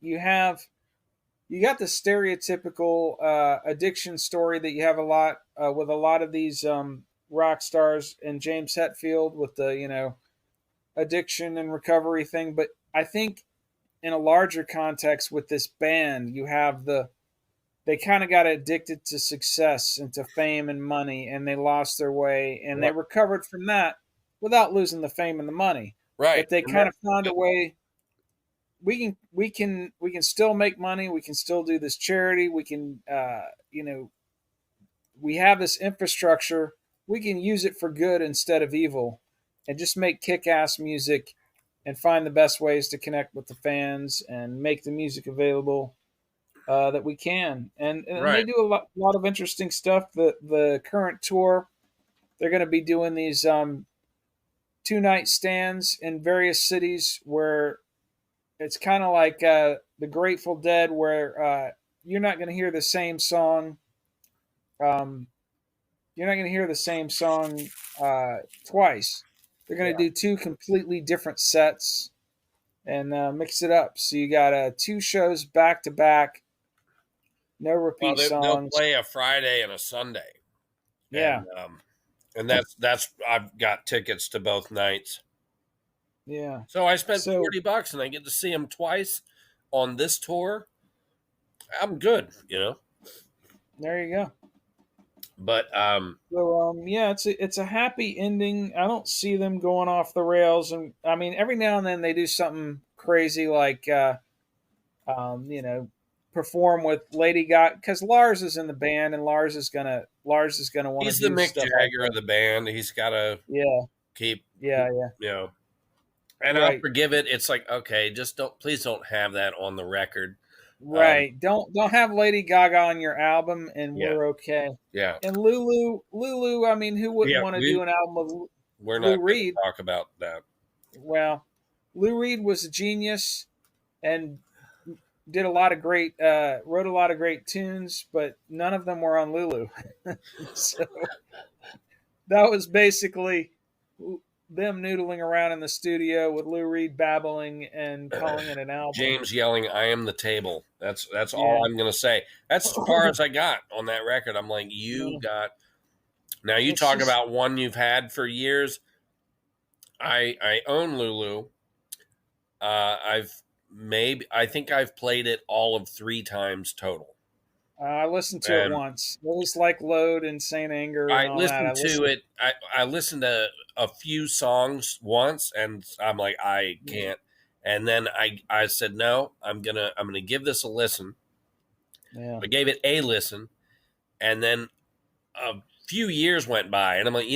S1: got the stereotypical addiction story that you have a lot with a lot of these rock stars, and James Hetfield with the addiction and recovery thing. But I think in a larger context with this band, you have they kind of got addicted to success and to fame and money, and they lost their way, and they recovered from that without losing the fame and the money.
S2: Right.
S1: But they
S2: And that,
S1: kind of found a way. We can still make money. We can still do this charity. We can, we have this infrastructure. We can use it for good instead of evil, and just make kick-ass music, and find the best ways to connect with the fans and make the music available that we can. And they
S2: right.
S1: do a lot of interesting stuff. The current tour, they're going to be doing these 2 night stands in various cities where it's kind of like the Grateful Dead, where you're not going to hear the same song. Um, you're not going to hear the same song twice. They're going to
S2: Yeah.
S1: do two completely different sets and mix it up. So you got 2 shows back to back, no
S2: Well,
S1: repeat
S2: they'll
S1: songs.
S2: play a Friday and a Sunday,
S1: Yeah,
S2: and that's I've got tickets to both nights.
S1: yeah.
S2: So I spent
S1: So
S2: $40 and I get to see them twice on this tour. I'm good, you know.
S1: there you go.
S2: But
S1: So yeah, it's a happy ending. I don't see them going off the rails, and I mean every now and then they do something crazy like um, you know perform with Lady Gaga, because Lars is in the band, and Lars is gonna want to
S2: he's the
S1: do
S2: Mick
S1: stuff like
S2: Jagger of
S1: that.
S2: the band. He's got to
S1: Yeah,
S2: keep,
S1: yeah, yeah.
S2: you know. And I'll
S1: Right,
S2: forgive it. It's like, okay, just don't, please don't have that on the record. Um,
S1: right. Don't have Lady Gaga on your album, and
S2: yeah,
S1: we're okay.
S2: yeah,
S1: And Lulu. I mean, who wouldn't
S2: yeah.
S1: want to do an album with
S2: We're
S1: Lou
S2: not going to
S1: Reed?
S2: talk about that.
S1: Well, Lou Reed was a genius and did a lot of great, wrote a lot of great tunes, but none of them were on Lulu. So that was basically them noodling around in the studio with Lou Reed babbling and calling it an album.
S2: James yelling, "I am the table." That's all
S1: Yeah.
S2: I'm going to say. That's as far as I got on that record. I'm like, you
S1: No,
S2: got. Now you
S1: it's
S2: talk
S1: just
S2: about one you've had for years. I own Lulu. I think I've played it all of 3 times total,
S1: I listened to it
S2: and
S1: once. It was like Load and Saint Anger and
S2: I
S1: all that. I
S2: listened to
S1: listened.
S2: it. I listened to a few songs once, and I'm like, I can't. And then I said, no, I'm gonna give this a listen.
S1: Yeah.
S2: I gave it a listen, and then a few years went by, and I'm like,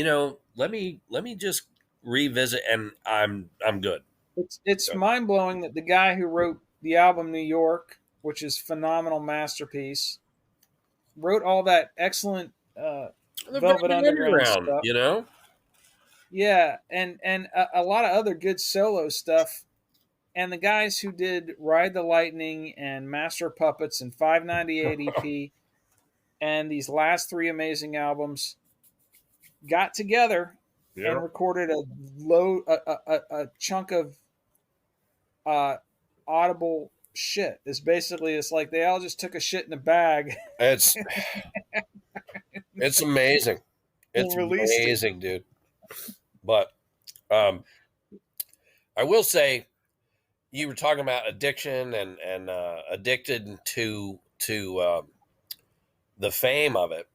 S2: let me just revisit, and I'm good.
S1: It's
S2: So,
S1: mind blowing that the guy who wrote the album New York, which is phenomenal masterpiece, wrote all that excellent
S2: the
S1: Velvet
S2: Velvet
S1: Underground
S2: Underground,
S1: stuff.
S2: you know.
S1: Yeah, and a lot of other good solo stuff. And the guys who did Ride the Lightning and Master Puppets and 598 EP and these last 3 amazing albums got together
S2: Yeah,
S1: and recorded a chunk of uh, audible shit. It's like they all just took a shit in a bag
S2: it's it's amazing.
S1: and
S2: It's
S1: released it.
S2: amazing, dude. But um, I will say, you were talking about addiction and addicted to the fame of it,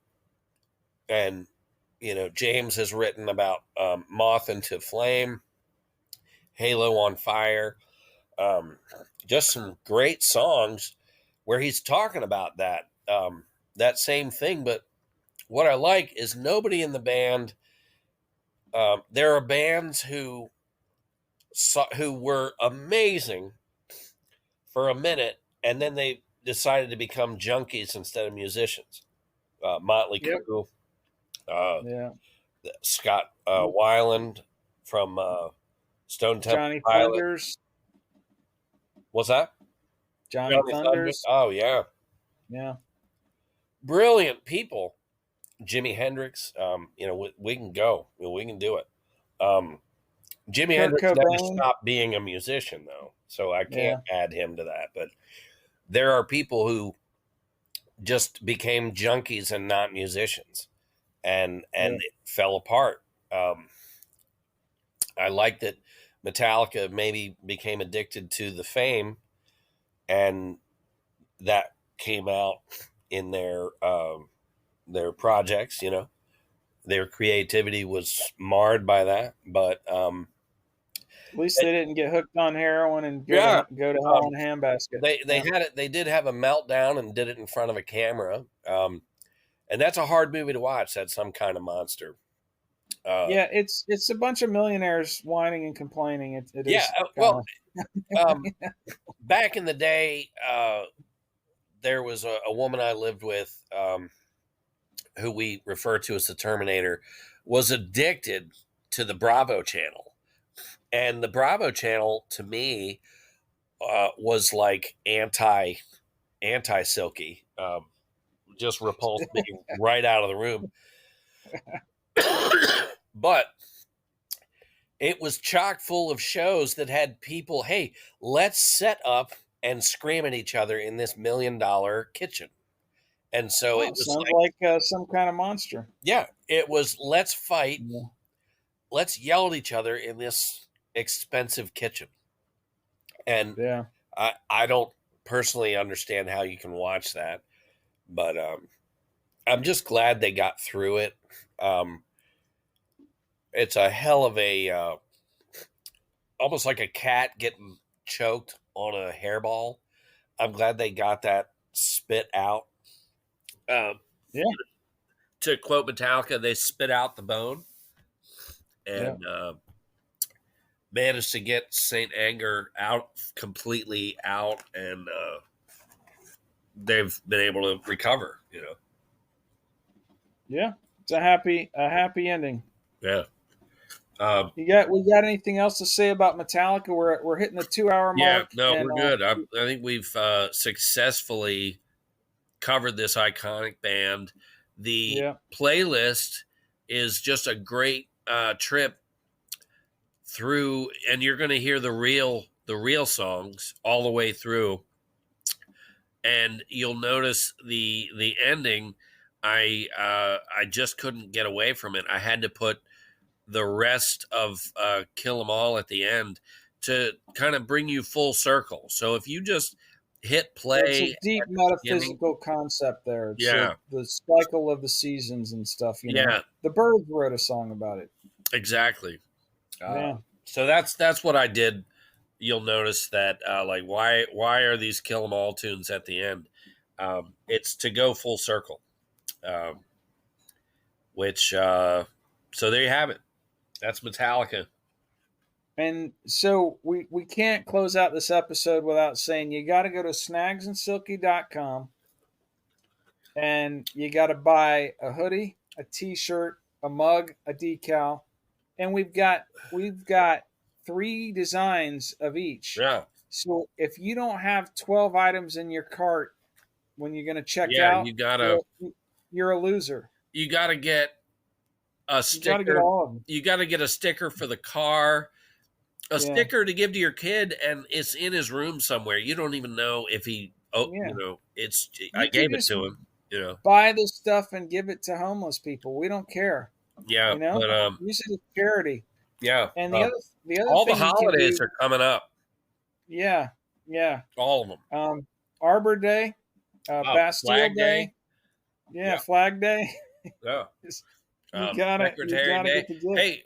S2: and James has written about Moth into Flame, Halo on Fire, um, just some great songs where he's talking about that same thing. But what I like is nobody in the band. There are bands who were amazing for a minute, and then they decided to become junkies instead of musicians. Motley
S1: Yep.
S2: Crue, uh,
S1: Yeah.
S2: Scott Weiland from Stone Temple
S1: Johnny
S2: Pilots.
S1: Thunders.
S2: What's that?
S1: Johnny
S2: Johnny Thunder.
S1: Thunders.
S2: Oh yeah,
S1: Yeah.
S2: brilliant people. Jimi Hendrix. We can go. We can do it. Um, Jimi
S1: Kurt
S2: Hendrix never
S1: Cobain.
S2: stopped being a musician, though, so I can't
S1: Yeah.
S2: add him to that. But there are people who just became junkies and not musicians, and
S1: Yeah.
S2: it fell apart. Um, I like that Metallica maybe became addicted to the fame, and that came out in their projects. Their creativity was marred by that, but
S1: At least they didn't get hooked on heroin and
S2: Yeah.
S1: go to hell in a handbasket.
S2: They had it. They did have a meltdown and did it in front of a camera. And that's a hard movie to watch. That's Some Kind of Monster.
S1: Yeah, it's a bunch of millionaires whining and complaining. It
S2: Yeah.
S1: is
S2: Well,
S1: kinda,
S2: back in the day, there was a woman I lived with, who we refer to as the Terminator, was addicted to the Bravo channel. And the Bravo channel, to me, was like anti Silky. Just repulsed me right out of the room. But it was chock full of shows that had people, hey, let's set up and scream at each other in this $1 million kitchen. And so it was
S1: sounds
S2: like,
S1: like Some Kind of Monster.
S2: yeah, it was let's fight,
S1: Yeah.
S2: let's yell at each other in this expensive kitchen. And
S1: Yeah.
S2: I don't personally understand how you can watch that, but I'm just glad they got through it. It's a hell of a almost like a cat getting choked on a hairball. I'm glad they got that spit out.
S1: Yeah.
S2: To quote Metallica, they spit out the bone and managed to get Saint Anger out completely out, and they've been able to recover.
S1: Yeah. It's a happy ending.
S2: Yeah.
S1: We got anything else to say about Metallica? We're hitting the 2 hour
S2: Yeah,
S1: mark.
S2: no,
S1: and,
S2: we're good. I think we've successfully covered this iconic band. The playlist is just a great trip through, and you're going to hear the real songs all the way through, and you'll notice the ending. I just couldn't get away from it. I had to put the rest of Kill 'Em All at the end to kind of bring you full circle. So if you just hit play,
S1: it's a deep metaphysical concept there. It's the cycle of the seasons and stuff. The Byrds wrote a song about it.
S2: Exactly.
S1: Yeah.
S2: So that's what I did. You'll notice that like why are these Kill 'Em All tunes at the end? It's to go full circle. Which so there you have it. That's Metallica.
S1: And so we can't close out this episode without saying you got to go to snagsandsilky.com and you got to buy a hoodie, a t-shirt, a mug, a decal, and we've got 3 designs of each.
S2: Yeah.
S1: So if you don't have 12 items in your cart when you're going to check out, you're a loser.
S2: You got to get a sticker.
S1: You got to get all of them.
S2: You got to get a sticker for the car, a sticker to give to your kid, and it's in his room somewhere. You don't even know if he. It's. I gave it to him.
S1: Buy this stuff and give it to homeless people. We don't care.
S2: Yeah, but
S1: use it as charity.
S2: Yeah,
S1: and the other
S2: all
S1: thing
S2: the holidays are coming up.
S1: Yeah,
S2: all of them.
S1: Arbor Day, Bastille Day. Yeah, Flag Day.
S2: Yeah.
S1: You gotta get the gift.
S2: Hey,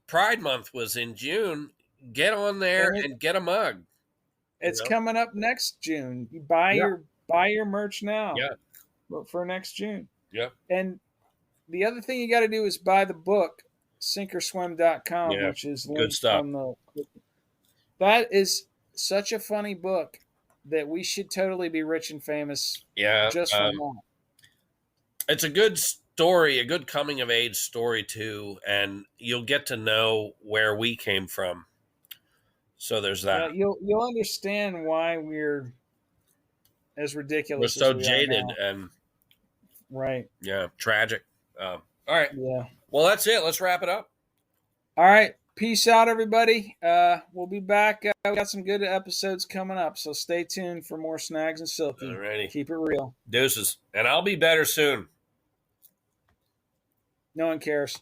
S2: Pride Month was in June. Get on there and get a mug.
S1: It's coming up next June. You buy your merch now.
S2: Yeah.
S1: For next June.
S2: Yeah.
S1: And the other thing you got to do is buy the book, sinkorswim.com, which is
S2: good stuff.
S1: That is such a funny book that we should totally be rich and famous.
S2: Yeah.
S1: Just from that.
S2: It's a good story, a good coming of age story too, and you'll get to know where we came from. So there's that.
S1: You'll understand why we're as ridiculous.
S2: We're so
S1: as we
S2: jaded and
S1: right.
S2: Yeah, tragic. All right.
S1: Yeah.
S2: Well, that's it. Let's wrap it up.
S1: All right. Peace out, everybody. We'll be back. We got some good episodes coming up, so stay tuned for more Snags and Silky.
S2: Alrighty.
S1: Keep it real.
S2: Deuces. And I'll be better soon.
S1: No one cares.